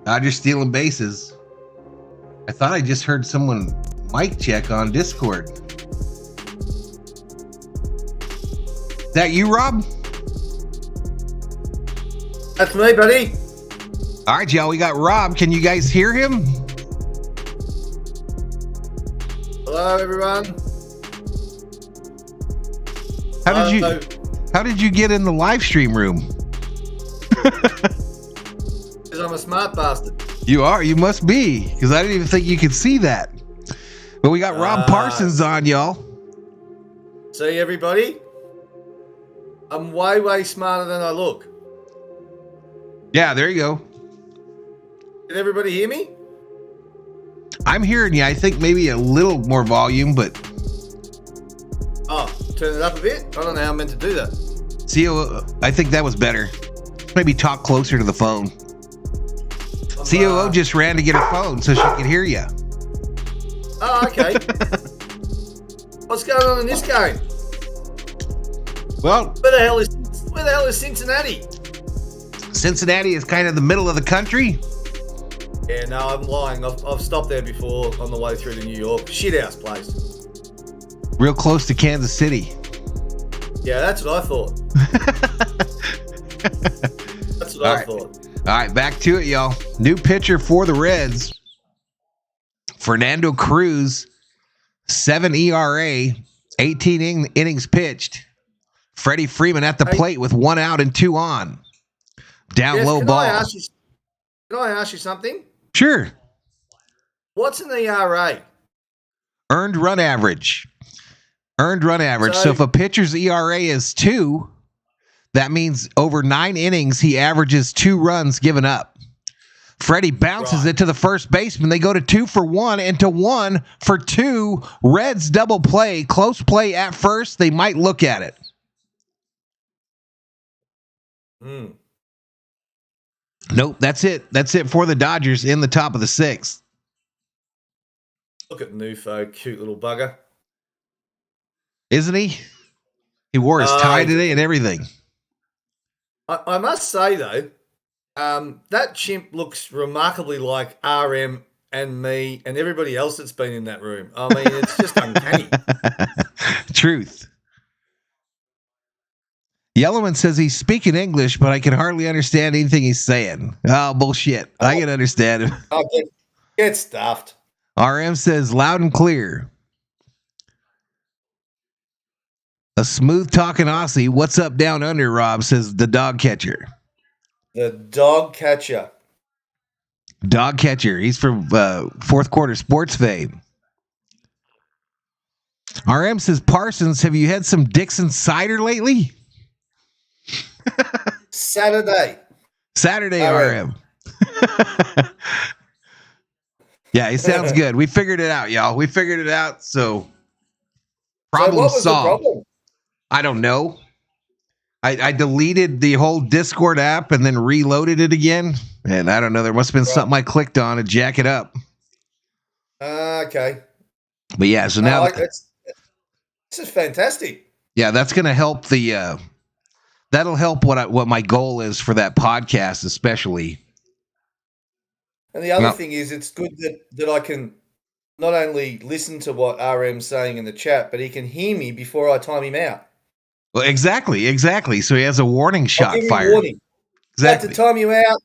Dodgers stealing bases. I thought I just heard someone mic check on Discord. Is that you, Rob? That's me, buddy. All right, y'all. We got Rob. Can you guys hear him? Hello, everyone. How did you get in the live stream room? Because I'm a smart bastard. You are. You must be. Because I didn't even think you could see that. But we got Rob Parsons on, y'all. See, everybody? I'm way, way smarter than I look. Yeah, there you go. Can everybody hear me? I'm hearing you. I think maybe a little more volume, but... Oh, turn it up a bit? I don't know how I'm meant to do that. COO, I think that was better. Maybe talk closer to the phone. COO just ran to get her phone so she could hear you. Oh, okay. What's going on in this game? Well, Where the hell is Cincinnati? Cincinnati is kind of the middle of the country. Yeah, no, I'm lying. I've stopped there before on the way through to New York. Shithouse place. Real close to Kansas City. Yeah, that's what I thought. That's what I thought. All right, back to it, y'all. New pitcher for the Reds. Fernando Cruz, 7 ERA, 18 innings pitched. Freddie Freeman at the plate with 1 out and 2 on. Down low ball. Can I ask you something? Sure. What's an ERA? Earned run average. So if a pitcher's ERA is 2, that means over 9 innings, he averages 2 runs given up. Freddie bounces it to the first baseman. They go to 2 for 1 and to 1 for 2. Reds double play. Close play at first. They might look at it. Nope, that's it. That's it for the Dodgers in the top of the 6th. Look at Nufo, cute little bugger. Isn't he? He wore his tie today and everything. I must say, though, that chimp looks remarkably like RM and me and everybody else that's been in that room. I mean, it's just uncanny. Truth. Yellowman says he's speaking English, but I can hardly understand anything he's saying. Oh, bullshit. I can understand him. Oh, get stuffed. RM says loud and clear. A smooth talking Aussie. What's up down under, Rob, says the dog catcher. The dog catcher. Dog catcher. He's from fourth quarter sports fame. RM says, Parsons, have you had some Dixon cider lately? Saturday, RM. Yeah, it sounds good. We figured it out, y'all. We figured it out. So problem what was solved. the problem? I don't know. I deleted the whole Discord app and then reloaded it again. And I don't know. There must have been something I clicked on to jack it up. Okay. But yeah, so now this is fantastic. Yeah, that's going to help the. That'll help what my goal is for that podcast, especially. And the other thing is, it's good that I can not only listen to what RM's saying in the chat, but he can hear me before I time him out. Well, exactly. So he has a warning shot fired. Warning. Exactly. Got to time you out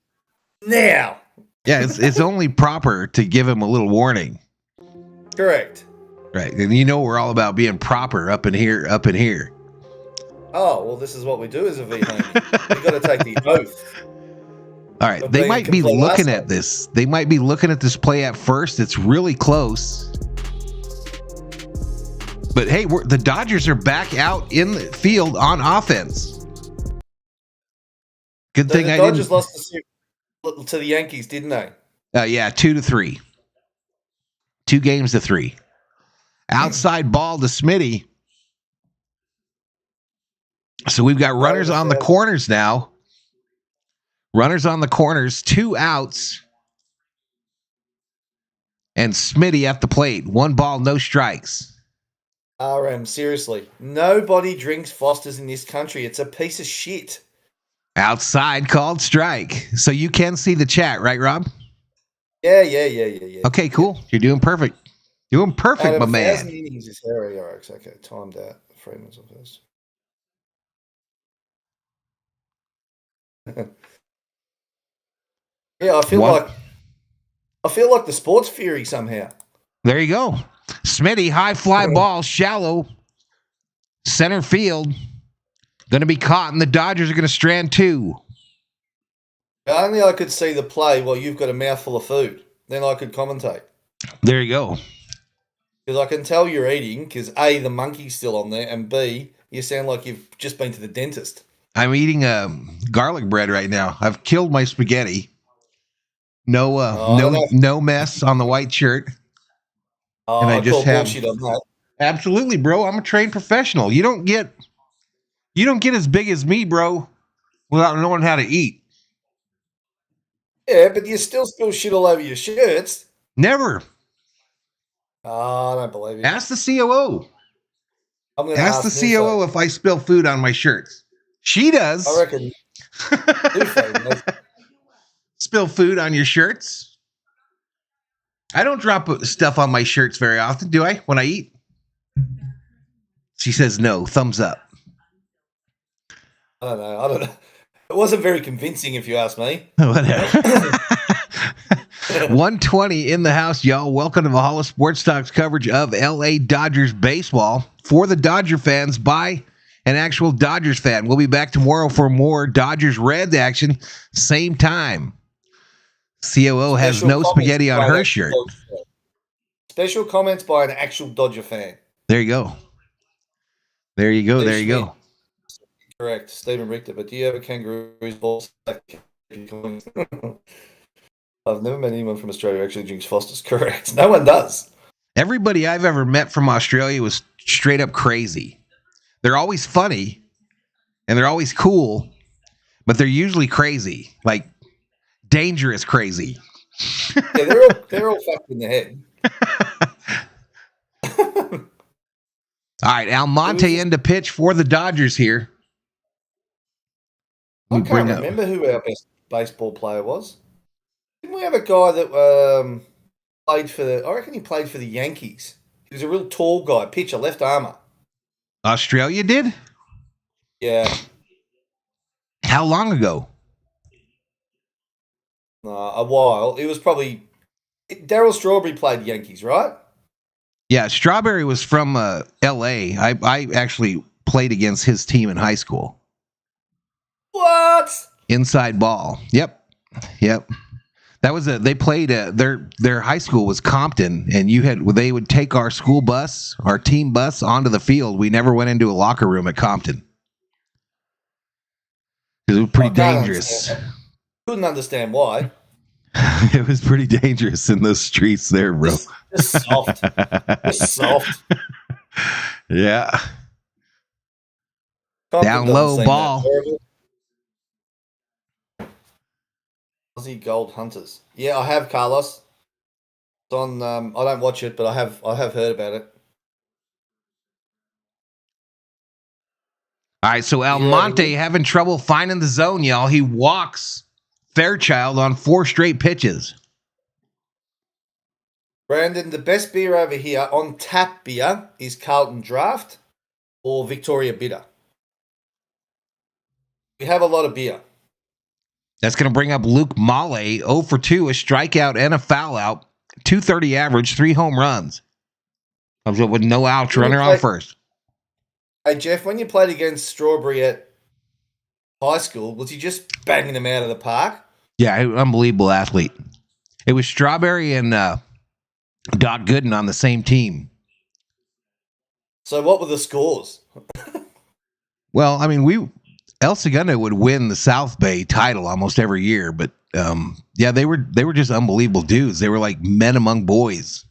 now. Yeah, it's only proper to give him a little warning. Correct. Right. And we're all about being proper up in here. Oh, well, this is what we do as a V-homie. You got to take the oath. All right. of They being a might be complete looking asshole. at this. They might be looking at this play at first. It's really close. But hey, the Dodgers are back out in the field on offense. Good thing The I Dodgers didn't. lost to the Yankees, didn't they? Yeah, 2-3. 2 games to 3. Outside ball to Smitty. So we've got runners on the corners now. Runners on the corners, 2 outs. And Smitty at the plate. 1 ball, no strikes. RM, seriously. Nobody drinks Foster's in this country. It's a piece of shit. Outside called strike. So you can see the chat, right, Rob? Yeah. Okay, cool. You're doing perfect. Doing perfect, my man. 1,000 innings is Harry Oryx. Okay, timed out. Freeman's on first. Yeah, I feel like the sports fury somehow. There you go. Smitty, high fly ball, shallow, center field. Going to be caught, and the Dodgers are going to strand 2. Only I could see the play while you've got a mouthful of food. Then I could commentate. There you go. Because I can tell you're eating because A, the monkey's still on there, and B, you sound like you've just been to the dentist. I'm eating garlic bread right now. I've killed my spaghetti. No mess on the white shirt. Oh, And I just call bullshit on that. Absolutely, bro. I'm a trained professional. You don't get as big as me, bro, without knowing how to eat. Yeah, but you still spill shit all over your shirts. Never. Oh, I don't believe you. Ask the COO. I'm going to Ask the COO if I spill food on my shirts. She does. I reckon. Spill food on your shirts? I don't drop stuff on my shirts very often, do I? When I eat? She says no. Thumbs up. I don't know. It wasn't very convincing, if you ask me. Whatever. 120 in the house, y'all. Welcome to Valhalla Sports Talk's coverage of LA Dodgers baseball for the Dodger fans by an actual Dodgers fan. We'll be back tomorrow for more Dodgers Reds action, same time. COO has no spaghetti on her shirt. Special comments by an actual Dodger fan. There you go. There you go. There you go. Correct, Stephen Richter. But do you have a kangaroo's balls? I've never met anyone from Australia who actually drinks Foster's. Correct. No one does. Everybody I've ever met from Australia was straight up crazy. They're always funny and they're always cool, but they're usually crazy, like dangerous crazy. Yeah, they're all fucked in the head. All right, Almonte in to pitch for the Dodgers here. I can't remember who our best baseball player was. Didn't we have a guy that played for I reckon he played for the Yankees. He was a real tall guy, pitcher, left armer. Australia did? Yeah. How long ago? A while. It was probably Darryl Strawberry played Yankees, right? Yeah, Strawberry was from L.A. I actually played against his team in high school. What? Inside ball. Yep. That was they played their high school was Compton, and they would take our school bus, our team bus, onto the field. We never went into a locker room at Compton because it was pretty dangerous. Couldn't understand why. It was pretty dangerous in those streets there, bro. Just soft. Just soft. Yeah. Compton Down doesn't low seem ball. that terrible. Aussie Gold Hunters. Yeah, I have, Carlos. It's on. I don't watch it, but I have heard about it. All right, so Almonte having trouble finding the zone, y'all. He walks Fairchild on 4 straight pitches. Brandon, the best beer over here on tap beer is Carlton Draft or Victoria Bitter. We have a lot of beer. That's going to bring up Luke Malle, 0 for 2, a strikeout and a foul out, 230 average, 3 home runs. With no outs, runner on first. Hey, Jeff, when you played against Strawberry at high school, was he just banging them out of the park? Yeah, unbelievable athlete. It was Strawberry and Doc Gooden on the same team. So what were the scores? Well, I mean, El Segundo would win the South Bay title almost every year, but yeah, they were just unbelievable dudes. They were like men among boys.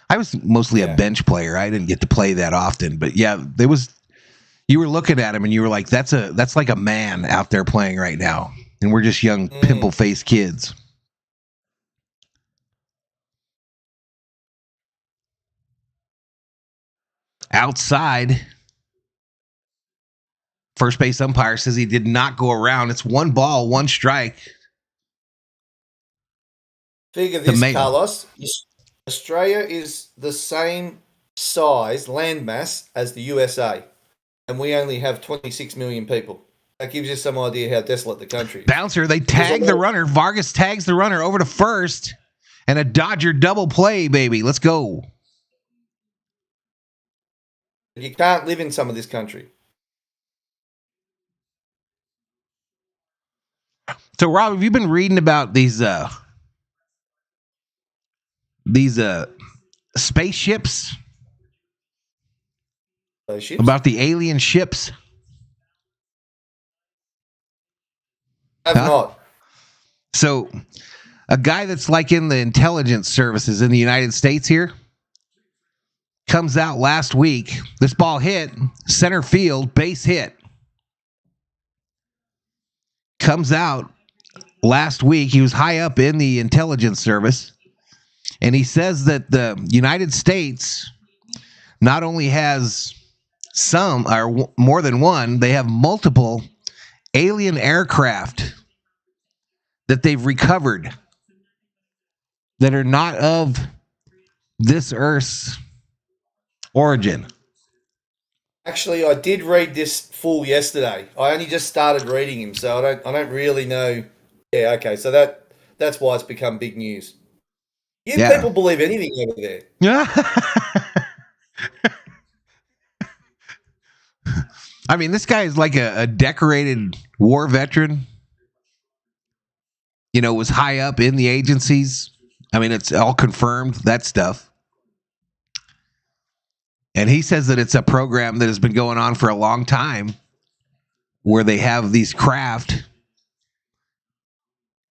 I was mostly a bench player. I didn't get to play that often, but yeah, you were looking at him and you were like, that's like a man out there playing right now. And we're just young pimple-faced kids. Outside, first base umpire says he did not go around. It's 1 ball, 1 strike. Figure this, Carlos. Australia is the same size landmass as the USA, and we only have 26 million people. That gives you some idea how desolate the country is. Bouncer, they tag the runner. Vargas tags the runner over to first, and a Dodger double play, baby. Let's go. You can't live in some of this country. So, Rob, have you been reading about these spaceships? About the alien ships? I've not. So, a guy that's like in the intelligence services in the United States here comes out last week. This ball hit center field, base hit. Comes out last week. He was high up in the intelligence service, and he says that the United States not only has some or more than one, they have multiple alien aircraft that they've recovered that are not of this Earth's origin. Actually, I did read this full yesterday. I only just started reading him, so I don't really know. Yeah, okay, so that's why it's become big news. People believe anything over there. Yeah. I mean, this guy is like a decorated war veteran. You know, was high up in the agencies. I mean, it's all confirmed, that stuff. And he says that it's a program that has been going on for a long time where they have these craft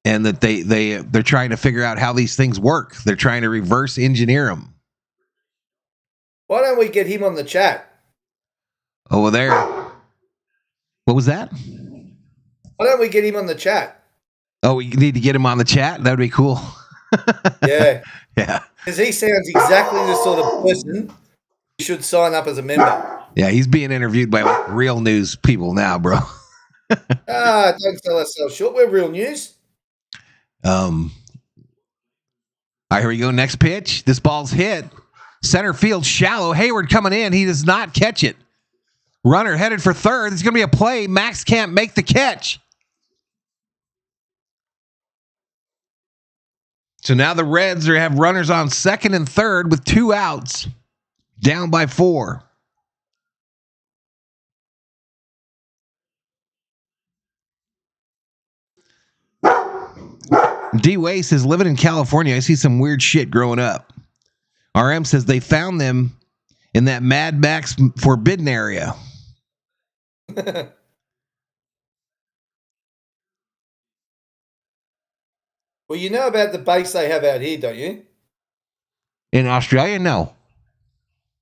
and that they're trying to figure out how these things work. They're trying to reverse engineer them. Why don't we get him on the chat? Over there. What was that? Why don't we get him on the chat? Oh, we need to get him on the chat? That would be cool. Yeah. Yeah. Because he sounds exactly the sort of person you should sign up as a member. Yeah, he's being interviewed by real news people now, bro. Don't sell ourselves short. We're real news. All right, here we go. Next pitch. This ball's hit. Center field shallow. Hayward coming in. He does not catch it. Runner headed for third. There's going to be a play. Max can't make the catch. So now the Reds have runners on second and third with 2 outs. Down by 4. D. Way says, living in California, I see some weird shit growing up. RM says they found them in that Mad Max forbidden area. Well, you know about the base they have out here, don't you? In Australia, no.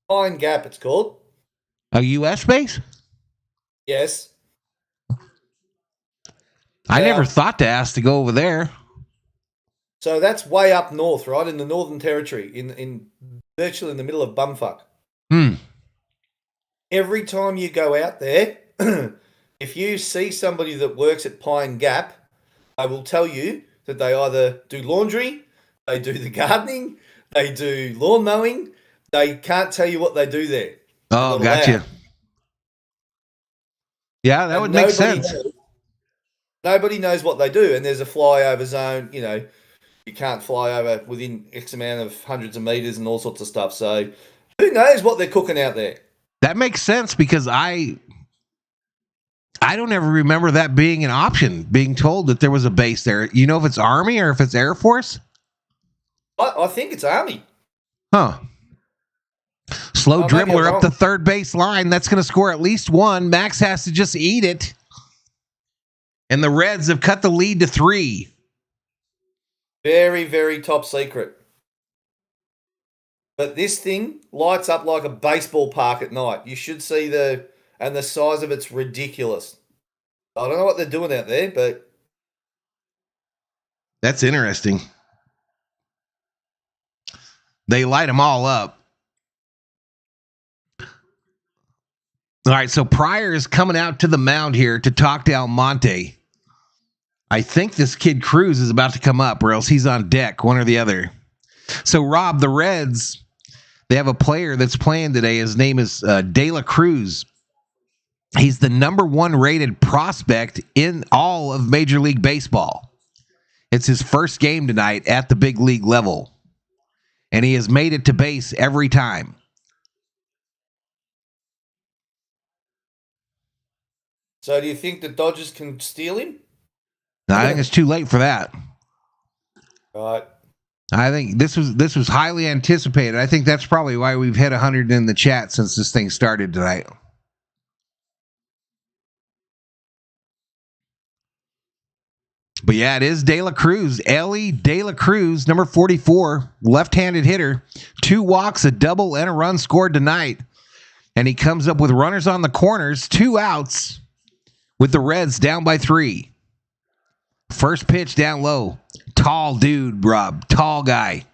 Pine Gap, it's called. A U.S. base? Yes. I never thought to ask to go over there. So that's way up north, right? In the Northern Territory, in virtually in the middle of bumfuck. Every time you go out there, if you see somebody that works at Pine Gap, I will tell you that they either do laundry, they do the gardening, they do lawn mowing. They can't tell you what they do there. Oh, gotcha. Yeah, that would make sense. Nobody knows what they do, and there's a flyover zone. You know, you can't fly over within X amount of hundreds of meters and all sorts of stuff. So who knows what they're cooking out there? That makes sense because I don't ever remember that being an option, being told that there was a base there. You know if it's Army or if it's Air Force? I think it's Army. Huh. Slow dribbler wrong. up the third base line. That's going to score at least one. Max has to just eat it. And the Reds have cut the lead to 3. Very, very top secret. But this thing lights up like a baseball park at night. You should see the size of it's ridiculous. I don't know what they're doing out there, but that's interesting. They light them all up. All right, so Pryor is coming out to the mound here to talk to Almonte. I think this kid Cruz is about to come up, or else he's on deck, one or the other. So, Rob, the Reds, they have a player that's playing today. His name is De La Cruz. He's the number 1 rated prospect in all of Major League Baseball. It's his first game tonight at the big league level. And he has made it to base every time. So do you think the Dodgers can steal him? No, I think it's too late for that. Right. I think this was highly anticipated. I think that's probably why we've hit 100 in the chat since this thing started tonight. But yeah, it is De La Cruz. Ellie De La Cruz, number 44, left-handed hitter. 2 walks, a double, and a run scored tonight. And he comes up with runners on the corners, 2 outs, with the Reds down by 3. First pitch down low. Tall dude, Rob. Tall guy.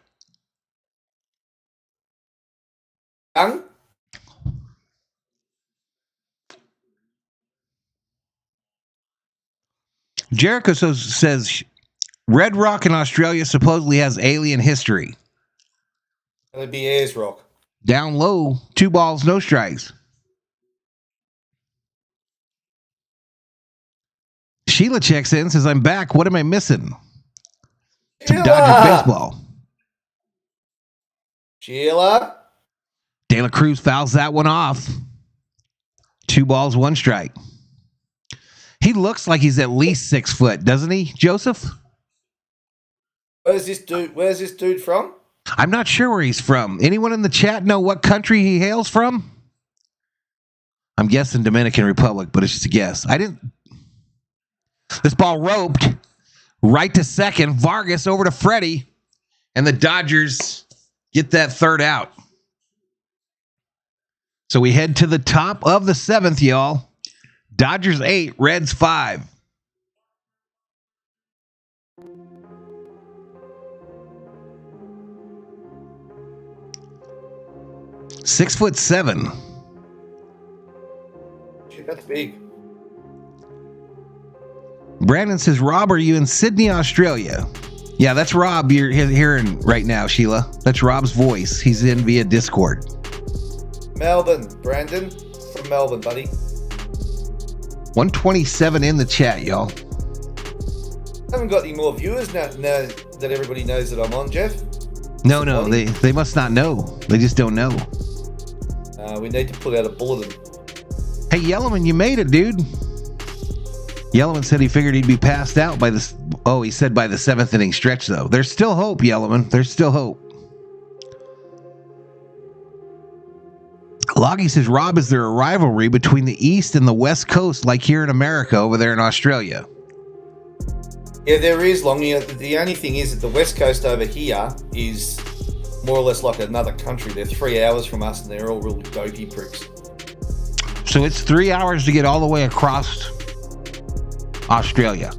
Young? Jericho says Red Rock in Australia supposedly has alien history. It'd be Ayers Rock. Down low, 2 balls, no strikes. Sheila checks in, says, I'm back. What am I missing? Some Dodgers baseball. Sheila. De La Cruz fouls that one off. 2 balls, 1 strike. He looks like he's at least 6 foot, doesn't he, Joseph? Where's this dude from? I'm not sure where he's from. Anyone in the chat know what country he hails from? I'm guessing Dominican Republic, but it's just a guess. This ball roped right to second. Vargas over to Freddie. And the Dodgers get that 3rd out. So we head to the top of the 7th, y'all. Dodgers 8, Reds 5. Six foot 7. Shit, that's big. Brandon says, Rob, are you in Sydney, Australia? Yeah, that's Rob you're hearing right now, Sheila. That's Rob's voice. He's in via Discord. Melbourne, Brandon. From Melbourne, buddy. 127 in the chat, y'all. Haven't got any more viewers now that everybody knows that I'm on, Jeff. No, they must not know. They just don't know. We need to put out a bulletin. Hey, Yellowman, you made it, dude. Yellowman said he figured he'd be passed out by this. Oh, he said by the 7th inning stretch, though. There's still hope, Yellowman. There's still hope. Loggy says, Rob, is there a rivalry between the East and the West Coast like here in America over there in Australia? Yeah, there is, Longy. The only thing is that the West Coast over here is more or less like another country. They're 3 hours from us and they're all real dopey pricks. So it's 3 hours to get all the way across Australia.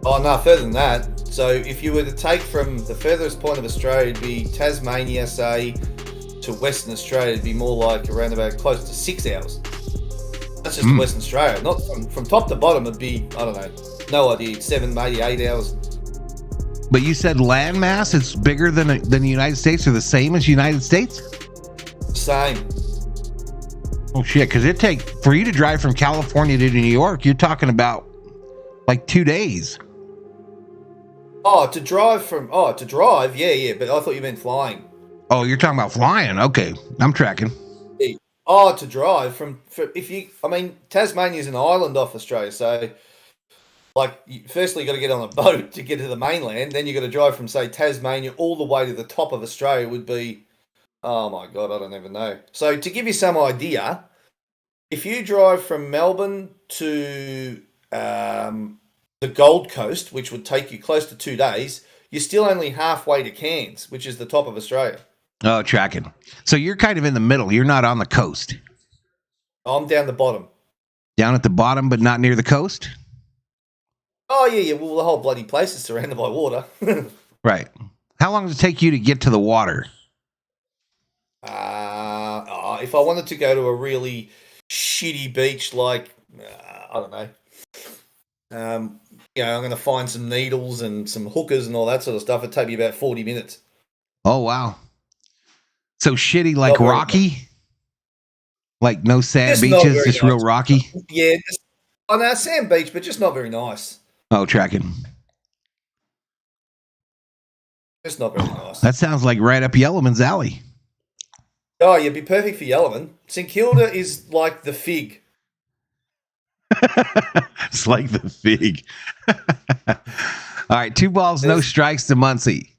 Oh, no, further than that. So if you were to take from the furthest point of Australia, it'd be Tasmania, say, to Western Australia, it'd be more like around about close to 6 hours. That's just Western Australia. Not from top to bottom, it'd be, I don't know, no idea, 7, maybe 8 hours. But you said land mass is bigger than the United States or the same as United States? Same. Oh shit! Because for you to drive from California to New York, you're talking about like 2 days. To drive, yeah. But I thought you meant flying. Oh, you're talking about flying? Okay, I'm tracking. To drive Tasmania is an island off Australia, so firstly you got to get on a boat to get to the mainland. Then you got to drive from say Tasmania all the way to the top of Australia. Would be, oh my god, I don't even know. So to give you some idea, if you drive from Melbourne to the Gold Coast, which would take you close to 2 days, you're still only halfway to Cairns, which is the top of Australia. Oh, tracking. So you're kind of in the middle. You're not on the coast. I'm down the bottom. Down at the bottom, but not near the coast? Oh, yeah. Well, the whole bloody place is surrounded by water. Right. How long does it take you to get to the water? If I wanted to go to a really shitty beach, I don't know. I'm going to find some needles and some hookers and all that sort of stuff. It'd take me about 40 minutes. Oh, wow. So shitty, like rocky? Like no sand beaches, just nice. Real rocky? Yeah. Sand beach, but just not very nice. Oh, tracking. Just not very nice. That sounds like right up Yellowman's alley. Oh, you'd be perfect for Yellowman. St Kilda is like the fig. It's like the fig. All right, 2 balls, no strikes to Muncie.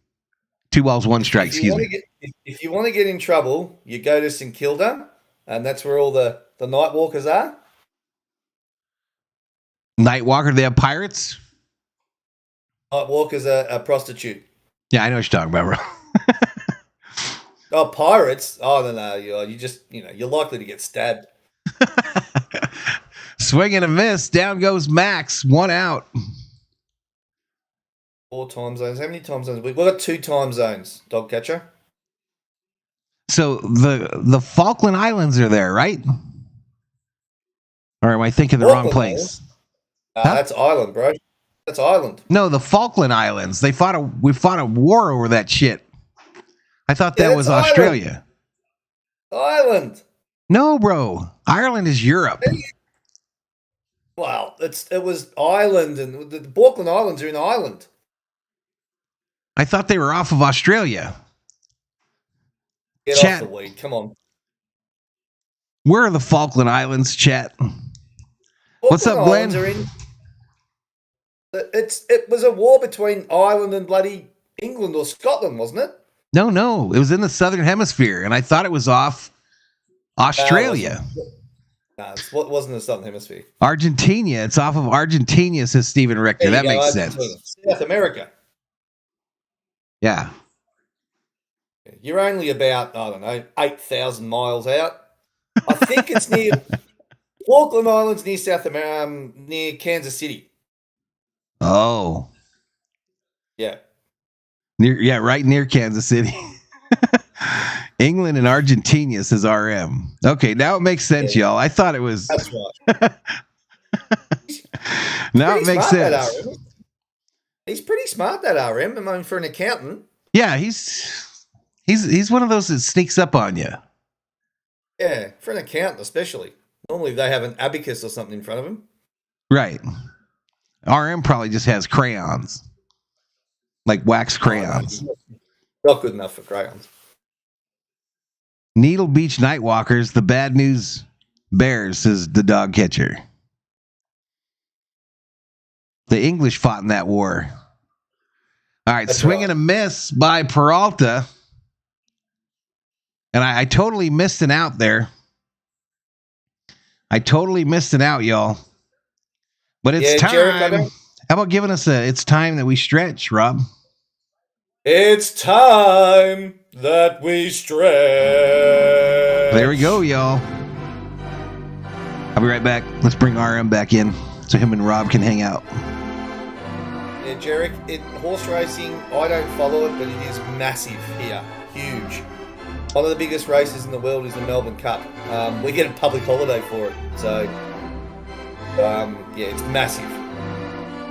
2 balls, 1 strike, excuse me. If you want to get in trouble, you go to St Kilda, and that's where all the night walkers are. Night walker, they have pirates? Night walkers are a prostitute. Yeah, I know what you're talking about, bro. Oh, pirates? Oh, no. You just, you're likely to get stabbed. Swing and a miss. Down goes Max. 1 out. 4 time zones. How many time zones? We've got 2 time zones, dog catcher. So the Falkland Islands are there, right? Or am I thinking the wrong place? That's Ireland, bro. That's Ireland. No, the Falkland Islands. We fought a war over that shit. I thought that was Australia. Ireland. No, bro. Ireland is Europe. Well, it was Ireland, and the Falkland Islands are in Ireland. I thought they were off of Australia. Get off the weed. Come on. Where are the Falkland Islands, chat? What's up, Glenn? It was a war between Ireland and bloody England or Scotland, wasn't it? No. It was in the Southern Hemisphere, and I thought it was off Australia. It wasn't the Southern Hemisphere. Argentina. It's off of Argentina, says Stephen Richter. That makes sense. South America. Yeah. You're only about, 8,000 miles out. I think it's near Falkland Islands, near South America, near Kansas City. Oh. Yeah. Right near Kansas City. England and Argentina, says RM. Okay, now it makes sense, y'all. I thought it was. That's right. Now it makes sense. He's pretty smart, that RM. I mean, for an accountant. Yeah, he's one of those that sneaks up on you. Yeah, for an accountant especially. Normally they have an abacus or something in front of him. Right. RM probably just has crayons. Like wax crayons. Not good enough for crayons. Needle Beach Nightwalkers, the bad news bears, says the dog catcher. The English fought in that war. All right, swing and a miss by Peralta. And I totally missed an out there. I totally missed an out, y'all. But it's time. Jared, how about giving us it's time that we stretch, Rob? It's time that we stretch. There we go, y'all. I'll be right back. Let's bring RM back in so him and Rob can hang out. Yeah, Jarek, horse racing, I don't follow it, but it is massive here. Huge. One of the biggest races in the world is the Melbourne Cup. We get a public holiday for it. So, it's massive.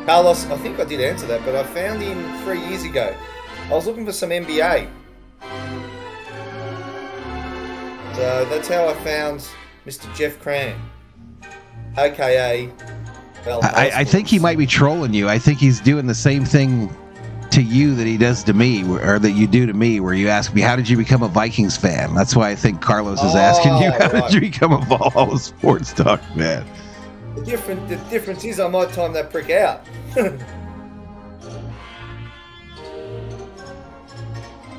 Carlos, I think I did answer that, but I found him 3 years ago. I was looking for some NBA. So that's how I found Mr. Jeff Cram, aka Valhalla I think he Sports. might be trolling you. I think he's doing the same thing to you that he does to me, or that you do to me, where you ask me, how did you become a Vikings fan? That's why I think Carlos is asking you, how did you become a Valhalla Sports Talk fan? The difference is I might time that prick out.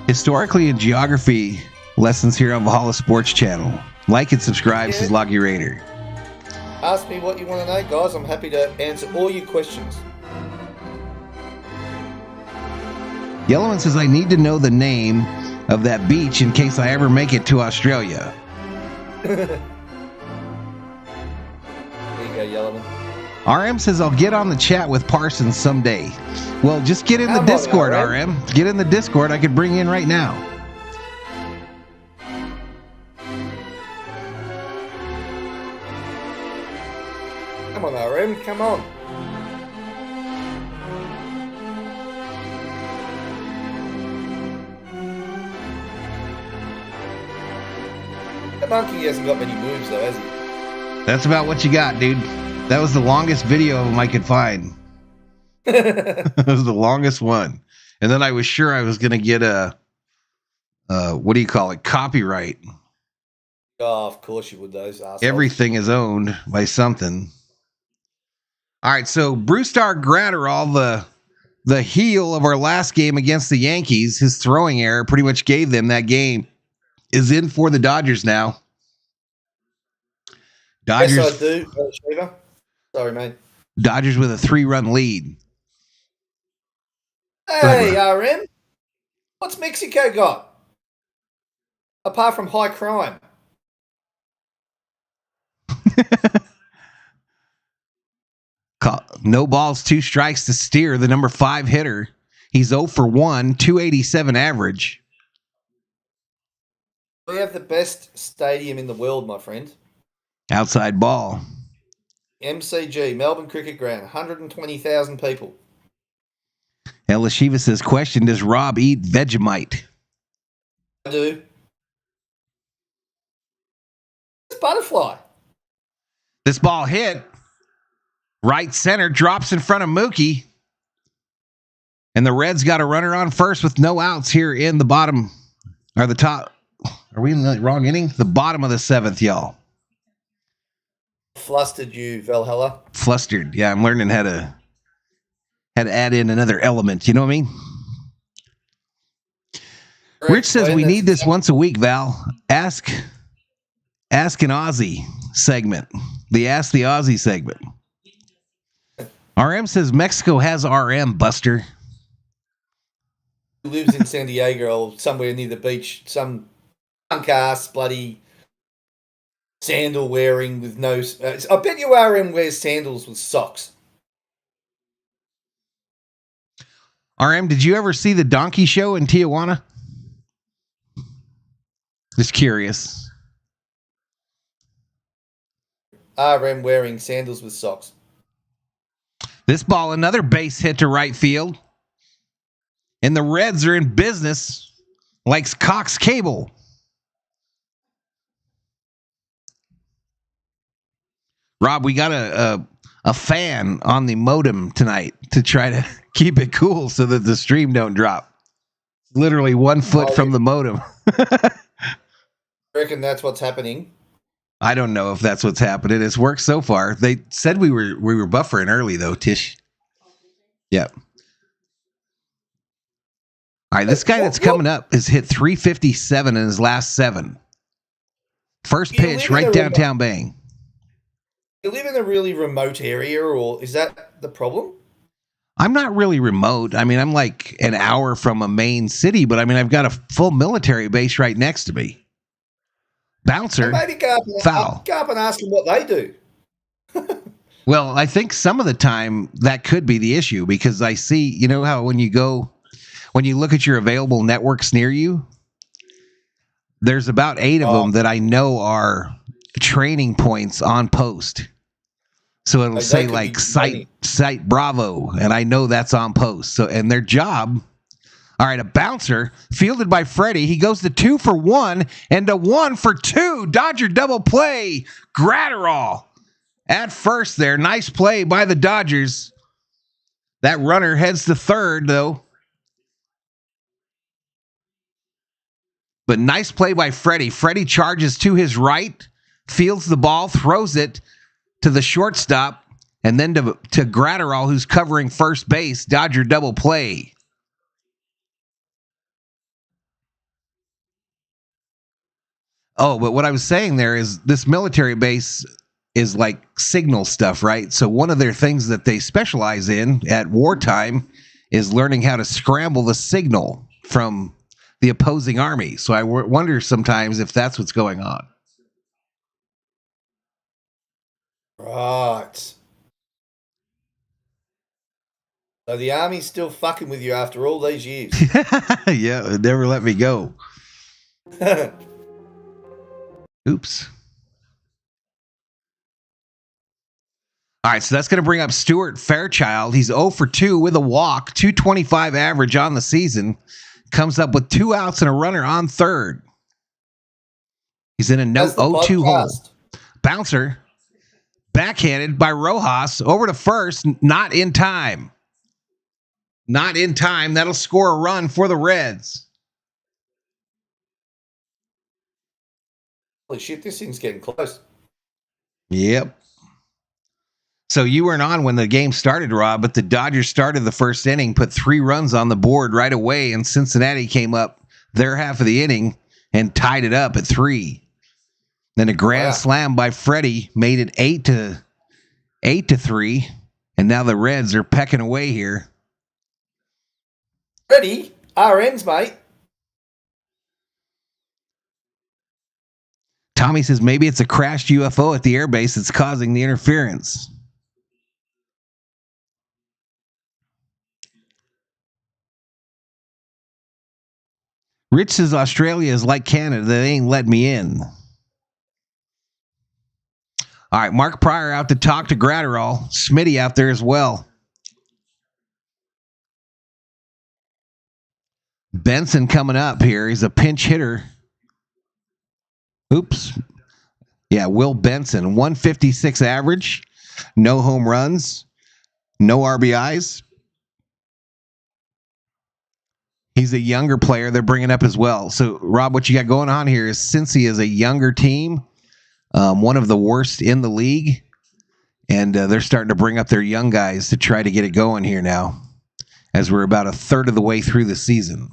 Historically and geography lessons here on Valhalla Sports Channel. Like and subscribe, says Loggy Raider. Ask me what you want to know, guys. I'm happy to answer all your questions. Yellowman says, I need to know the name of that beach in case I ever make it to Australia. There you go, Yellowman. RM says, I'll get on the chat with Parsons someday. Well, just get in the Come on, Discord, RM. RM. Get in the Discord. I could bring you in right now. Come on, RM. Come on. The monkey hasn't got many moves, though, has he? That's about what you got, dude. That was the longest video of him I could find. That was the longest one. And then I was sure I was going to get a, what do you call it? Copyright. Oh, of course you would, those assholes. Everything is owned by something. All right, so Brewstar Gratterall, the heel of our last game against the Yankees, his throwing error pretty much gave them that game, is in for the Dodgers now. Dodgers, Yes, I do. Shiva. Sorry, mate. Dodgers with a 3-run lead. Hey, RM. What's Mexico got? Apart from high crime. No balls, 2 strikes to Steer, the number 5 hitter. He's 0 for 1, 287 average. We have the best stadium in the world, my friend. Outside ball. MCG, Melbourne Cricket Ground, 120,000 people. Ella Shiva says, question, does Rob eat Vegemite? I do. It's butterfly. This ball hit. Right center, drops in front of Mookie. And the Reds got a runner on first with no outs here in the bottom, or the top. Are we in the wrong inning? The bottom of the 7th, y'all. Flustered you, Valhalla. Flustered. Yeah, I'm learning how to add in another element. You know what I mean? Rich says we need this once a week, Val. Ask an Aussie segment. The Ask the Aussie segment. RM says Mexico has RM, Buster. Who lives in San Diego or somewhere near the beach. Some punk-ass bloody sandal wearing with no... I bet you RM wears sandals with socks. RM, did you ever see the Donkey Show in Tijuana? Just curious. RM wearing sandals with socks. This ball, another base hit to right field. And the Reds are in business like Cox Cable. Rob, we got a fan on the modem tonight to try to keep it cool so that the stream don't drop. Literally 1 foot from the modem. I reckon that's what's happening. I don't know if that's what's happening. It's worked so far. They said we were buffering early though, Tish. Yep. All right, this guy that's coming up has hit 357 in his last 7. First pitch, right downtown bang. You live in a really remote area, or is that the problem? I'm not really remote. I mean, I'm like an hour from a main city, but I mean, I've got a full military base right next to me. Bouncer, maybe go up and ask them what they do. Well, I think some of the time that could be the issue because I see, you know how when you look at your available networks near you, there's about 8 of them that I know are training points on post. So it'll say like site Bravo, and I know that's on post. So, and their job, All right, a bouncer fielded by Freddie. He goes to 2 for 1 and to 1 for 2. Dodger double play. Gratterall at first there. Nice play by the Dodgers. That runner heads to third, though. But nice play by Freddie. Freddie charges to his right, fields the ball, throws it to the shortstop, and then to Gratterall, who's covering first base. Dodger double play. Oh, but what I was saying there is this military base is like signal stuff, right? So one of their things that they specialize in at wartime is learning how to scramble the signal from the opposing army. So I wonder sometimes if that's what's going on. Right. So the army's still fucking with you after all these years. Yeah, it never let me go. Oops. All right, so that's going to bring up Stuart Fairchild. He's 0 for 2 with a walk, 225 average on the season. Comes up with 2 outs and a runner on third. He's in a no 0-2 hole. Bouncer, backhanded by Rojas, over to first, not in time. Not in time. That'll score a run for the Reds. Holy shit, this thing's getting close. Yep. So you weren't on when the game started, Rob, but the Dodgers started the first inning, put 3 runs on the board right away, and Cincinnati came up their half of the inning and tied it up at 3. Then a grand slam by Freddie made it 8-3, and now the Reds are pecking away here. Ready? RNs, mate. Tommy says maybe it's a crashed UFO at the airbase that's causing the interference. Rich says Australia is like Canada. They ain't let me in. All right, Mark Pryor out to talk to Gratterall. Smitty out there as well. Benson coming up here. He's a pinch hitter. Oops. Yeah, Will Benson. 156 average. No home runs. No RBIs. He's a younger player they're bringing up as well. So, Rob, what you got going on here is Cincy is a younger team, one of the worst in the league, and they're starting to bring up their young guys to try to get it going here now as we're about a third of the way through the season.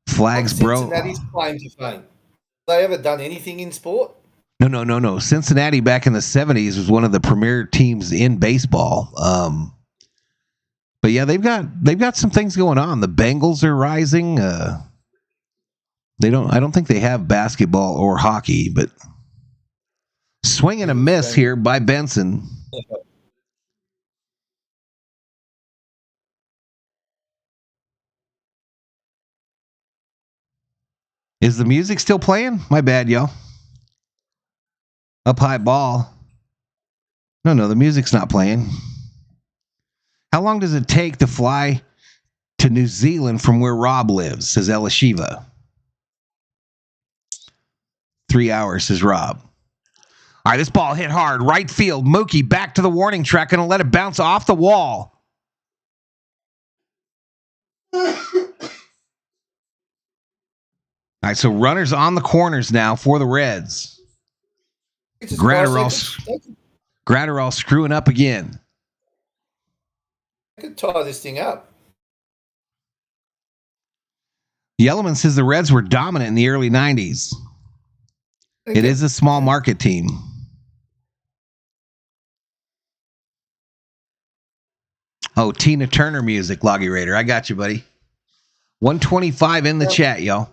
Flags, bro. Cincinnati's claim to fame. Have they ever done anything in sport? No. Cincinnati back in the 70s was one of the premier teams in baseball. But yeah, they've got some things going on. The Bengals are rising. I don't think they have basketball or hockey, but swing and a miss here by Benson. Is the music still playing? My bad, y'all. Up high ball. No, the music's not playing. How long does it take to fly to New Zealand from where Rob lives, says Elishiva. 3 hours, says Rob. All right, this ball hit hard. Right field. Mookie back to the warning track. Going to let it bounce off the wall. All right, so runners on the corners now for the Reds. Gratterall screwing up again. I could tie this thing up. Yellowman says the Reds were dominant in the early 90s. It is a small market team. Oh, Tina Turner music, Loggy Raider. I got you, buddy. 125 in the chat, y'all.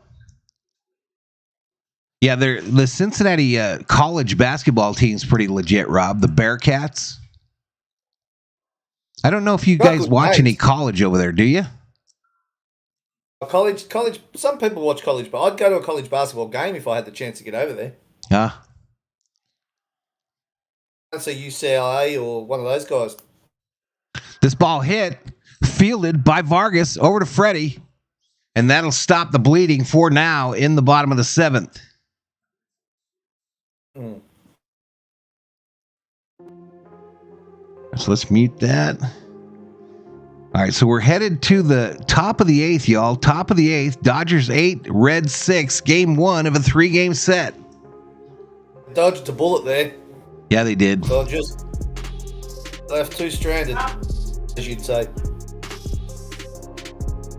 Yeah, the Cincinnati college basketball team's pretty legit, Rob. The Bearcats. I don't know if you guys watch any college over there, do you? College. Some people watch college, but I'd go to a college basketball game if I had the chance to get over there. That's a UCLA or one of those guys. This ball hit Fielded by Vargas over to Freddie. And that'll stop the bleeding for now in the bottom of the 7th. Mm. So let's mute that. All right, so we're headed to the top of the 8th, y'all. Top of the 8th. Dodgers 8, Reds 6. Game 1 of a 3-game set. Dodged a bullet there. Yeah, they did. Dodgers left 2 stranded, as you'd say.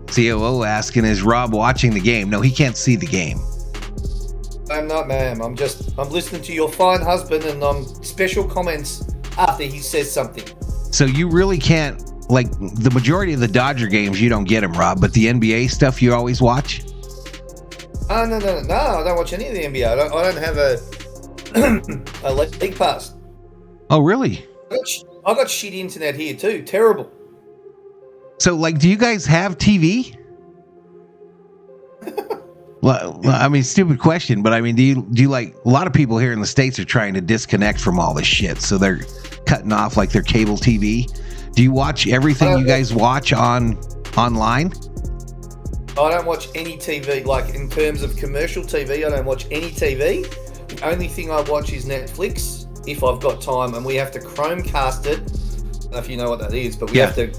COO asking, is Rob watching the game? No, he can't see the game. I'm not, ma'am. I'm listening to your fine husband and special comments after he says something. So you really can't, like, the majority of the Dodger games, you don't get them, Rob, but the NBA stuff you always watch? Oh, no. I don't watch any of the NBA. I don't have a league pass. Oh, really? I got shit internet here too. Terrible. So, like, do you guys have TV? Well, I mean, stupid question, but I mean, do you like, a lot of people here in the States are trying to disconnect from all this shit, so they're cutting off like their cable TV. Do you watch everything you guys watch online? I don't watch any TV. Like, in terms of commercial TV, I don't watch any TV. The only thing I watch is Netflix if I've got time, and we have to Chromecast it. I don't know if you know what that is, but we have to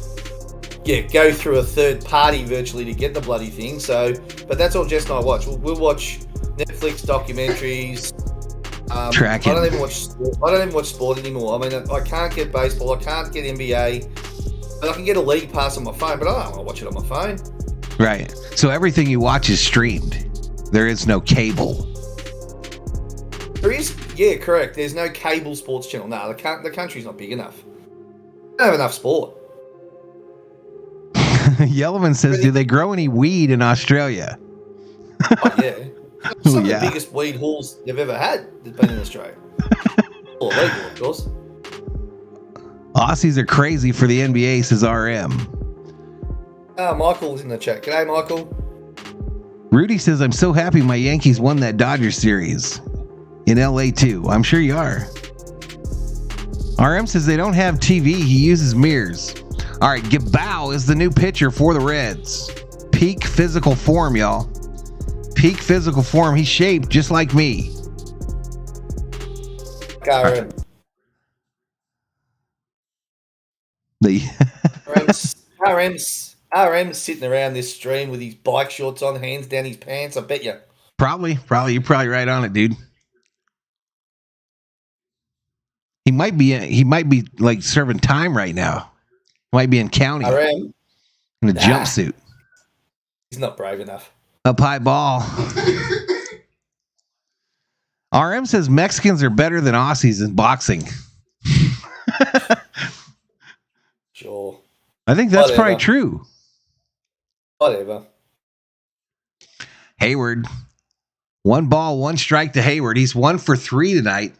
go through a third party virtually to get the bloody thing. So, but that's all Jess and I watch. We'll watch Netflix documentaries. Track it. I don't even watch sport anymore. I mean, I can't get baseball. I can't get NBA. But I can get a league pass on my phone, but I don't want to watch it on my phone. Right. So everything you watch is streamed. There is no cable. There is, yeah, correct. There's no cable sports channel. No, the country's not big enough. They don't have enough sport. Yellowman says, do they grow any weed in Australia? Oh, yeah. Some of the biggest weed hauls they've ever had has been in Australia. All illegal, of course. Aussies are crazy for the NBA, says RM. Michael's in the chat. G'day, Michael. Rudy says, I'm so happy my Yankees won that Dodgers series. In LA too. I'm sure you are. RM says they don't have TV. He uses mirrors. All right, Gabao is the new pitcher for the Reds. Peak physical form, y'all. Peak physical form. He's shaped just like me. RM. RM's sitting around this stream with his bike shorts on, hands down his pants. I bet you. Probably. You're probably right on it, dude. He might be like serving time right now. Might be in county. RM in a jumpsuit. He's not brave enough. Up high ball. RM says Mexicans are better than Aussies in boxing. Sure. I think that's probably true. Whatever. Hayward. 1 ball, 1 strike to Hayward. He's 1 for 3 tonight.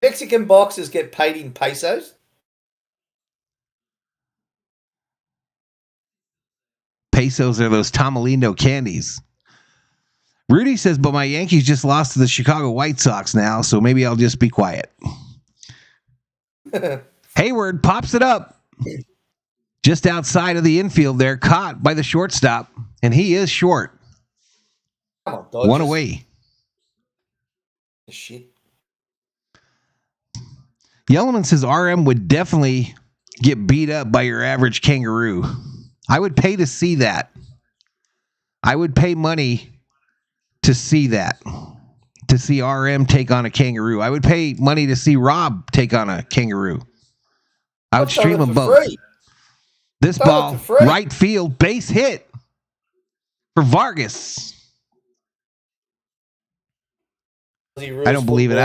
Mexican boxers get paid in pesos. Pesos are those Tamalindo candies. Rudy says, but my Yankees just lost to the Chicago White Sox now, so maybe I'll just be quiet. Hayward pops it up. Just outside of the infield there, caught by the shortstop, and he is short. Come on, 1 away. Shit. Yellowman says RM would definitely get beat up by your average kangaroo. I would pay to see that. I would pay money to see that. To see RM take on a kangaroo. I would pay money to see Rob take on a kangaroo. I would stream them both. Free. This ball, right field, base hit for Vargas. I don't believe it.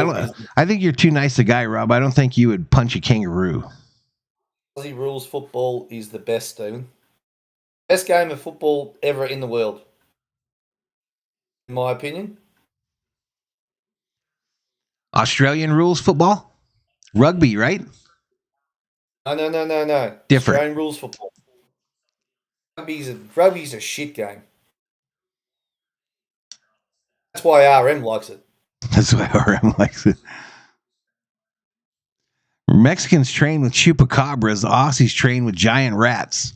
I think you're too nice a guy, Rob. I don't think you would punch a kangaroo. Aussie rules football is the best, Stephen. Best game of football ever in the world. In my opinion. Australian rules football? Rugby, right? No. Different. Australian rules football. Rugby's a shit game. That's why RM likes it. That's why RM likes it. Mexicans train with chupacabras. Aussies train with giant rats.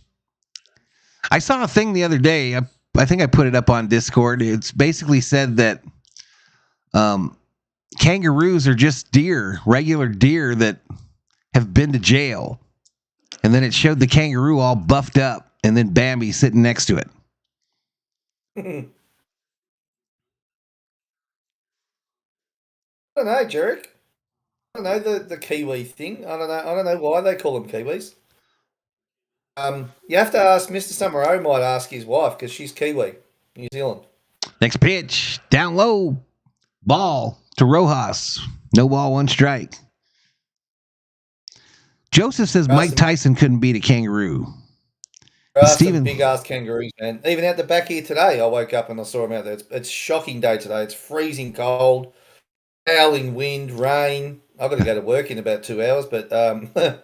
I saw a thing the other day. I think I put it up on Discord. It's basically said that kangaroos are just deer, regular deer that have been to jail. And then it showed the kangaroo all buffed up and then Bambi sitting next to it. I don't know, Jarek. I don't know the Kiwi thing. I don't know why they call them Kiwis. You have to ask Mr. Summerall. Might ask his wife because she's Kiwi, New Zealand. Next pitch, down low, ball to Rojas. No ball, one strike. Joseph says Mike Tyson couldn't beat a kangaroo. Steven, big ass kangaroos, man. Even out the back here today, I woke up and I saw them out there. It's a shocking day today. It's freezing cold, howling wind, rain. I've got to go to work in about 2 hours, but it'll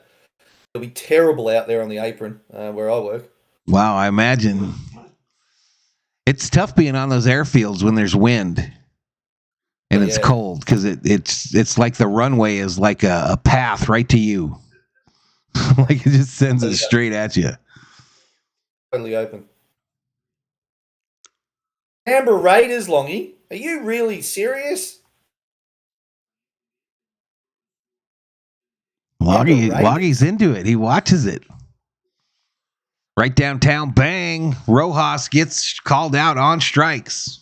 be terrible out there on the apron where I work. Wow, I imagine. It's tough being on those airfields when there's wind and it's cold because it's like the runway is like a path right to you. Like it just sends it straight at you. Totally open. Canberra Raiders, Longy. Are you really serious? Loggy's into it. He watches it. Right downtown, bang. Rojas gets called out on strikes.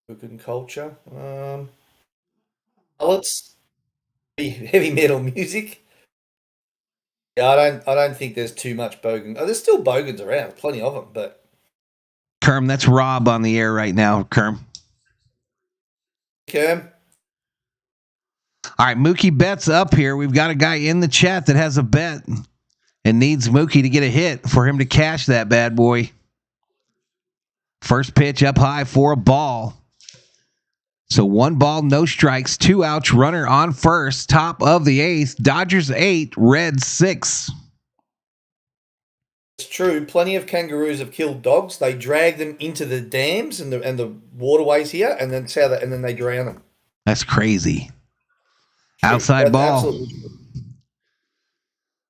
Good culture. Let's heavy metal music. Yeah, I don't think there's too much bogan. Oh, there's still bogans around, plenty of them, but Kerm, that's Rob on the air right now, Kerm. Kerm. All right, Mookie Bet's up here. We've got a guy in the chat that has a bet and needs Mookie to get a hit for him to cash that bad boy. First pitch up high for a ball. So 1 ball, no strikes, 2 outs, runner on first, top of the 8th. Dodgers 8, Reds 6. It's true. Plenty of kangaroos have killed dogs. They drag them into the dams and the waterways here, and then they drown them. That's crazy. True. Outside ball. Absolutely.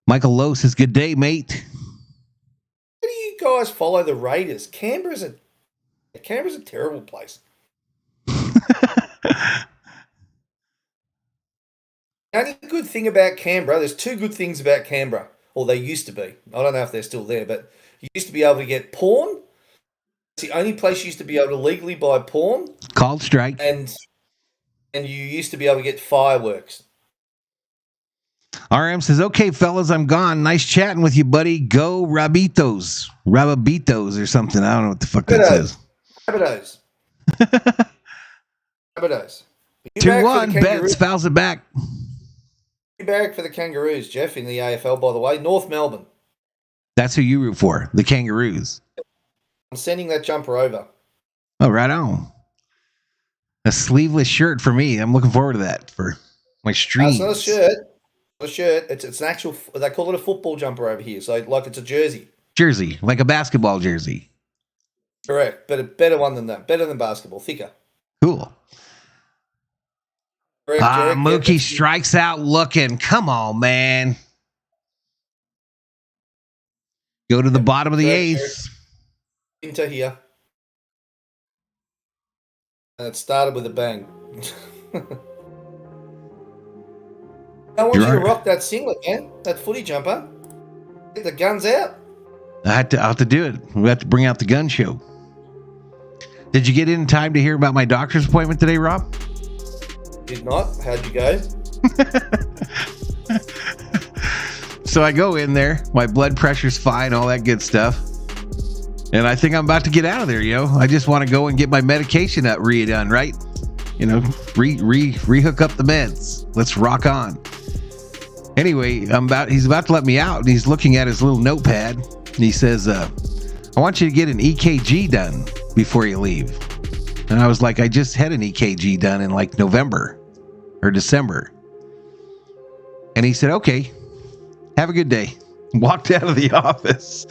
Michael Lowe says, "Good day, mate." How do you guys follow the Raiders? Canberra's a terrible place. The only good thing about Canberra, there's 2 good things about Canberra, or they used to be. I don't know if they're still there, but you used to be able to get porn. It's the only place you used to be able to legally buy porn. Called strike. And you used to be able to get fireworks. RM says, "Okay, fellas, I'm gone. Nice chatting with you, buddy. Go Rabitos or something. I don't know what the fuck that says." Rabitos. 2-1. Betts fouls it back. You back for the Kangaroos, Jeff, in the AFL, by the way. North Melbourne. That's who you root for, the Kangaroos. I'm sending that jumper over. Oh, right on. A sleeveless shirt for me. I'm looking forward to that for my streams. It's not a shirt. It's an actual, they call it a football jumper over here. So like it's a jersey. Jersey, like a basketball jersey. Correct, but a better one than that. Better than basketball, thicker. Cool. Mookie strikes out looking. Come on, man. Go to the bottom of the 8th. Into here. And it started with a bang. I want you to rock that singlet, man. That footy jumper. Get the guns out. I have to do it. We have to bring out the gun show. Did you get in time to hear about my doctor's appointment today, Rob? Did not. How'd you go? So I go in there. My blood pressure's fine, all that good stuff. And I think I'm about to get out of there, I just want to go and get my medication redone, right? Rehook up the meds. Let's rock on. Anyway, he's about to let me out, and he's looking at his little notepad, and he says, "I want you to get an EKG done before you leave." And I was like, "I just had an EKG done in like November or December." And he said, "Okay, have a good day." Walked out of the office.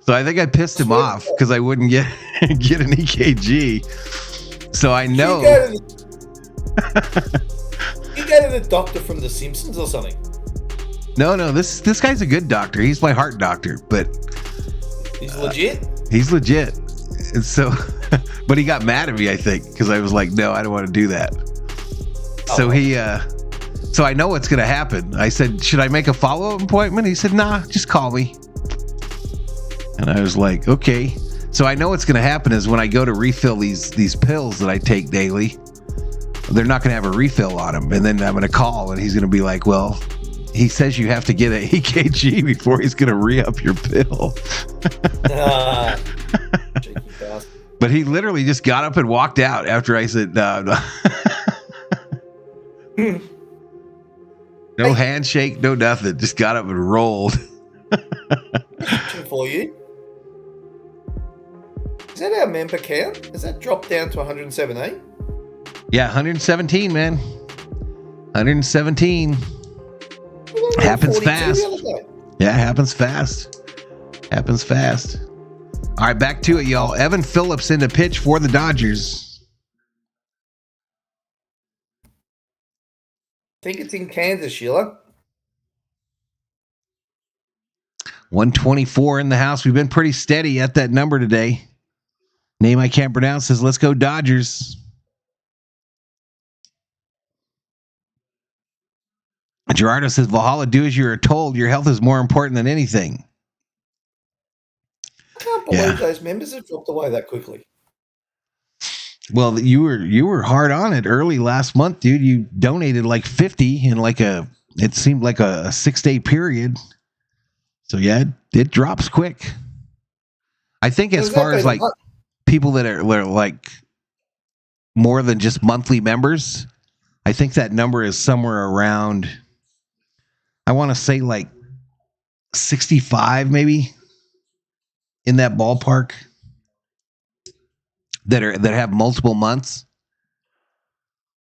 So I think I pissed him off because I wouldn't get an EKG. So I know. You go go to the doctor from The Simpsons or something? No, this guy's a good doctor. He's my heart doctor, but He's legit? he's legit. And so, but he got mad at me, I think, because I was like, no, I don't want to do that. So so I know what's going to happen. I said, should I make a follow-up appointment? He said, nah, just call me. And I was like, okay. So I know what's going to happen is when I go to refill these pills that I take daily, they're not going to have a refill on them. And then I'm going to call and he's going to be like, well, he says you have to get an EKG before he's going to re-up your pill. But he literally just got up and walked out after I said, no. No handshake, no nothing. Just got up and rolled. For you. Is that our member count? Has that dropped down to 117? Yeah, 117, man. 117. Happens fast. Yeah, happens fast. Happens fast. All right, back to it, y'all. Evan Phillips in the pitch for the Dodgers. I think it's in Kansas, Sheila. 124 in the house. We've been pretty steady at that number today. Name I can't pronounce says, let's go Dodgers. Gerardo says, Valhalla, do as you are told. Your health is more important than anything. I can't believe those members have dropped away that quickly. Well, you were hard on it early last month, dude. You donated like 50 in it seemed like a 6-day period. So yeah, it drops quick. I think as far as like people that are like more than just monthly members, I think that number is somewhere around, I want to say like 65 maybe, in that ballpark, that have multiple months.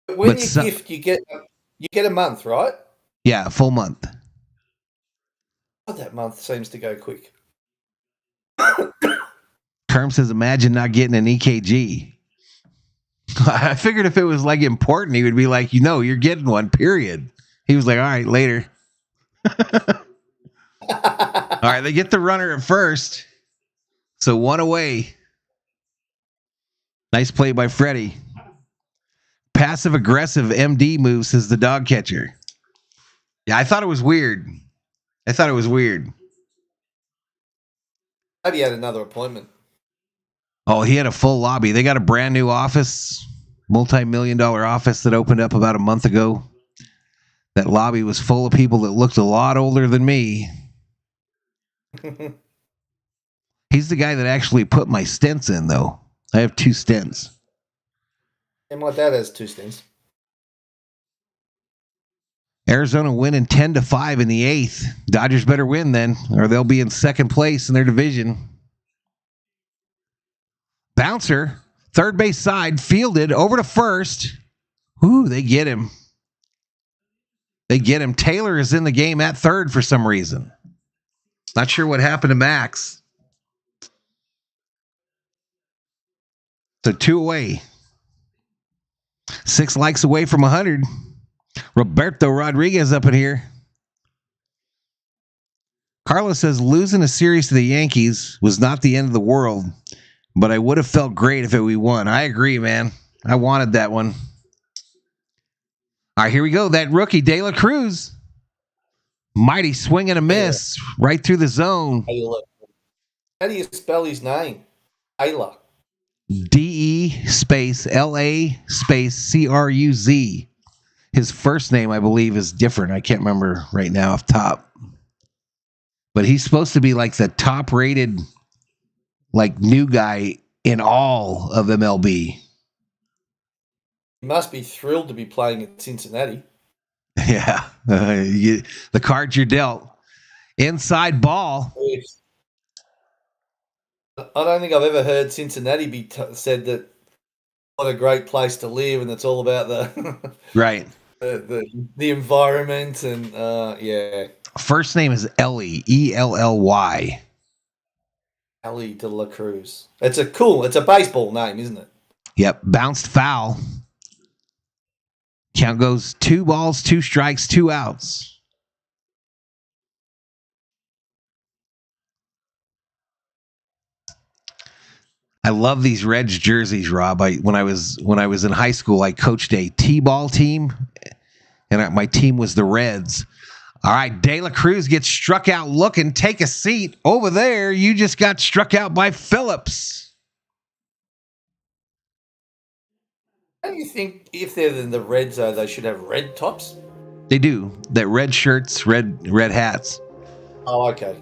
When you gift, you get a month, right? Yeah, a full month. Oh, that month seems to go quick. Kerm says, imagine not getting an EKG. I figured if it was like important, he would be like, you're getting one, period. He was like, all right, later. All right, they get the runner at first. So one away. Nice play by Freddie. Passive aggressive MD move, says the dog catcher. Yeah, I thought it was weird. Maybe he had another appointment. Oh, he had a full lobby. They got a brand new office, multi-million-dollar office that opened up about a month ago. That lobby was full of people that looked a lot older than me. He's the guy that actually put my stents in, though. I have 2 stents. And my dad has 2 stents. Arizona winning 10-5 in the 8th. Dodgers better win then, or they'll be in second place in their division. Bouncer, third base side, fielded over to first. Ooh, they get him. Taylor is in the game at third for some reason. Not sure what happened to Max. So 2 away. 6 likes away from 100. Roberto Rodriguez up in here. Carlos says, losing a series to the Yankees was not the end of the world, but I would have felt great if we won. I agree, man. I wanted that one. All right, here we go. That rookie, De La Cruz. Mighty swing and a miss right through the zone. Taylor. How do you spell his name? Taylor. DE space LA space CRUZ. His first name, I believe, is different. I can't remember right now off top. But he's supposed to be like the top rated, like, new guy in all of MLB. He must be thrilled to be playing at Cincinnati. Yeah. The cards you're dealt. Inside ball. I don't think I've ever heard Cincinnati be said that what a great place to live, and it's all about the right the environment and yeah. First name is Ellie, ELLY. Ellie de la Cruz. It's a baseball name, isn't it? Yep, bounced foul. Count goes 2 balls, 2 strikes, 2 outs. I love these Reds jerseys, Rob. When I was in high school, I coached a T-ball team, and my team was the Reds. All right, De La Cruz gets struck out. Looking, take a seat over there. You just got struck out by Phillips. Don't you think if they're in the Reds, though, they should have red tops? They do. That red shirts, red hats. Oh, okay.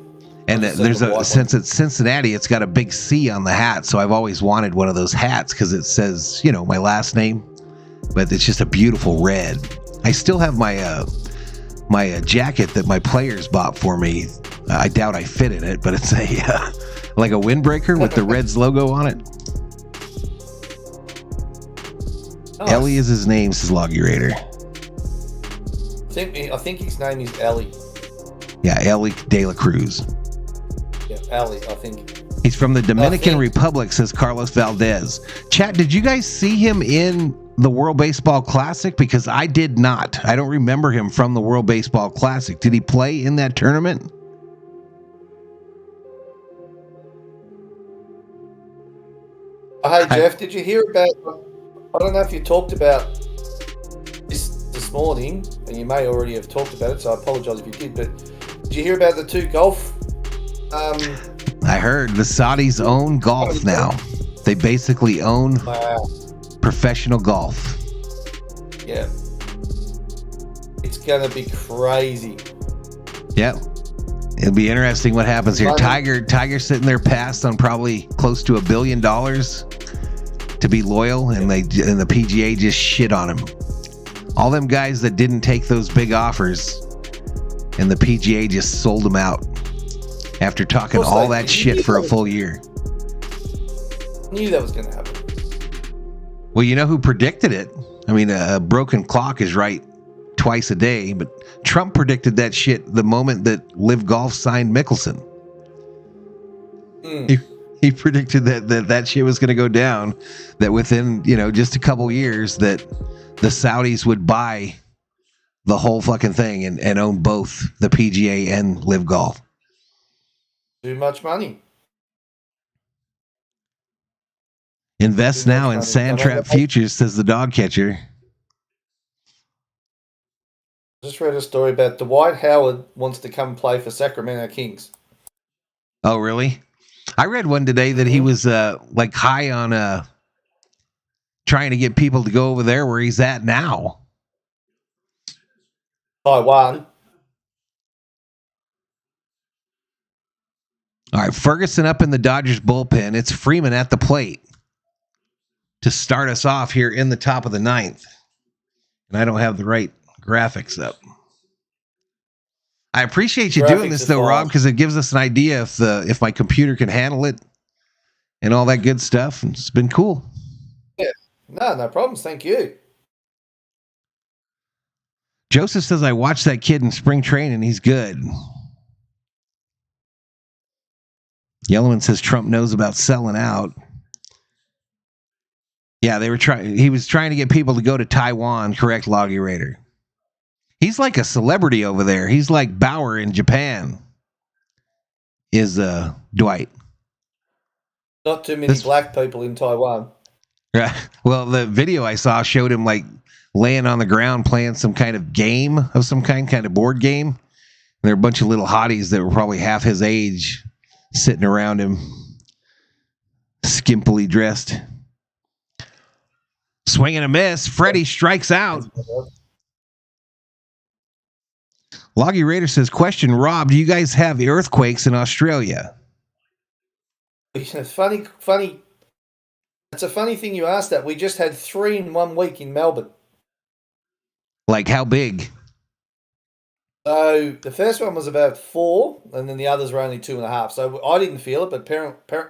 And since it's Cincinnati, it's got a big C on the hat. So I've always wanted one of those hats because it says, my last name, but it's just a beautiful red. I still have my jacket that my players bought for me. I doubt I fit in it, but it's like a windbreaker with the Reds logo on it. Nice. Ellie is his name, says Loggy Raider. I think his name is Ellie. Yeah, Ellie De La Cruz. Yeah, Ellie, I think. He's from the Dominican Republic, says Carlos Valdez. Chat, did you guys see him in the World Baseball Classic? Because I did not. I don't remember him from the World Baseball Classic. Did he play in that tournament? Hey, Jeff, did you hear about... I don't know if you talked about this morning, and you may already have talked about it, so I apologize if you did, but did you hear about the 2 golf... I heard the Saudis own golf now. They basically own professional golf. Yeah. It's going to be crazy. Yep. It'll be interesting what happens here. Tiger sitting there passed on probably close to $1 billion to be loyal, and the PGA just shit on him. All them guys that didn't take those big offers, and the PGA just sold them out. After talking all that shit for a full year. Knew that was going to happen. Well, you know who predicted it? I mean, a broken clock is right twice a day, but Trump predicted that shit the moment that Live Golf signed Mickelson. He predicted that shit was going to go down, that within, just a couple years that the Saudis would buy the whole fucking thing and own both the PGA and Live Golf. Too much money. Invest now in Sandtrap Futures, says the dog catcher. Just read a story about Dwight Howard wants to come play for Sacramento Kings. Oh, really? I read one today that he was like high on trying to get people to go over there where he's at now. Taiwan. All right, Ferguson up in the Dodgers bullpen. It's Freeman at the plate to start us off here in the top of the 9th. And I don't have the right graphics up. I appreciate you doing this though, Rob, because it gives us an idea if my computer can handle it and all that good stuff. It's been cool. Yeah, no problems. Thank you. Joseph says I watched that kid in spring training. He's good. Yellowman says Trump knows about selling out. Yeah, he was trying to get people to go to Taiwan, correct, Loggy Raider. He's like a celebrity over there. He's like Bauer in Japan. Is Dwight. Not too many black people in Taiwan. Right. Well, the video I saw showed him like laying on the ground playing some kind of game of some kind of board game. And there were a bunch of little hotties that were probably half his age sitting around him, skimpily dressed. Swing and a miss. Freddie strikes out. Loggy Raider says, question, Rob, do you guys have earthquakes in Australia? It's funny. It's a funny thing you asked that. We just had 3 in 1 week in Melbourne. Like how big? So the first one was about 4, and then the others were only 2.5. So I didn't feel it, but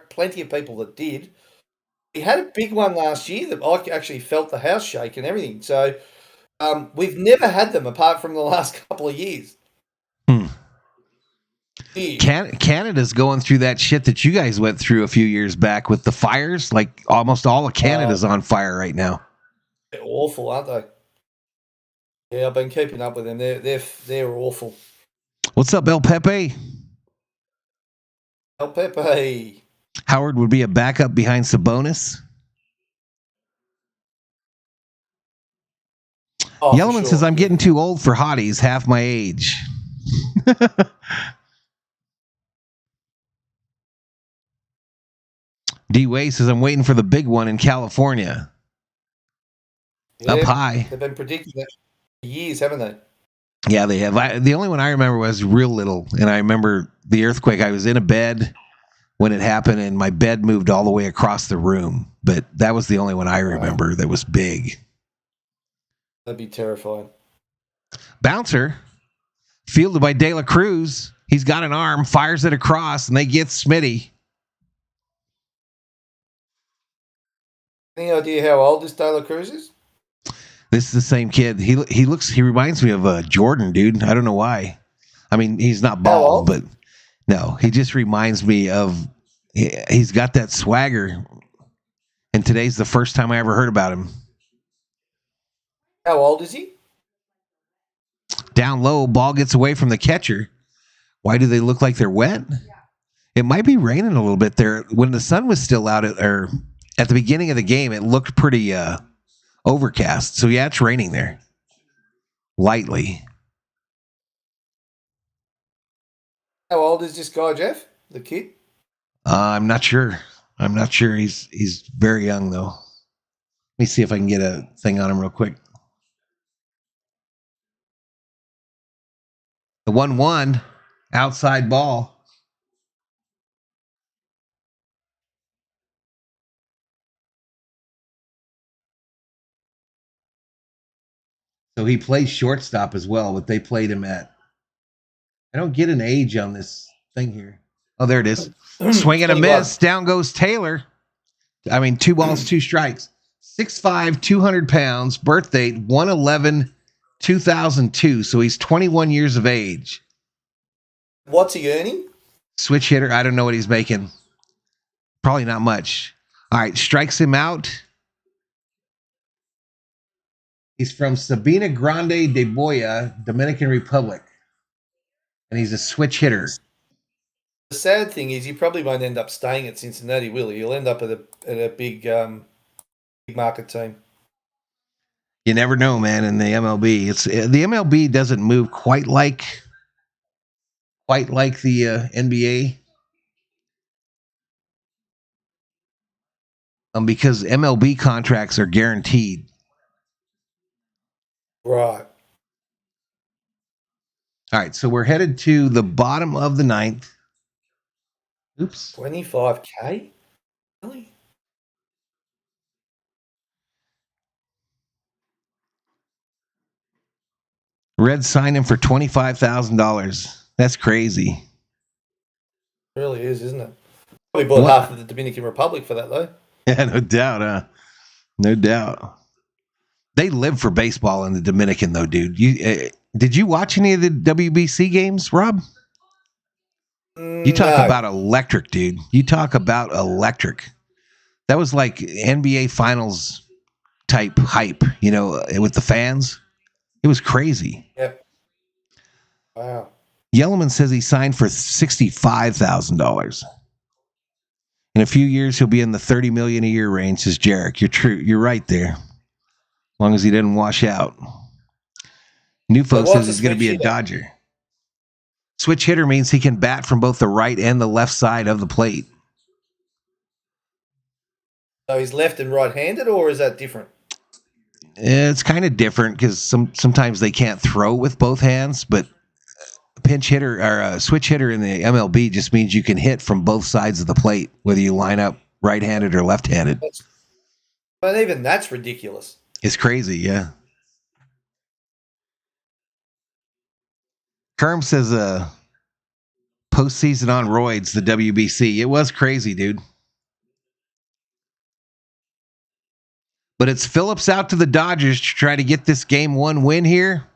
plenty of people that did. We had a big one last year that I actually felt the house shake and everything. So we've never had them apart from the last couple of years. Canada's going through that shit that you guys went through a few years back with the fires. Like almost all of Canada's on fire right now. They're awful, aren't they? Yeah, I've been keeping up with them. They're awful. What's up, El Pepe? El Pepe. Howard would be a backup behind Sabonis. Oh, for Yellowman says, sure. I'm getting too old for hotties, half my age. D. Way says, I'm waiting for the big one in California. Yeah, Up high. they've been predicting that for years, haven't they? Yeah, they have. The only one I remember was real little. And I remember the earthquake. I was in a bed when it happened, and my bed moved all the way across the room. But that was the only one I remember that was big. That'd be terrifying. Bouncer, fielded by De La Cruz. He's got an arm, fires it across, and they get Smitty. Any idea how old this De La Cruz is? This is the same kid. He reminds me of Jordan, dude. I don't know why. I mean, he's not bald, but no, he just reminds me of. He's got that swagger. And today's the first time I ever heard about him. How old is he? Down low, ball gets away from the catcher. Why do they look like they're wet? It might be raining a little bit there. When the sun was still out at the beginning of the game, it looked pretty overcast. So yeah, it's raining there. Lightly. How old is this guy, Jeff? The kid? I'm not sure. He's very young though. Let me see if I can get a thing on him real quick. The 1-1 outside ball. So he plays shortstop as well, but they played him at. I don't get an age on this thing here. Oh, there it is. Swing and a miss. Down goes Taylor. I mean, 2 balls, 2 strikes. 6'5", 200 pounds. Birth date 1/11/2002. So he's 21 years of age. What's he earning? Switch hitter. I don't know what he's making. Probably not much. All right, strikes him out. He's from Sabina Grande de Boya, Dominican Republic. And he's a switch hitter. The sad thing is he probably won't end up staying at Cincinnati, will he? He'll end up at a big market team. You never know, man, in the MLB. It's the MLB doesn't move quite like the NBA. Because MLB contracts are guaranteed. Right. All right, so we're headed to the bottom of the 9th. Oops. 25K? Really? Reds signed him for $25,000. That's crazy. It really is, isn't it? Probably bought half of the Dominican Republic for that, though. Yeah, no doubt. No doubt. They live for baseball in the Dominican, though, dude. Did you watch any of the WBC games, Rob? You talk about electric, dude. You talk about electric. That was like NBA Finals type hype, with the fans. It was crazy. Yep. Wow. Yellowman says he signed for $65,000. In a few years, he'll be in the $30 million a year range, says Jarek. You're right there. As long as he didn't wash out. New folks says he's going to be a Dodger. Switch hitter means he can bat from both the right and the left side of the plate. So he's left and right-handed, or is that different? It's kind of different because sometimes they can't throw with both hands, but a pinch hitter or a switch hitter in the MLB just means you can hit from both sides of the plate, whether you line up right-handed or left-handed. But even that's ridiculous. It's crazy, yeah. Kerm says postseason on roids, the WBC. It was crazy, dude. But it's Phillips out to the Dodgers to try to get this game 1 win here.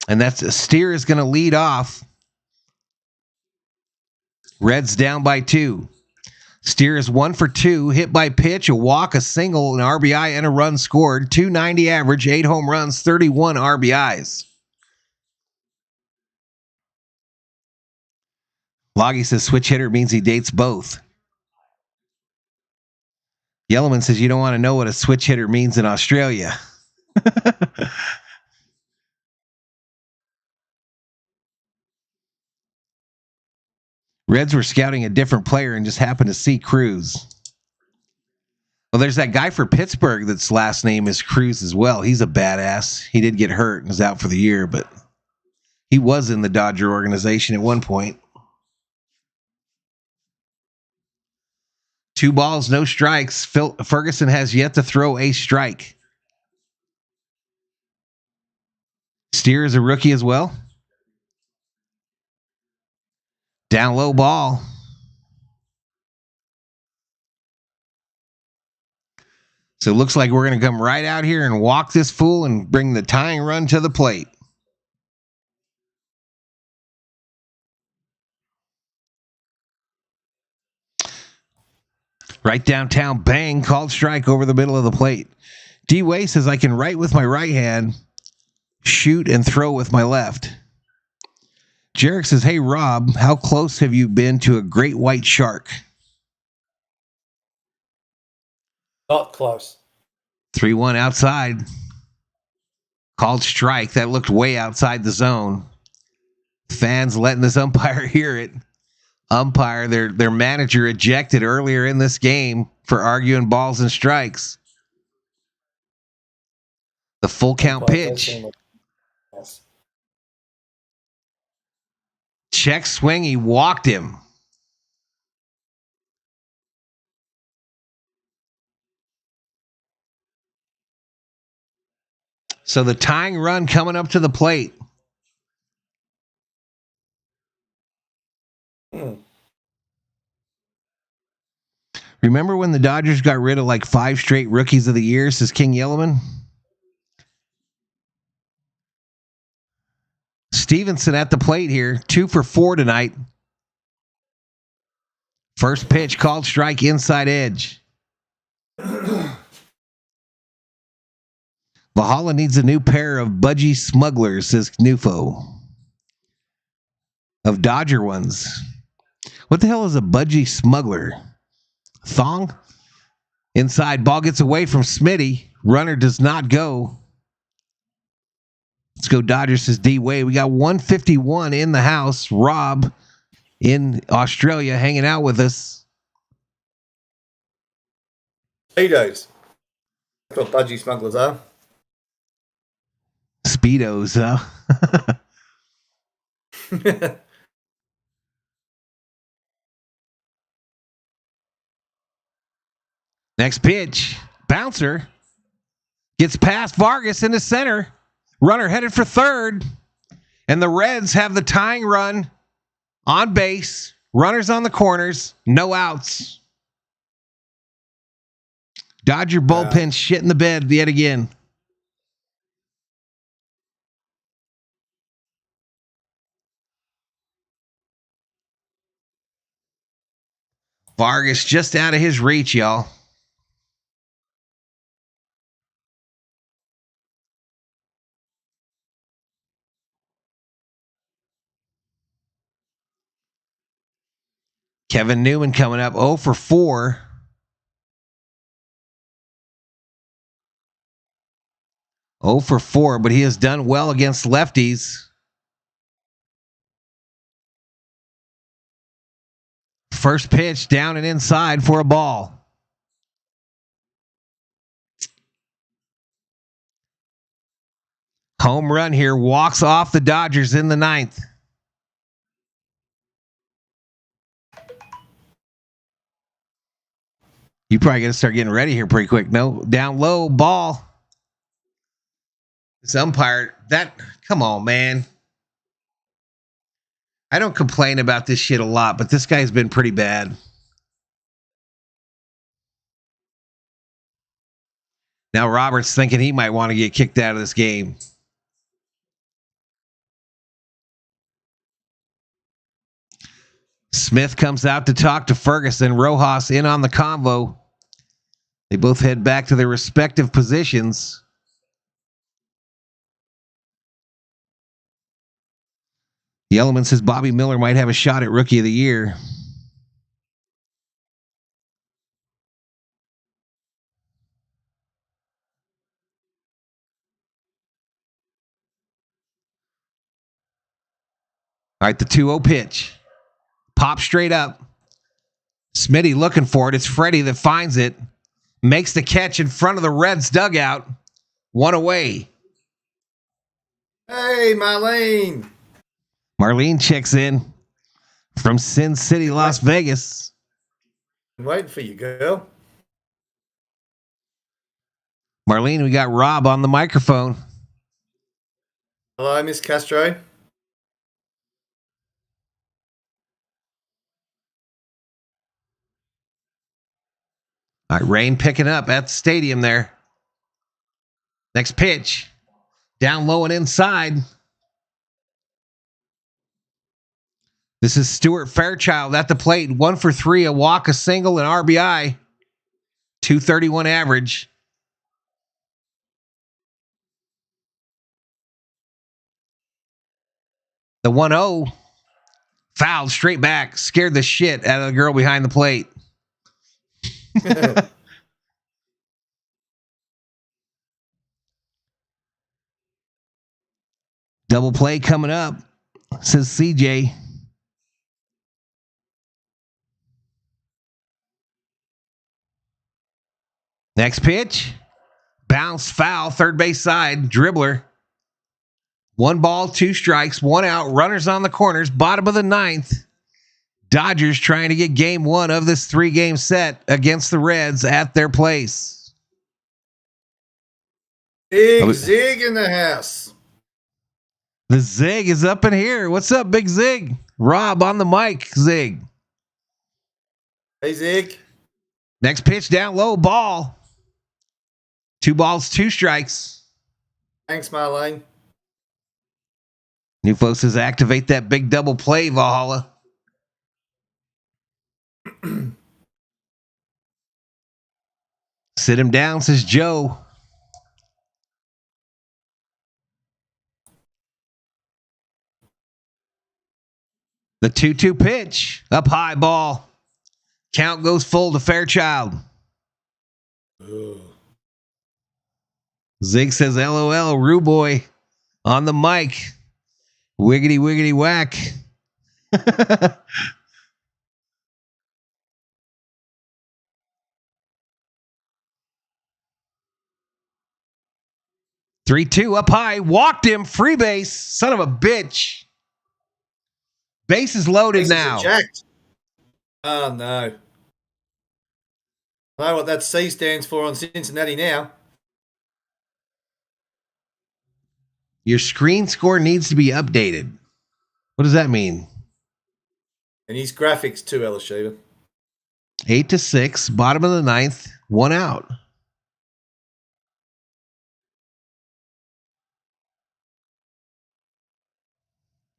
And that's Steer is going to lead off. Reds down by 2. Steer is 1 for 2, hit by pitch, a walk, a single, an RBI, and a run scored. 290 average, 8 home runs, 31 RBIs. Loggy says switch hitter means he dates both. Yellowman says you don't want to know what a switch hitter means in Australia. Reds were scouting a different player and just happened to see Cruz. Well, there's that guy for Pittsburgh that's last name is Cruz as well. He's a badass. He did get hurt and is out for the year, but he was in the Dodger organization at one point. 2 balls, no strikes. Ferguson has yet to throw a strike. Steer is a rookie as well. Down low ball. So it looks like we're going to come right out here and walk this fool and bring the tying run to the plate. Right downtown, bang, called strike over the middle of the plate. D-Way says I can write with my right hand, shoot and throw with my left. Jarek says, hey, Rob, how close have you been to a great white shark? Not close. 3-1 outside. Called strike. That looked way outside the zone. Fans letting this umpire hear it. Umpire, their manager ejected earlier in this game for arguing balls and strikes. The full count pitch. Yes. Check swing. He walked him. So the tying run coming up to the plate. Remember when the Dodgers got rid of like 5 straight rookies of the year, says King Yellowman? Stevenson at the plate here. 2 for 4 tonight. First pitch called strike, inside edge. Valhalla needs a new pair of budgie smugglers, says Knufo. Of Dodger ones. What the hell is a budgie smuggler? Thong? Inside, ball gets away from Smitty. Runner does not go. Let's go Dodgers, says D-Way. We got 151 in the house. Rob in Australia hanging out with us. Speedos. That's what budgie smugglers are. Speedos, huh? Next pitch. Bouncer. Gets past Vargas into center. Runner headed for third. And the Reds have the tying run on base. Runners on the corners. No outs. Dodger bullpen shit in the bed yet again. Vargas just out of his reach, y'all. Kevin Newman coming up 0 for 4. For 4, but he has done well against lefties. First pitch down and inside for a ball. Home run here, walks off the Dodgers in the 9th. You probably got to start getting ready here pretty quick. No, down low, ball. This umpire, come on, man. I don't complain about this shit a lot, but this guy's been pretty bad. Now Robert's thinking he might want to get kicked out of this game. Smith comes out to talk to Ferguson. Rojas in on the convo. They both head back to their respective positions. The Element says Bobby Miller might have a shot at Rookie of the Year. All right, the 2-0 pitch. Pop straight up. Smitty looking for it. It's Freddie that finds it. Makes the catch in front of the Reds dugout. One away. Hey, Marlene. Marlene checks in from Sin City, Las Vegas. I'm waiting for you, girl. Marlene, we got Rob on the microphone. Hello, Miss Castro. All right, rain picking up at the stadium there. Next pitch. Down low and inside. This is Stuart Fairchild at the plate. 1 for 3, a walk, a single, an RBI. 231 average. The 1-0. Fouled straight back. Scared the shit out of the girl behind the plate. Double play coming up, says CJ. Next pitch. Bounce foul, third base side, dribbler. 1 ball, 2 strikes, 1 out, runners on the corners, bottom of the 9th. Dodgers trying to get game 1 of this 3-game set against the Reds at their place. Big Zig in the house. The Zig is up in here. What's up, Big Zig? Rob on the mic, Zig. Hey, Zig. Next pitch down low, ball. 2 balls, 2 strikes. Thanks, Marlene. New folks says activate that big double play, Valhalla. Sit him down, says Joe. The 2-2 pitch. Up high ball. Count goes full to Fairchild. Ugh. Zig says LOL, Rue Boy on the mic. Wiggity, wiggity, whack. 3-2 up high. Walked him. Free base. Son of a bitch. Base is loaded Bases now. are jacked. Oh, no. I know what that C stands for on Cincinnati now. Your screen score needs to be updated. What does that mean? And his graphics too, Elishiva. 8-6, bottom of the 9th, 1 out.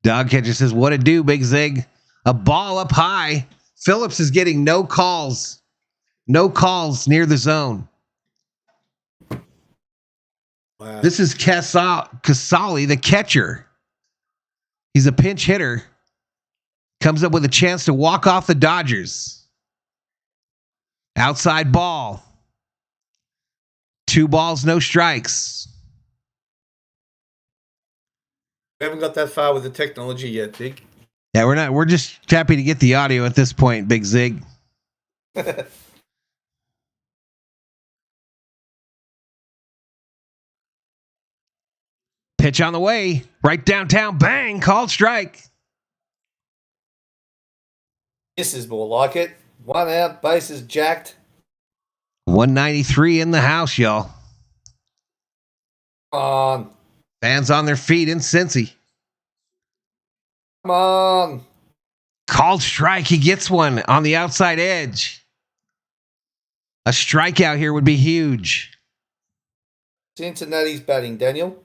Dog catcher says, what it do, Big Zig? A ball up high. Phillips is getting no calls. No calls near the zone. Wow. This is Casali, the catcher. He's a pinch hitter. Comes up with a chance to walk off the Dodgers. Outside ball. 2 balls, no strikes. We haven't got that far with the technology yet, Big. Yeah, we're not. We're just happy to get the audio at this point, Big Zig. Pitch on the way. Right downtown. Bang. Called strike. This is more like it. 1 out, bases jacked. 193 in the house, y'all. Come on. Fans on their feet in Cincy. Come on. Called strike. He gets one on the outside edge. A strikeout here would be huge. Cincinnati's batting, Daniel.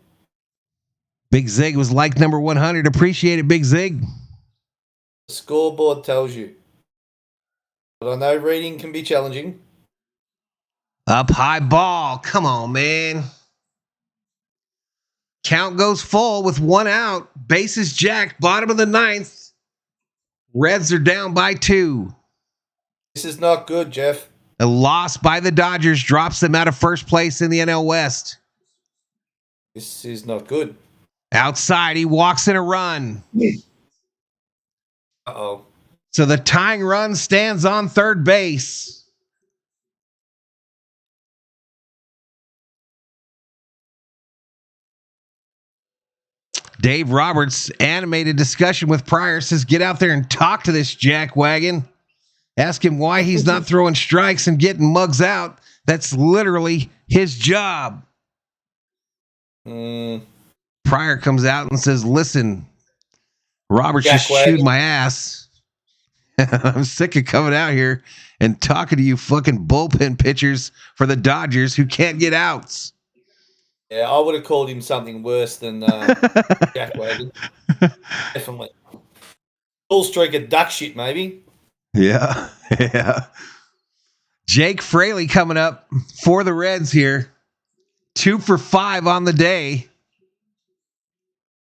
Big Zig was like number 100. Appreciate it, Big Zig. The scoreboard tells you. But I know reading can be challenging. Up high ball. Come on, man. Count goes full with 1 out. Bases jacked. Bottom of the 9th. Reds are down by 2. This is not good, Jeff. A loss by the Dodgers drops them out of first place in the NL West. This is not good. Outside, he walks in a run. Uh-oh. So the tying run stands on third base. Dave Roberts, animated discussion with Pryor, says, get out there and talk to this jackwagon. Ask him why he's not throwing strikes and getting mugs out. That's literally his job. Pryor comes out and says, listen, Roberts just chewed my ass. I'm sick of coming out here and talking to you fucking bullpen pitchers for the Dodgers who can't get outs. Yeah, I would have called him something worse than jackwagon. Definitely. Full streak of duck shit, maybe. Yeah. Jake Fraley coming up for the Reds here. 2 for 5 on the day.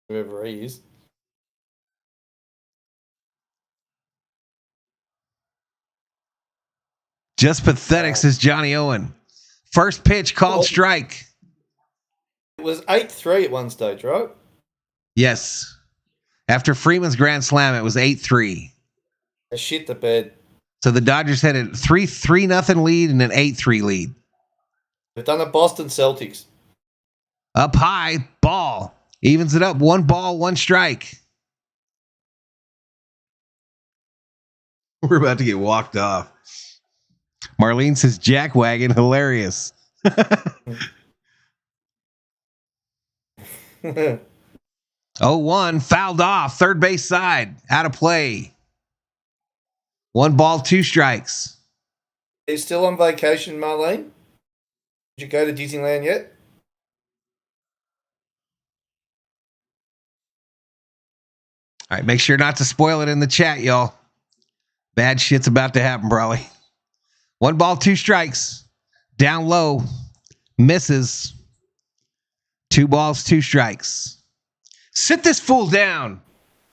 Whoever he is. Just pathetic, says Johnny Owen. First pitch called strike. It was 8-3 at one stage, right? Yes. After Freeman's grand slam, it was 8-3. I shit the bed. So the Dodgers had a 3-0 lead and an 8-3 lead. They've done the Boston Celtics. Up high, ball. Evens it up. 1 ball, 1 strike. We're about to get walked off. Marlene says, jackwagon, hilarious. 0-1, fouled off. Third base side. Out of play. 1 ball, 2 strikes. Are you still on vacation, Marlene? Did you go to Disneyland yet? All right, make sure not to spoil it in the chat, y'all. Bad shit's about to happen, probably. 1 ball, 2 strikes. Down low. Misses. 2 balls, 2 strikes. Sit this fool down,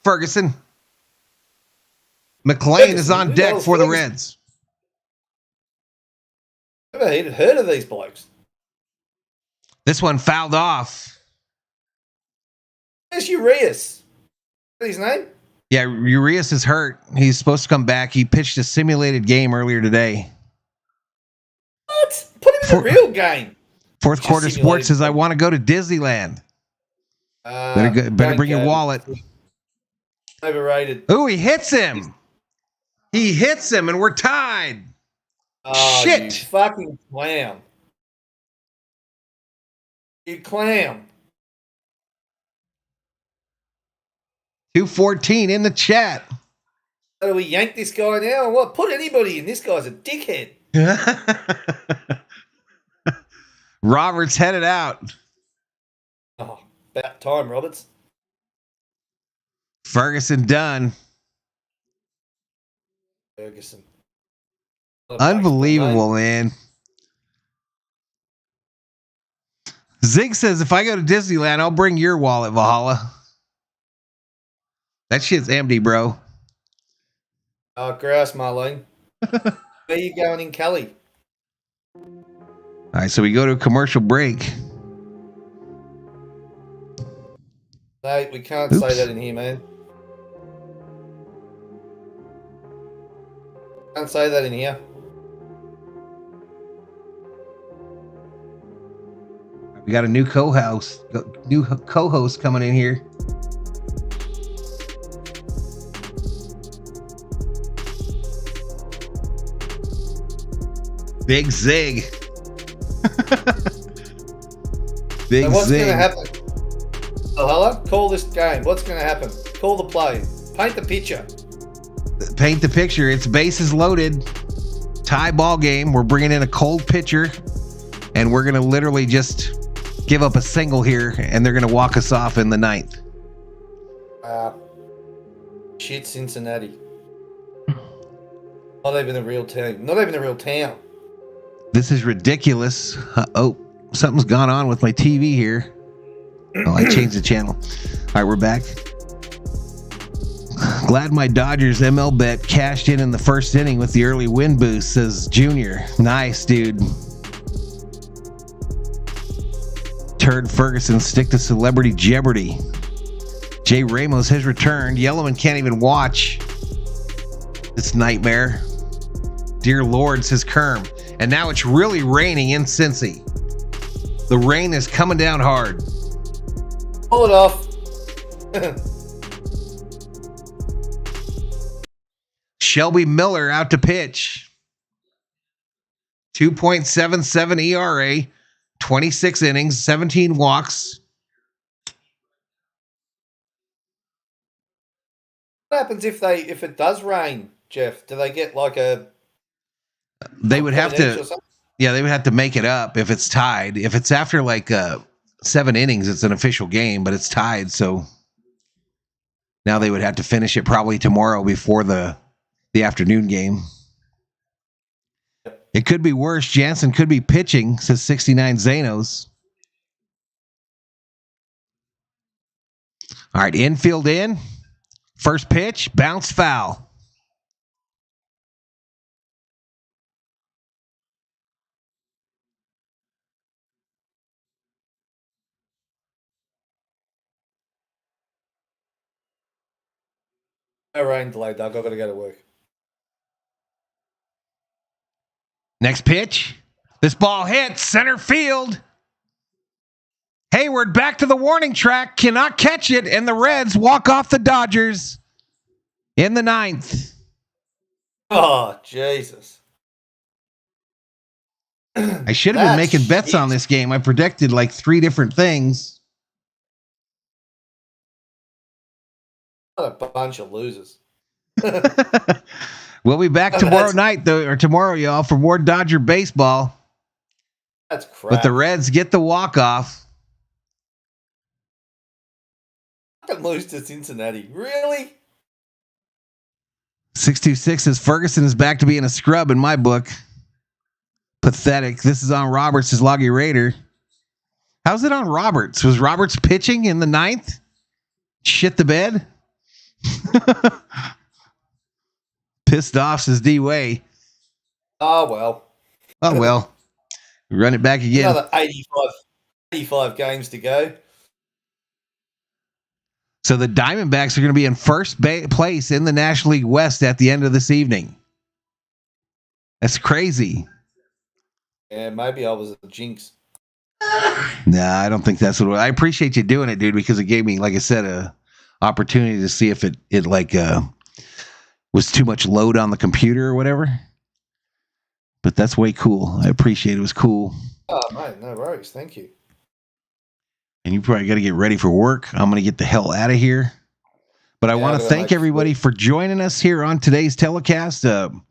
Ferguson. McLean is on deck for the Reds. Never heard of these blokes. This one fouled off. Where's Urias? What's his name? Yeah, Urias is hurt. He's supposed to come back. He pitched a simulated game earlier today. What? Put him in the real game. Fourth Quarter Sports says, I want to go to Disneyland. Better bring your wallet. Overrated. Ooh, he hits him. He hits him, and we're tied. Oh, shit. You fucking clown. You clown. 214 in the chat. How do we yank this guy now? What? Put anybody in. This guy's a dickhead. Roberts headed out. Oh, about time, Roberts. Ferguson done. Ferguson. Unbelievable, man. Zig says, if I go to Disneyland, I'll bring your wallet, Valhalla. That shit's empty, bro. Oh, grouse, Marlene. Where are you going in Cali? All right, so we go to a commercial break. No, we can't say that in here, man. Can't say that in here. We got a new co-host coming in here. Big Zig. Big so what's Zig. going to happen? Valhalla, call this game. What's going to happen? Call the play. Paint the picture. Paint the picture. It's bases loaded. Tie ball game. We're bringing in a cold pitcher, and we're going to literally just give up a single here, and they're going to walk us off in the 9th. Shit, Cincinnati. Not even a real team. Not even a real town. This is ridiculous. Something's gone on with my TV here. Oh, I changed the channel. All right, we're back. Glad my Dodgers ML bet cashed in the first inning with the early win boost, says Junior. Nice, dude. Turd Ferguson, stick to Celebrity Jeopardy. Jay Ramos has returned. Yellowman can't even watch this nightmare. Dear Lord, says Kerm. And now it's really raining in Cincy. The rain is coming down hard. Pull it off. Shelby Miller out to pitch. 2.77 ERA, 26 innings, 17 walks. What happens if it does rain, Jeff? Do they get like a? They would have to. Yeah, they would have to make it up if it's tied. If it's after like 7 innings, it's an official game, but it's tied. So now they would have to finish it probably tomorrow before the afternoon game. It could be worse. Jansen could be pitching, says 69 Zanos. All right, infield in. First pitch, bounce foul. No rain delay, Doug. I've got to go to work. Next pitch. This ball hits center field. Hayward back to the warning track. Cannot catch it. And the Reds walk off the Dodgers in the 9th. Oh, Jesus. I should have been making bets on this game. I predicted like 3 different things. What a bunch of losers. We'll be back tomorrow night, though, or tomorrow, y'all, for more Dodger baseball. That's crap. But the Reds get the walk-off. I can lose to Cincinnati. Really? 626 says Ferguson is back to being a scrub in my book. Pathetic. This is on Roberts' his Loggy Raider. How's it on Roberts? Was Roberts pitching in the 9th? Shit the bed? Pissed off, says D-Way. Oh, well. Oh, well. Run it back again. Another 85 games to go. So the Diamondbacks are going to be in first place in the National League West at the end of this evening. That's crazy. Yeah, maybe I was a jinx. Nah, I don't think that's what. I appreciate you doing it, dude, because it gave me, like I said, a opportunity to see if it was too much load on the computer or whatever. But that's way cool. I appreciate it. It was cool. Oh, mate, no worries. Thank you. And you probably got to get ready for work. I'm going to get the hell out of here. But I want to thank everybody for joining us here on today's telecast. The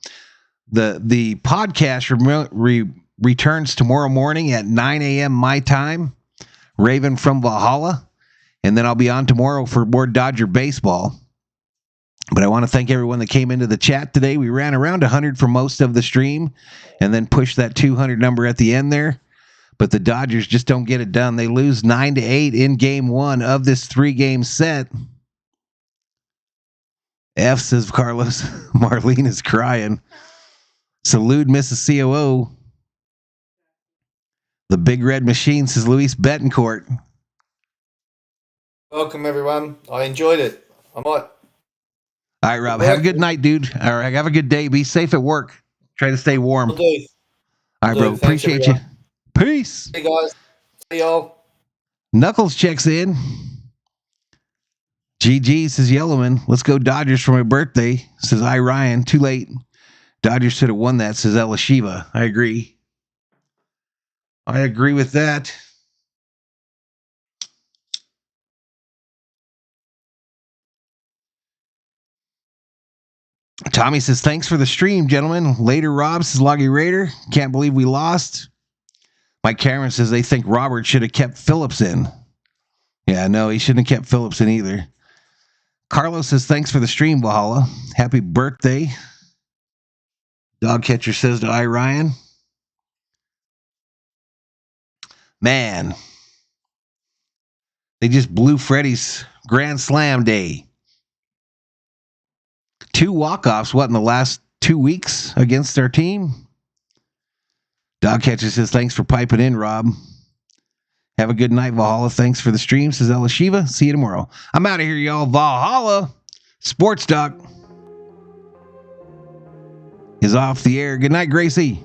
podcast returns tomorrow morning at 9 a.m. my time. Raven from Valhalla. And then I'll be on tomorrow for more Dodger baseball. But I want to thank everyone that came into the chat today. We ran around 100 for most of the stream and then pushed that 200 number at the end there. But the Dodgers just don't get it done. They lose 9-8 in game 1 of this 3-game set. F, says Carlos. Marlene is crying. Salute, Mrs. COO. The Big Red Machine, says Luis Betancourt. Welcome, everyone. I enjoyed it. I might. All right, Rob. Have a good night, dude. All right, have a good day. Be safe at work. Try to stay warm. Will do. All right, bro. Thanks, Appreciate you. Peace. Hey, guys. See y'all. Knuckles checks in. GG, says Yellowman. Let's go Dodgers for my birthday, says I Ryan. Too late. Dodgers should have won that, says Ella Shiva. I agree. I agree with that. Tommy says, thanks for the stream, gentlemen. Later, Rob, says Loggy Raider. Can't believe we lost. Mike Cameron says they think Robert should have kept Phillips in. Yeah, no, he shouldn't have kept Phillips in either. Carlos says, thanks for the stream, Valhalla. Happy birthday. Dog catcher says to I, Ryan. Man, they just blew Freddie's Grand Slam day. 2 walk-offs, in the last 2 weeks against our team? Dog catcher says, thanks for piping in, Rob. Have a good night, Valhalla. Thanks for the stream, says Ella Shiva. See you tomorrow. I'm out of here, y'all. Valhalla Sports Talk is off the air. Good night, Gracie.